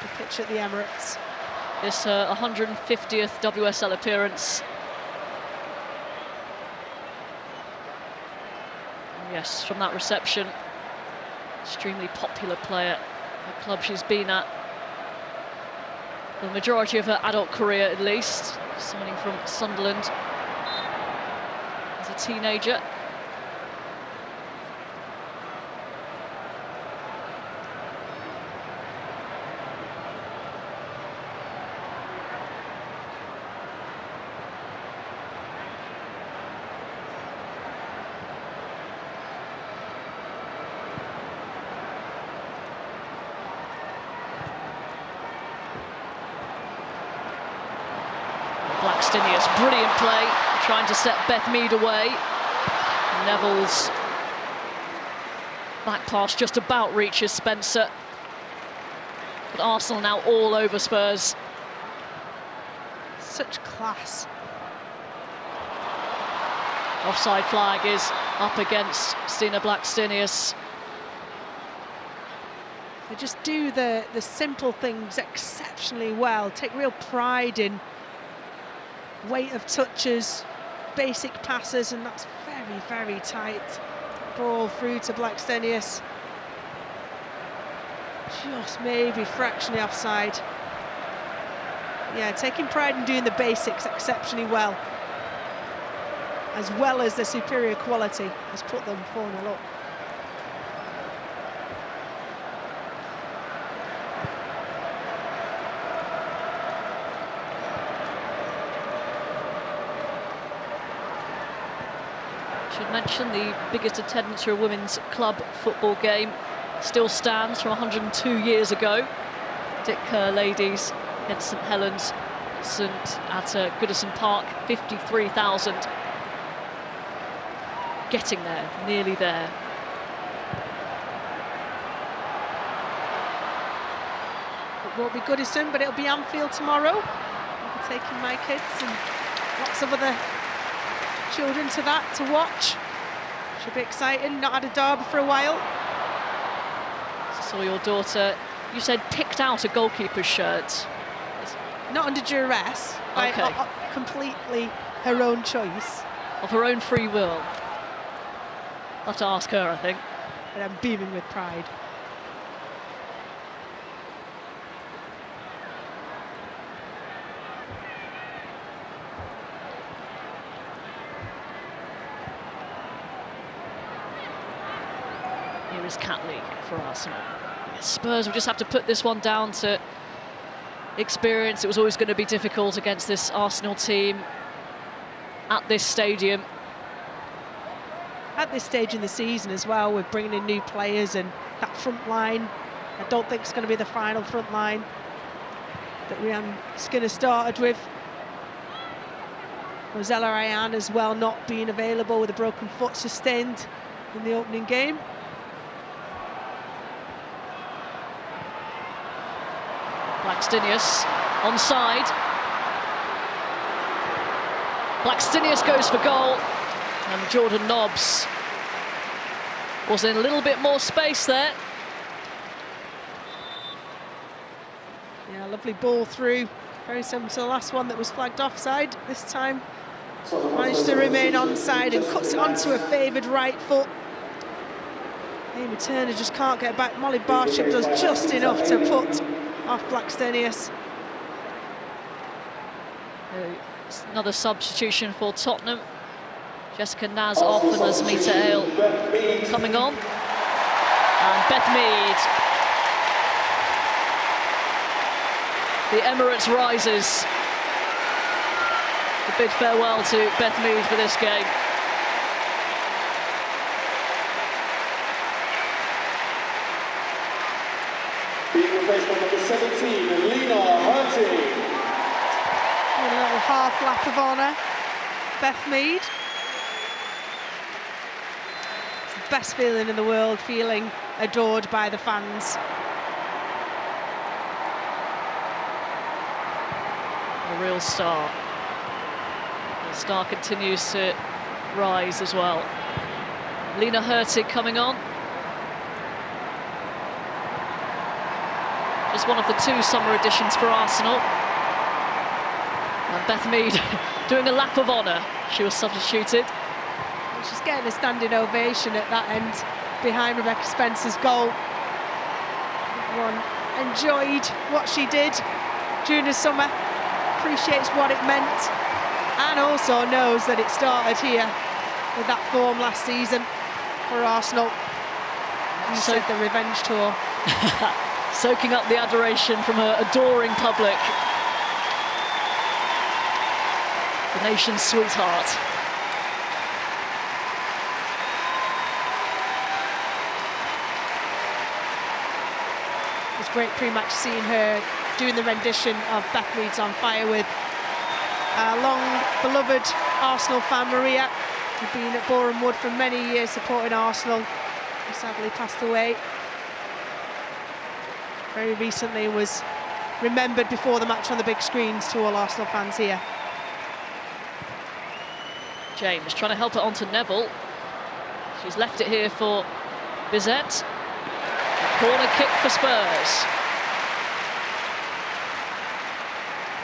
the pitch at the Emirates. This 150th WSL appearance. Yes, from that reception, extremely popular player, the club she's been at for the majority of her adult career at least, signing from Sunderland as a teenager. Blackstenius, brilliant play, trying to set Beth Mead away. Neville's back pass just about reaches Spencer. But Arsenal now all over Spurs. Such class. Offside flag is up against Stina Blackstenius. They just do the simple things exceptionally well, take real pride in weight of touches, basic passes, and that's very, very tight. Ball through to Blackstenius. Just maybe fractionally offside. Yeah, taking pride in doing the basics exceptionally well as the superior quality has put them 4-0 up. Should mention the biggest attendance for a women's club football game still stands from 102 years ago. Dick Kerr ladies against St Helens at Goodison Park, 53,000. Getting there, nearly there. It won't be Goodison, but it'll be Anfield tomorrow. I'll be taking my kids and lots of other children to that to watch. Should be exciting. Not had a derby for a while. Saw your daughter, you said, picked out a goalkeeper's shirt. Not under duress. Okay. Completely her own choice. Of her own free will. I'll have to ask her, I think. And I'm beaming with pride. Here is Catley for Arsenal. Spurs will just have to put this one down to experience. It was always going to be difficult against this Arsenal team at this stadium. At this stage in the season as well, we're bringing in new players, and that front line, I don't think it's going to be the final front line that Rhian Skinner started with. Rosella Ryan as well, not being available with a broken foot sustained in the opening game. Blackstenius onside. Blackstenius goes for goal, and Jordan Nobbs was in a little bit more space there. Yeah, lovely ball through. Very similar to the last one that was flagged offside. This time managed to remain onside and cuts it onto a favoured right foot. Amy Turner just can't get back. Molly Barsham does just enough to put off Blackstenius. Another substitution for Tottenham. Jessica Naz off and Asmita Ale coming on. And Beth Mead the Emirates rises. A bid farewell to Beth Mead for this game. Being replaced by number 17, Lena Hurtig. A little half lap of honour, Beth Mead. It's the best feeling in the world, feeling adored by the fans. A real star. The star continues to rise as well. Lena Hurtig coming on. Just one of the 2 summer additions for Arsenal. And Beth Mead doing a lap of honour. She was substituted. She's getting a standing ovation at that end behind Rebecca Spencer's goal. Everyone enjoyed what she did during the summer, appreciates what it meant, and also knows that it started here with that form last season for Arsenal. You said the revenge tour. Soaking up the adoration from her adoring public. The nation's sweetheart. It was great pre-match seeing her doing the rendition of Beth Mead's On Fire with our long-beloved Arsenal fan, Maria, who'd been at Boreham Wood for many years supporting Arsenal, who sadly passed away very recently, was remembered before the match on the big screens to all Arsenal fans here. James trying to help it onto Neville. She's left it here for Bizet. A corner kick for Spurs.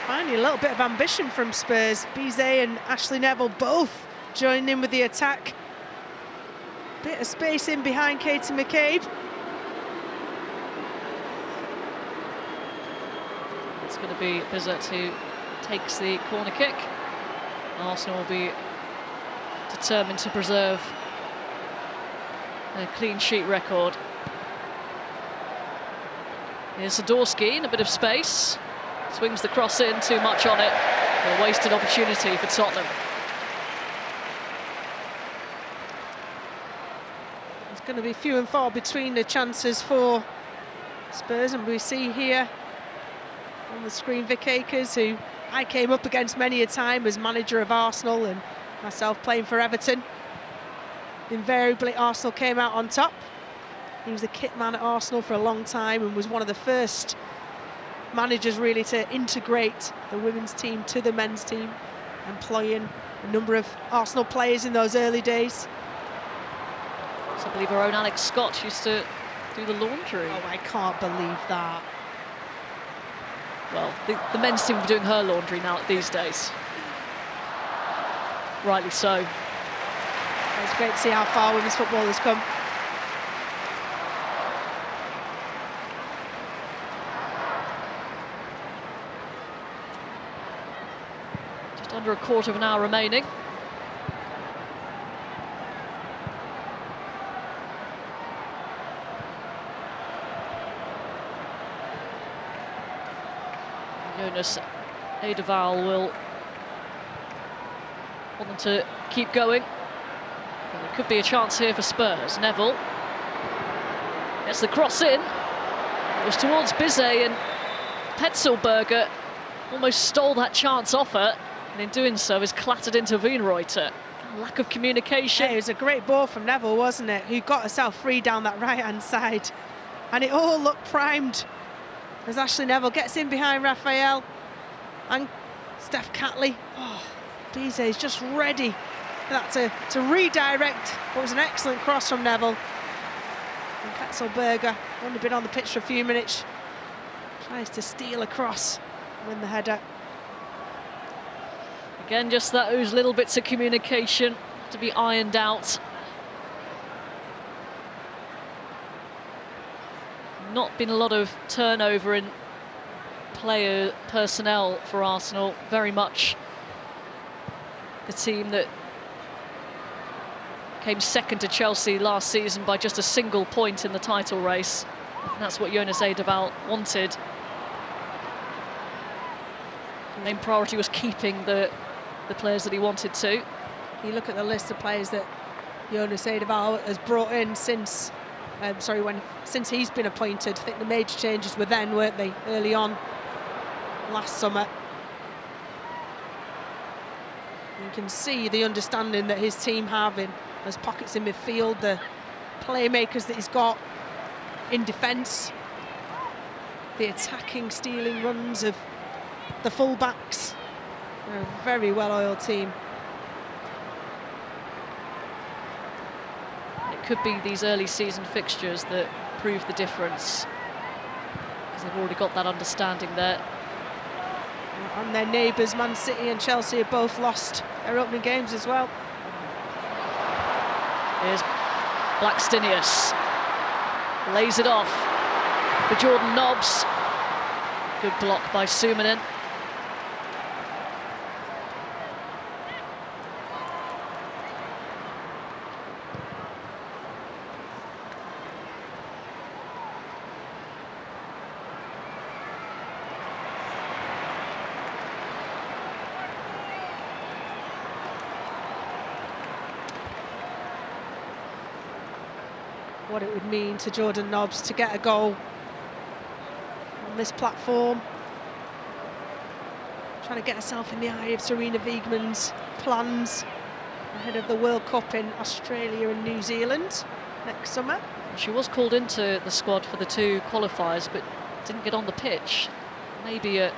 Finally, a little bit of ambition from Spurs. Bizet and Ashley Neville both joining in with the attack. Bit of space in behind Katie McCabe. It's going to be Bizet who takes the corner kick. Arsenal will be determined to preserve their clean sheet record. Here's Zadorsky in a bit of space. Swings the cross in, too much on it. A wasted opportunity for Tottenham. It's going to be few and far between the chances for Spurs, and we see here on the screen Vic Akers, who I came up against many a time as manager of Arsenal and myself playing for Everton. Invariably, Arsenal came out on top. He was the kit man at Arsenal for a long time and was one of the first managers really to integrate the women's team to the men's team, employing a number of Arsenal players in those early days. So I believe our own Alex Scott used to do the laundry. Oh, I can't believe that. Well, the men's team will be doing her laundry now these days. Rightly so. It's great to see how far women's football has come. Just under a quarter of an hour remaining. Jonas Edeval will want them to keep going. And there could be a chance here for Spurs. Neville gets the cross in. It was towards Bizet, and Petzelberger almost stole that chance off her, and in doing so is clattered into Wienreuter. Lack of communication. Yeah, it was a great ball from Neville, wasn't it? Who got herself free down that right-hand side. And it all looked primed as Ashley Neville gets in behind Raphael and Steph Catley. Oh, Bizet is just ready for that to redirect what was an excellent cross from Neville. And Petzelberger, only been on the pitch for a few minutes, tries to steal across, win the header. Again, just those little bits of communication to be ironed out. Not been a lot of turnover in player personnel for Arsenal. Very much the team that came second to Chelsea last season by just a single point in the title race. And that's what Jonas Edeval wanted. Main priority was keeping the players that he wanted to. You look at the list of players that Jonas Eidevall has brought in since he's been appointed. I think the major changes were then, weren't they, early on last summer. You can see the understanding that his team have in those pockets in midfield, the playmakers that he's got in defence, the attacking, stealing runs of the full-backs. They're a very well-oiled team. It could be these early season fixtures that prove the difference, because they've already got that understanding there. And their neighbours, Man City and Chelsea, have both lost their opening games as well. Here's Blackstenius. Lays it off for Jordan Nobbs. Good block by Suominen. What it would mean to Jordan Nobbs to get a goal on this platform. Trying to get herself in the eye of Serena Wiegmann's plans ahead of the World Cup in Australia and New Zealand next summer. She was called into the squad for the 2 qualifiers, but didn't get on the pitch. Maybe a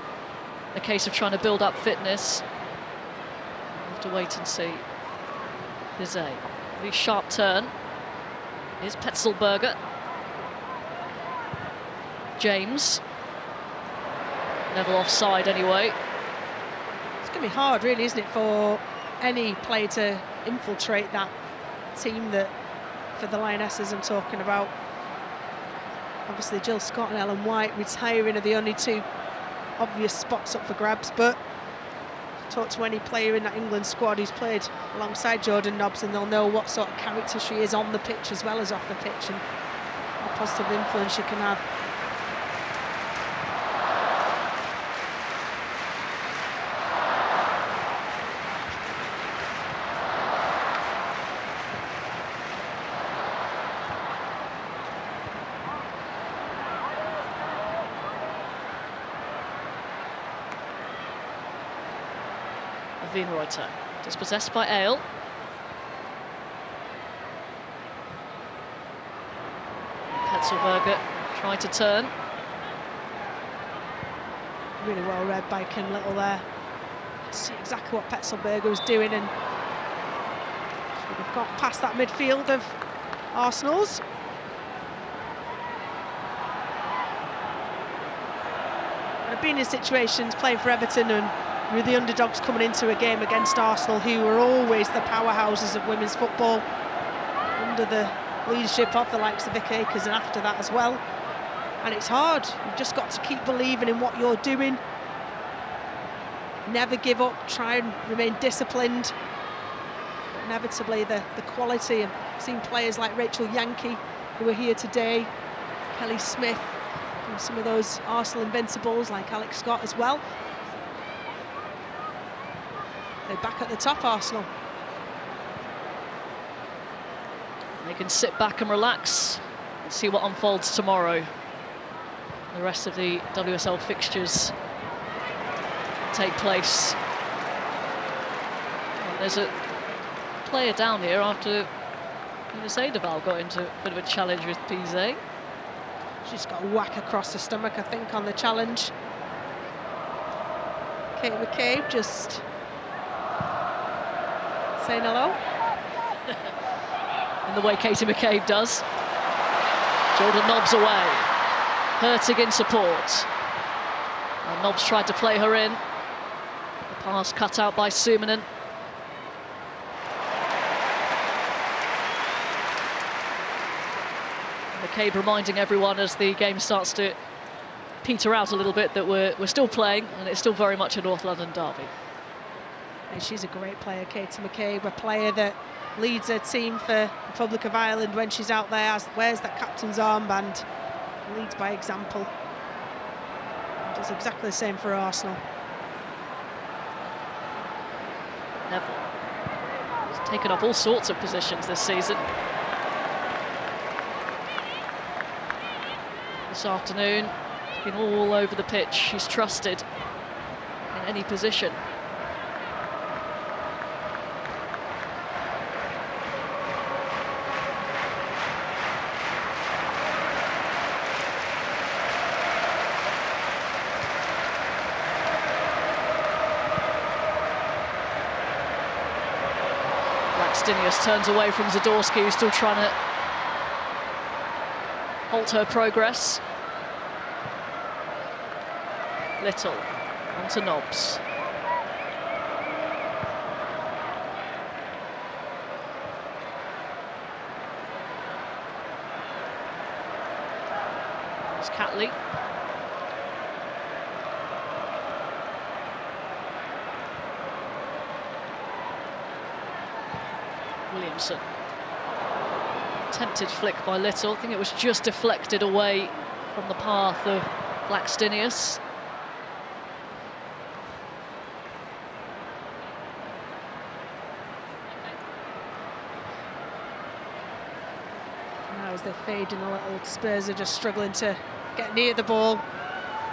case of trying to build up fitness. We'll have to wait and see. Bizet, very sharp turn. Here's Petzelberger. James. Never offside anyway. It's going to be hard, really, isn't it, for any player to infiltrate that team that, for the Lionesses I'm talking about. Obviously, Jill Scott and Ellen White retiring are the only 2 obvious spots up for grabs, but talk to any player in that England squad who's played alongside Jordan Nobbs and they'll know what sort of character she is on the pitch as well as off the pitch, and what positive influence she can have. Wienreuter, dispossessed by Ale. Petzelberger tried to turn. Really well read by Kim Little there. See exactly what Petzelberger was doing, and should have got past that midfield of Arsenal's. I've been in situations playing for Everton and with the underdogs coming into a game against Arsenal, who are always the powerhouses of women's football, under the leadership of the likes of Vic Akers and after that as well. And it's hard. You've just got to keep believing in what you're doing. Never give up, try and remain disciplined. Inevitably, the quality, and I've seen players like Rachel Yankee, who are here today, Kelly Smith, and some of those Arsenal invincibles like Alex Scott as well. They're back at the top, Arsenal. They can sit back and relax and see what unfolds tomorrow. The rest of the WSL fixtures take place. Well, there's a player down here after Jonas Eidevall got into a bit of a challenge with Bizet. She's got a whack across the stomach, I think, on the challenge. Kate McCabe just saying hello. In the way Katie McCabe does. Jordan Nobbs away. Hurtig in support. And Nobbs tried to play her in. The pass cut out by Suominen. McCabe reminding everyone as the game starts to peter out a little bit that we're still playing and it's still very much a North London derby. And she's a great player, Katie McCabe, a player that leads her team for Republic of Ireland when she's out there, wears that captain's armband, leads by example. Does exactly the same for Arsenal. Neville. He's taken up all sorts of positions this season. This afternoon, he's been all over the pitch. He's trusted in any position. Stinius turns away from Zadorsky, who's still trying to halt her progress. Little onto Nobbs. It's Catley. Williamson. Tempted flick by Little. I think it was just deflected away from the path of Blackstenius. Now as they're fading a little, Spurs are just struggling to get near the ball.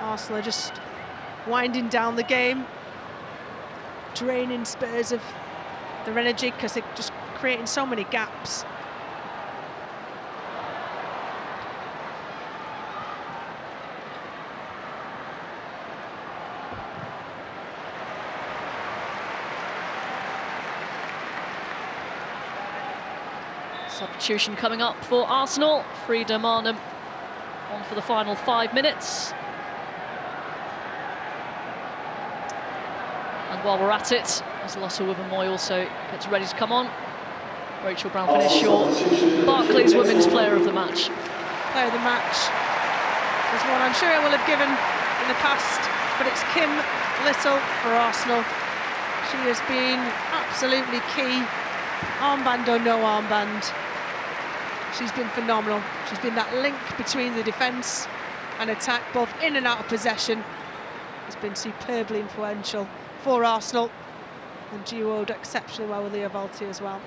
Arsenal are just winding down the game, draining Spurs of their energy because they're just creating so many gaps. Substitution coming up for Arsenal. Frida Marnham on for the final 5 minutes. And while we're at it, as Lotte Wubben-Moy also gets ready to come on, Rachel Brown-Finney-Shaw, Barclays Women's Player of the Match. Player of the match is one I'm sure I will have given in the past, but it's Kim Little for Arsenal. She has been absolutely key, armband or no armband. She's been phenomenal. She's been that link between the defence and attack, both in and out of possession. Has been superbly influential for Arsenal, and duoed exceptionally well with Leah Volti as well.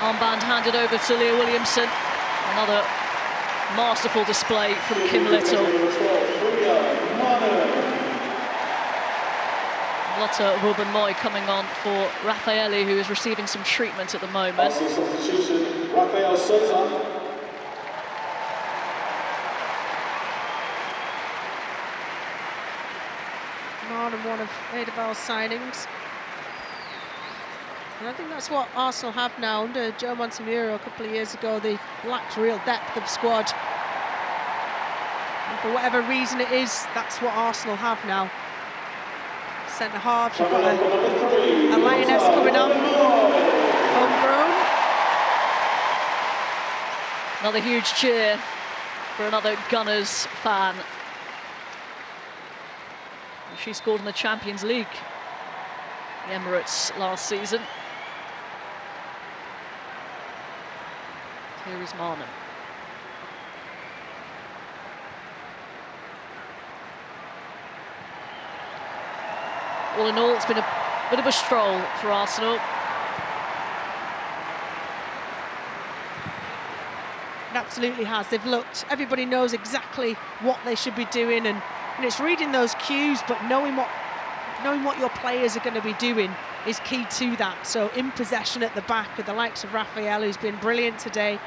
Armband handed over to Leah Williamson. Another masterful display from Kim Little. Lotte Wubben-Moy coming on for Raffaelli, who is receiving some treatment at the moment. Substitution, Rafael Souza. Marnham, one of Edeval's signings. And I think that's what Arsenal have now. Under Joe Montemuro a couple of years ago, they lacked real depth of squad. And for whatever reason it is, that's what Arsenal have now. Centre half, you've got a lioness coming on. Homegrown. Another huge cheer for another Gunners fan. She scored in the Champions League, the Emirates, last season. Here is Marnham. All in all, it's been a bit of a stroll for Arsenal. It absolutely has. They've looked, everybody knows exactly what they should be doing, and it's reading those cues, but knowing what your players are going to be doing is key to that. So in possession at the back with the likes of Raphael, who's been brilliant today.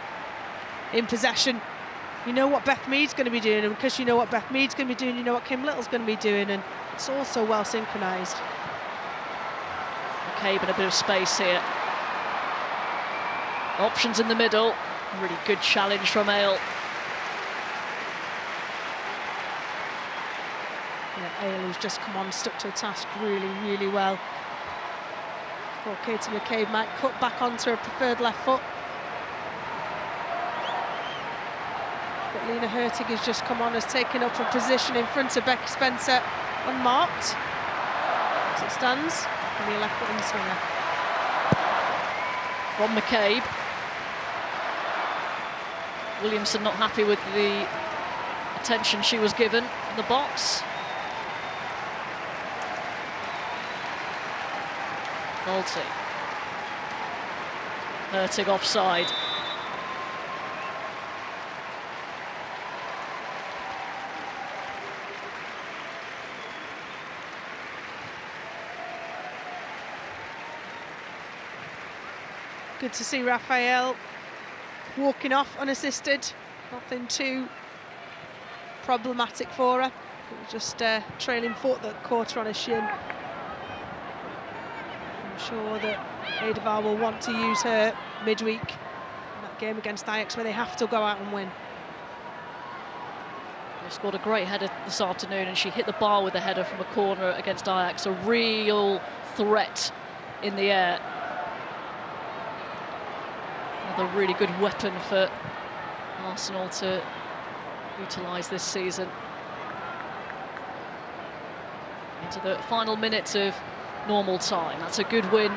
In possession, you know what Beth Mead's going to be doing, and because you know what Beth Mead's going to be doing, you know what Kim Little's going to be doing, and it's also well synchronised. McCabe in a bit of space here. Options in the middle. Really good challenge from Ale. Yeah, Ale, who's just come on, stuck to a task really, really well. Thought Katie McCabe might cut back onto her preferred left foot. But Lena Hurtig has just come on, has taken up a position in front of Becky Spencer, unmarked. As it stands, and the left foot in the swinger. From McCabe. Williamson not happy with the attention she was given in the box. Nolte. Hurtig offside. Good to see Raphael walking off unassisted. Nothing too problematic for her. It was just a trailing foot that caught her on a shin. I'm sure that Edevaar will want to use her midweek in that game against Ajax where they have to go out and win. They scored a great header this afternoon, and she hit the bar with a header from a corner against Ajax. A real threat in the air. Another really good weapon for Arsenal to utilise this season. Into the final minutes of normal time. That's a good win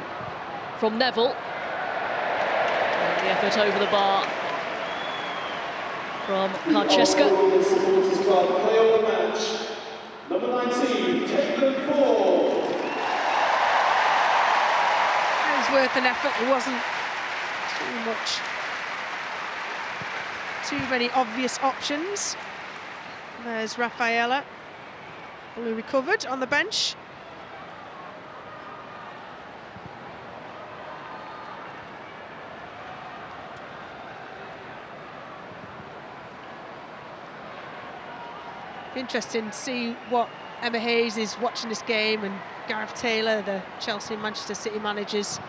from Neville. And the effort over the bar from Francesca. Player of the match, number 19, Caitlin Ford. It was worth an effort. It wasn't too many obvious options. There's Rafaela, fully recovered on the bench. Interesting to see what Emma Hayes is watching this game, and Gareth Taylor, the Chelsea and Manchester City managers.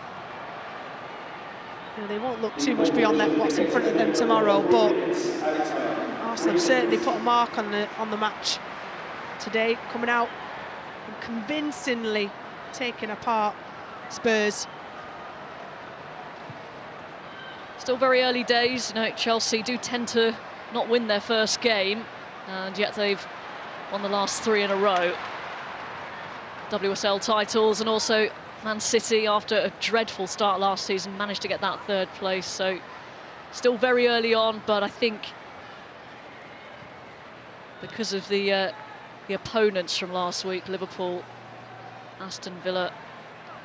You know, they won't look too much beyond that, what's in front of them tomorrow, but Arsenal have certainly put a mark on the match today, coming out and convincingly taking apart Spurs. Still very early days. You know, Chelsea do tend to not win their first game, and yet they've won the last 3 in a row. WSL titles, and also Man City, after a dreadful start last season, managed to get that 3rd place. So still very early on, but I think because of the opponents from last week, Liverpool, Aston Villa,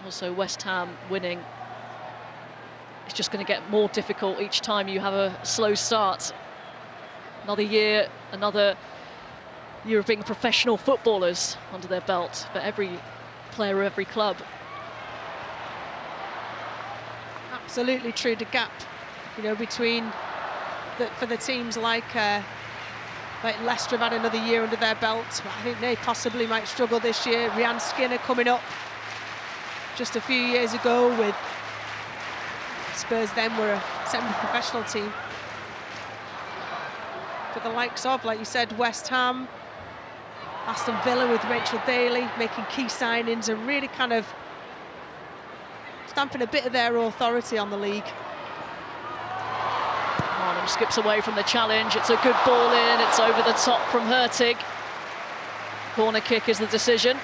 also West Ham winning, it's just going to get more difficult each time you have a slow start. Another year of being professional footballers under their belt for every player of every club. Absolutely true. The gap, you know, between for the teams like Leicester have had another year under their belt, but I think they possibly might struggle this year. Rhiannon Skinner coming up just a few years ago with Spurs, then were a semi-professional team. But the likes of, like you said, West Ham, Aston Villa with Rachel Daly making key signings and really kind of stamping a bit of their authority on the league. Arnhem skips away from the challenge. It's a good ball in. It's over the top from Hurtig. Corner kick is the decision.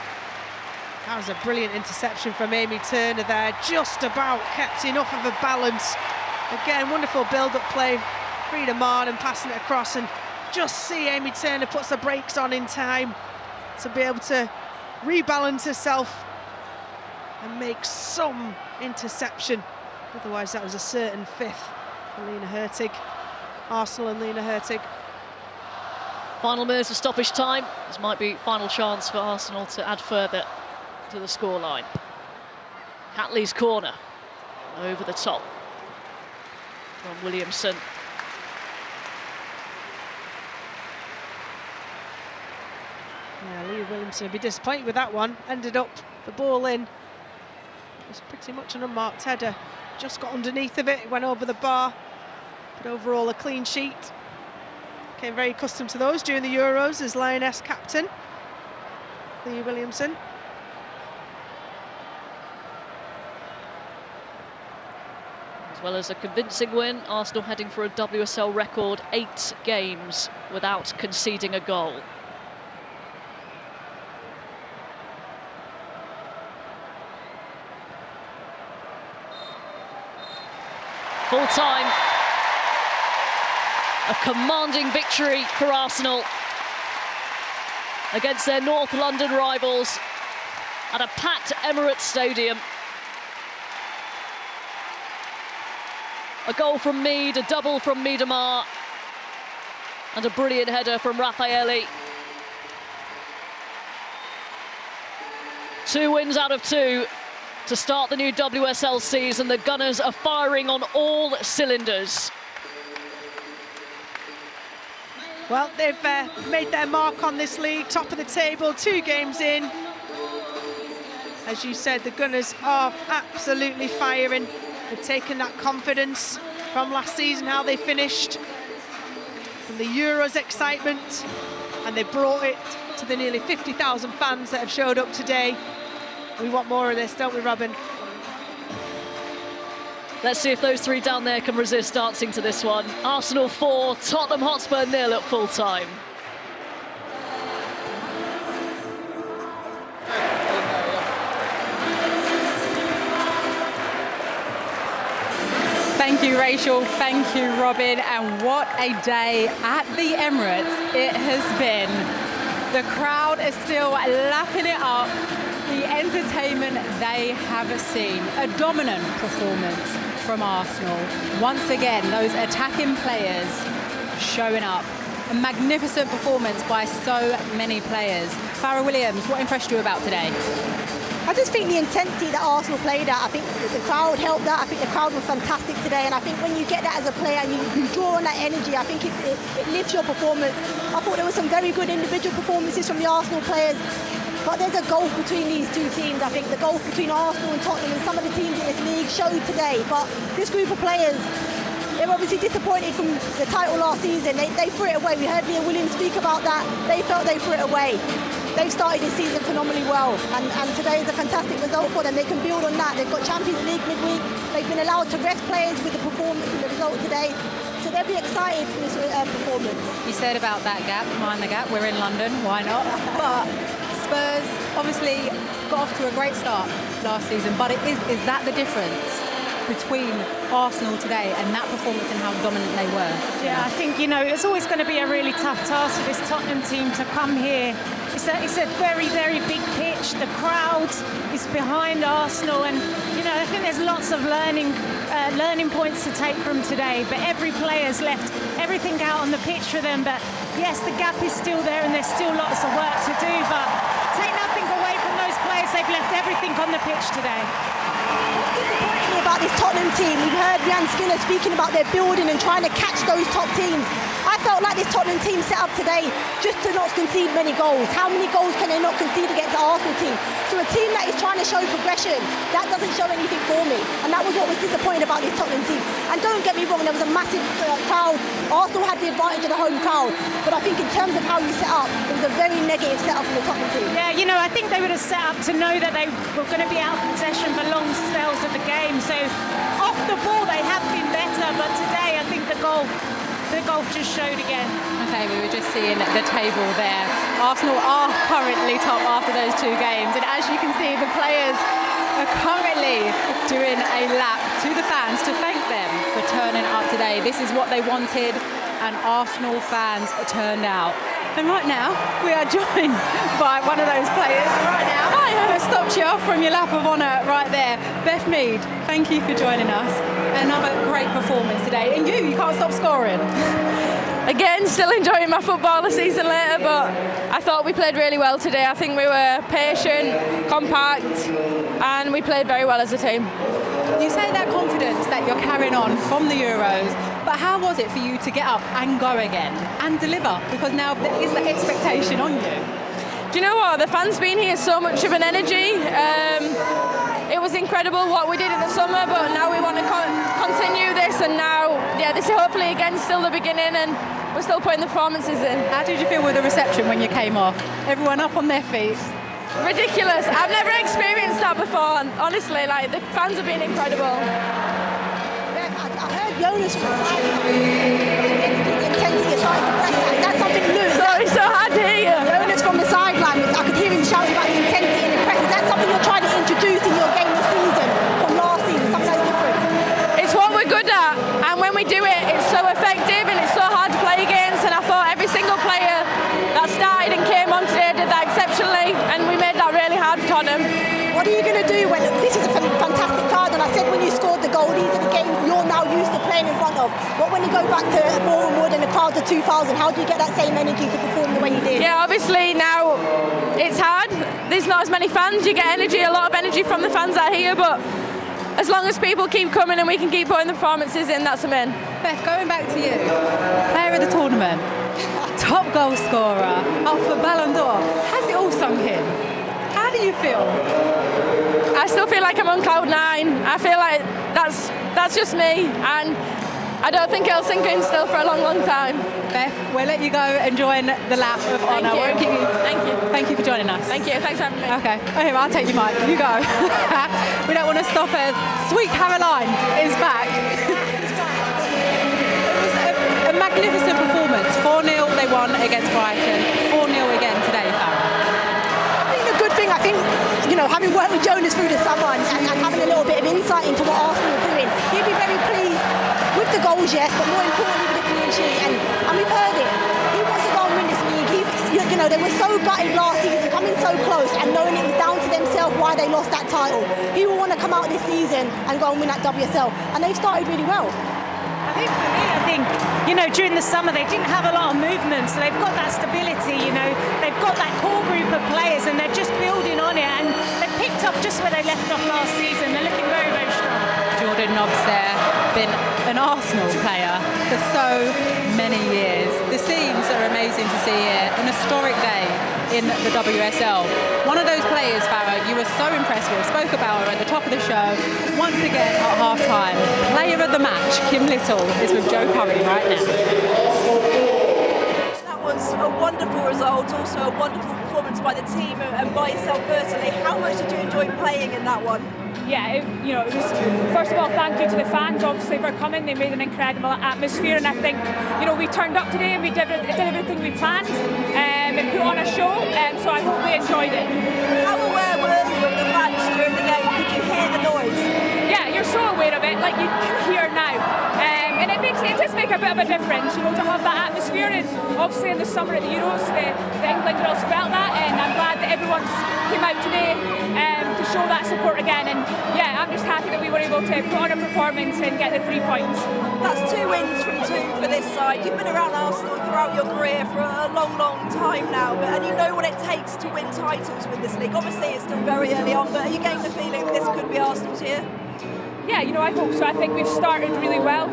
That was a brilliant interception from Amy Turner there. Just about kept enough of a balance. Again, wonderful build-up play. Frida Marden passing it across, and just see Amy Turner puts the brakes on in time to be able to rebalance herself and make some interception. Otherwise, that was a certain 5th for Lena Hurtig. Arsenal and Lena Hurtig. Final minutes of stoppage time. This might be final chance for Arsenal to add further to the scoreline. Catley's corner over the top from Williamson. Yeah, Leah Williamson would be disappointed with that one. Ended up the ball in. It was pretty much an unmarked header. Just got underneath of it, it went over the bar. But overall a clean sheet. Became very accustomed to those during the Euros as Lioness captain, Leah Williamson. As well as a convincing win, Arsenal heading for a WSL record 8 games without conceding a goal. Full time. A commanding victory for Arsenal against their North London rivals at a packed Emirates Stadium. A goal from Mead, a double from Miedemar, and a brilliant header from Raffaelli. 2 wins out of 2 to start the new WSL season. The Gunners are firing on all cylinders. Well, they've made their mark on this league, top of the table, 2 games in. As you said, the Gunners are absolutely firing. They've taken that confidence from last season, how they finished, from the Euros excitement, and they brought it to the nearly 50,000 fans that have showed up today. We want more of this, don't we, Robin? Let's see if those 3 down there can resist dancing to this one. Arsenal 4, Tottenham Hotspur 0 at full time. Thank you, Rachel. Thank you, Robin. And what a day at the Emirates it has been. The crowd is still lapping it up. The entertainment they have seen. A dominant performance from Arsenal. Once again, those attacking players showing up. A magnificent performance by so many players. Farrah Williams, what impressed you about today? I just think the intensity that Arsenal played at, I think the crowd helped that. I think the crowd was fantastic today, and I think when you get that as a player and you draw on that energy, I think it lifts your performance. I thought there were some very good individual performances from the Arsenal players, but there's a gulf between these 2 teams. I think the gulf between Arsenal and Tottenham and some of the teams in this league showed today, but this group of players, they're obviously disappointed from the title last season. They threw it away. We heard Leah Williams speak about that. They felt they threw it away. They've started this season phenomenally well, and today is a fantastic result for them. They can build on that. They've got Champions League midweek. They've been allowed to rest players with the performance and the result today, so they'll be excited for this performance. You said about that gap, mind the gap, we're in London, why not? But Spurs obviously got off to a great start last season, but is that the difference between Arsenal today and that performance and how dominant they were? Yeah, I think, it's always going to be a really tough task for this Tottenham team to come here. It's a very, very big pitch. The crowd is behind Arsenal, and I think there's lots of learning points to take from today. But every player's left everything out on the pitch for them. But yes, the gap is still there, and there's still lots of work to do. But take nothing away from those players. They've left everything on the pitch today. What's disappointing me about this Tottenham team, we've heard Jan Skinner speaking about their building and trying to catch those top teams. I felt like this Tottenham team set up today just to not concede many goals. How many goals can they not concede against the Arsenal team? So a team that is trying to show progression, that doesn't show anything for me. And that was what was disappointing about this Tottenham team. And don't get me wrong, there was a massive crowd. Arsenal had the advantage of the home crowd. But I think in terms of how you set up, it was a very negative setup from the Tottenham team. Yeah, I think they would have set up to know that they were going to be out of possession for long spells of the game. So off the ball, they have been better. But today, I think the golf just showed again. Okay, we were just seeing the table there. Arsenal are currently top after those 2 games, and as you can see, the players are currently doing a lap to the fans to thank them for turning up today. This is what they wanted, and Arsenal fans turned out. And right now, we are joined by one of those players. Right now, I stopped you from your lap of honour right there. Beth Mead, thank you for joining us. Another great performance today. And you can't stop scoring. Again, still enjoying my football a season later, but I thought we played really well today. I think we were patient, compact, and we played very well as a team. You say that confidence that you're carrying on from the Euros, but how was it for you to get up and go again and deliver? Because now there is the expectation on you. Do you know what? The fans being here, so much of an energy. It was incredible what we did in the summer, but now we want to continue this, and now, this is hopefully again still the beginning, and we're still putting the performances in. How did you feel with the reception when you came off? Everyone up on their feet? Ridiculous. I've never experienced that before, and honestly, the fans have been incredible. I heard Jonas from the sideline. The intensity is starting to press. Is that something new? Sorry, so hard to hear you. Jonas from the sideline, I could hear him shouting about the intensity and the press. Is that something you're trying to introduce in your game this season from last season? Something that's different? It's what we're good at, and when we do it, it's so effective and it's so hard to playing in front of. But when you go back to Boreham Wood and the crowds of 2,000, how do you get that same energy to perform the way you did? Yeah, obviously now it's hard. There's not as many fans. You get energy, a lot of energy from the fans that are here, but as long as people keep coming and we can keep putting the performances in, that's a win. Beth, going back to you, player of the tournament, top goal scorer, up for Ballon d'Or. Has it all sunk in? How do you feel? I still feel like I'm on cloud 9. I feel like that's just me, and I don't think it'll sink in still for a long, long time. Beth, we'll let you go and join the lap of honour. Thank you. Thank you. Thank you for joining us. Thank you. Thanks for having me. Okay. Oh, I'll take your mic. You go. We don't want to stop her. Sweet Caroline is back. It was a magnificent performance. 4-0 they won against Brighton. 4-0 again today, Farah. I think the good thing, having worked with Jonas through the summer and having a little bit of insight into what Arsenal are doing, he'll be very pleased with the goals, yes, but more importantly with the clean sheet. And we've heard it. He wants to go and win this league. They were so gutted last season, coming so close, and knowing it was down to themselves why they lost that title. He will want to come out this season and go and win that WSL. And they've started really well. I think, during the summer they didn't have a lot of movement, so they've got that stability, they've got that core group of players and they're just building on it, and they picked up just where they left off last season. They're looking very, very strong. Jordan Nobbs there, been an Arsenal player for so many years. The scenes are amazing to see here, an historic day in the WSL. One of those players, Farah, you were so impressed with, spoke about her at the top of the show. Once again at half-time, player of the match, Kim Little, is with Joe Curry right now. That was a wonderful result, also a wonderful performance by the team and by yourself personally. How much did you enjoy playing in that one? Yeah, it was, first of all, thank you to the fans, obviously, for coming. They made an incredible atmosphere, and I think, we turned up today and we did everything we planned and put on a show, so I hope they enjoyed it. How aware were you of the fans during the game? Could you hear the noise? Yeah, you're so aware of it, like you hear now. And it does make a bit of a difference, to have that atmosphere. And obviously in the summer at the Euros, the England girls felt that, and I'm glad that everyone's came out today to show that support again. And yeah, I'm just happy that we were able to put on a performance and get the 3 points. That's 2 wins from 2 for this side. You've been around Arsenal throughout your career for a long, long time now, and you know what it takes to win titles with this league. Obviously it's still very early on, but are you getting the feeling that this could be Arsenal's year? Yeah, I hope so. I think we've started really well,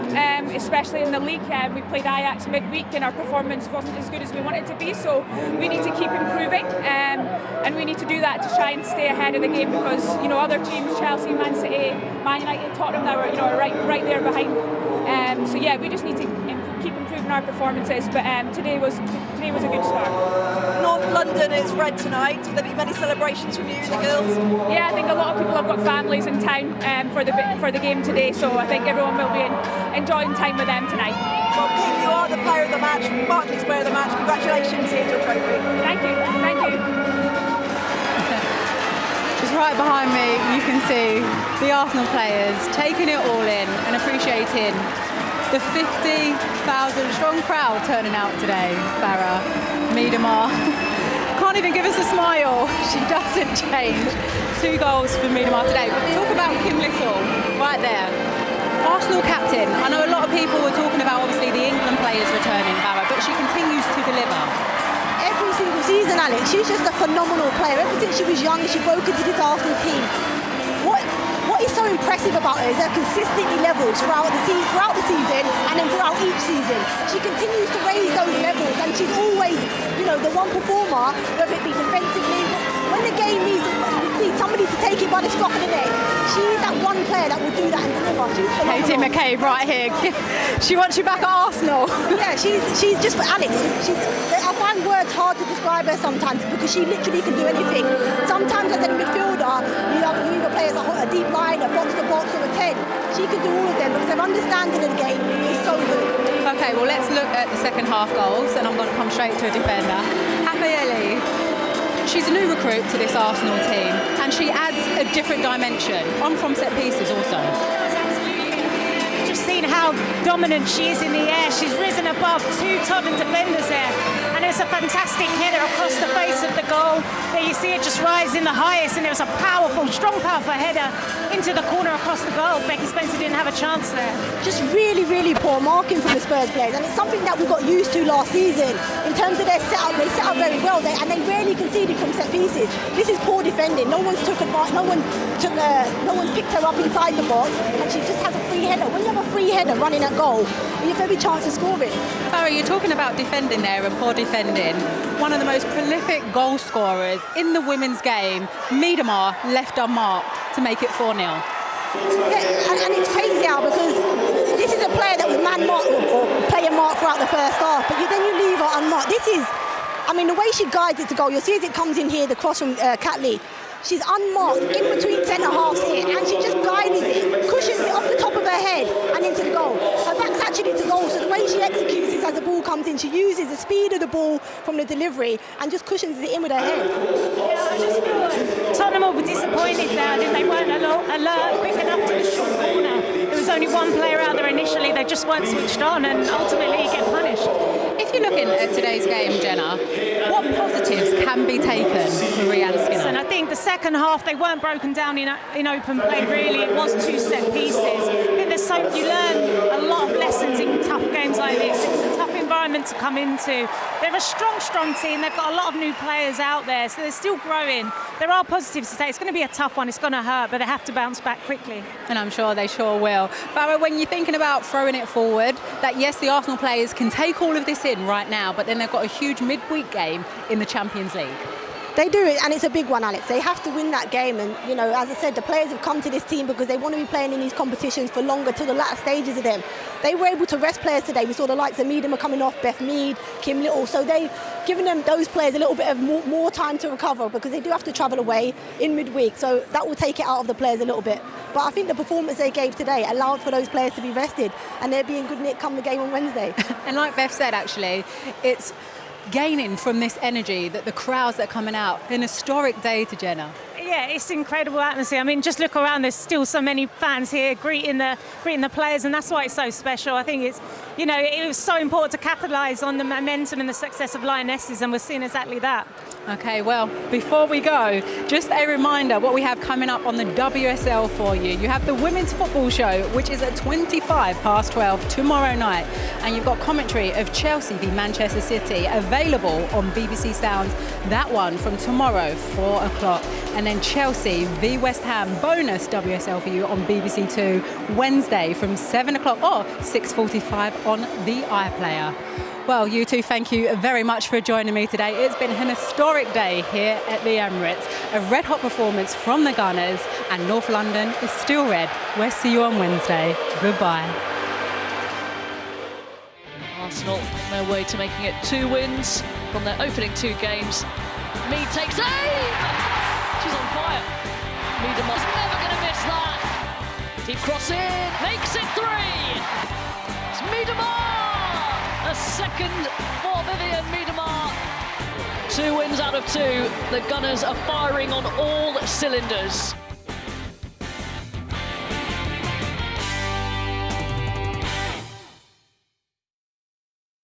especially in the league. We played Ajax midweek and our performance wasn't as good as we wanted it to be, so we need to keep improving, and we need to do that to try and stay ahead of the game, because other teams, Chelsea, Man City, Man United, Tottenham, that were right there behind. So yeah, we just need to keep improving our performances, but today was a good start. North London is red tonight. Will there be many celebrations from you and the girls? Yeah, I think a lot of people have got families in town for the game today, so I think everyone will be enjoying time with them tonight. Well, Kim, you are the player of the match, Barclays player of the match. Congratulations, here's your trophy. Thank you. Just right behind me, you can see the Arsenal players taking it all in and appreciating the 50,000 strong crowd turning out today. Farah, Miedemar can't even give us a smile. She doesn't change. 2 goals for Miedemar today. But talk about Kim Little right there. Arsenal captain. I know a lot of people were talking about obviously the England players returning, Farah, but she continues to deliver. Every single season, Alex, she's just a phenomenal player. Ever since she was young, she broke into this Arsenal team. What is so impressive about her is her consistently levels throughout the season and then throughout each season. She continues to raise those levels, and she's always, the one performer, whether it be defensively, when the game needs somebody to take it by the scruff of the neck, she's that one player that will do that and deliver. Katie McCabe right here. She wants you back at Arsenal. Yeah, she's just for Alex. I find words hard to describe her sometimes, because she literally can do anything. Sometimes as a midfielder, you either play as a deep line, a box-to-box or a 10. She can do all of them because her understanding of the game is so good. Okay, well let's look at the second half goals, and I'm going to come straight to a defender. Hafayeli. She's a new recruit to this Arsenal team, and she adds a different dimension on from set pieces also. Just seen how dominant she is in the air. She's risen above 2 Tottenham defenders there, and it's a fantastic header across the face of the goal. There you see it just rise in the highest, and it was a powerful, strong, powerful header into the corner across across the goal. Becky Spencer didn't have a chance there. Just really, really poor marking from the Spurs players, and it's something that we got used to last season in terms of their setup. They set up very well, and they rarely conceded from set pieces. This is poor defending. No one's took advantage. No one's picked her up inside the box, and she just has a free header. When you have a free header running at goal, you have every chance of scoring. Farah, you're talking about defending there and poor defending. One of the most prolific goal scorers in the women's game, Miedema, left unmarked to make it 4-0. Yeah, and it's crazy now because this is a player that was man marked or player marked throughout the first half, but then you leave her unmarked. This is, I mean, the way she guides it to goal, you'll see as it comes in here, the cross from Catley. She's unmarked in between centre halves here, and she just guides it, cushions it off the top of her head and into the goal. Her back's actually to goal, so the way she executes is as the ball comes in, she uses the speed of the ball from the delivery and just cushions it in with her head. Yeah, I just feel Tottenham were disappointed there. They weren't alert quick enough to the short corner. There was only one player out there initially. They just weren't switched on, and ultimately get punished. If you're looking at today's game, Jenna, what positives can be taken for Rianne Skinner? And I think the second half they weren't broken down in open play. Really, it was 2 set pieces. I think you learn a lot of lessons in tough games like this. It's a tough environment to come into. They're a strong team. They've got a lot of new players out there, so they're still growing. There are positives to say. It's going to be a tough one. It's going to hurt, but they have to bounce back quickly. And I'm sure they sure will. Farah, when you're thinking about throwing it forward, that yes, the Arsenal players can take all of this in right now, but then they've got a huge midweek game in the Champions League. They do it, and it's a big one, Alex. They have to win that game, and you know, as I said, the players have come to this team because they want to be playing in these competitions for longer, to the latter stages of them. They were able to rest players today. We saw the likes of Miedema coming off, Beth Mead, Kim Little, so they've given those players a little bit of more time to recover because they do have to travel away in midweek, so that will take it out of the players a little bit. But I think the performance they gave today allowed for those players to be rested, and they're being good nick come the game on Wednesday. And like Beth said, actually, it's gaining from this energy that the crowds that are coming out. An historic day to Jenna. Yeah, it's incredible atmosphere. I mean, just look around. There's still so many fans here greeting the players, and that's why it's so special. I think it's, you know, it was so important to capitalise on the momentum and the success of Lionesses, and we're seeing exactly that. Okay, well, before we go, just a reminder what we have coming up on the WSL for you. You have the Women's Football Show, which is at 12:25 tomorrow night. And you've got commentary of Chelsea v Manchester City available on BBC Sounds. That one from tomorrow, 4 o'clock. And then Chelsea v West Ham, bonus WSL for you on BBC Two, Wednesday from 7 o'clock or 6:45 on the iPlayer. Well, you two, thank you very much for joining me today. It's been an historic day here at the Emirates. A red-hot performance from the Gunners, and North London is still red. We'll see you on Wednesday. Goodbye. Arsenal on their way to making it 2 wins from their opening 2 games. Mead takes aim! She's on fire. Miedema's never going to miss that. Deep cross in, makes it 3. It's Miedema! A second for Vivian Miedema. 2 wins out of 2. The Gunners are firing on all cylinders.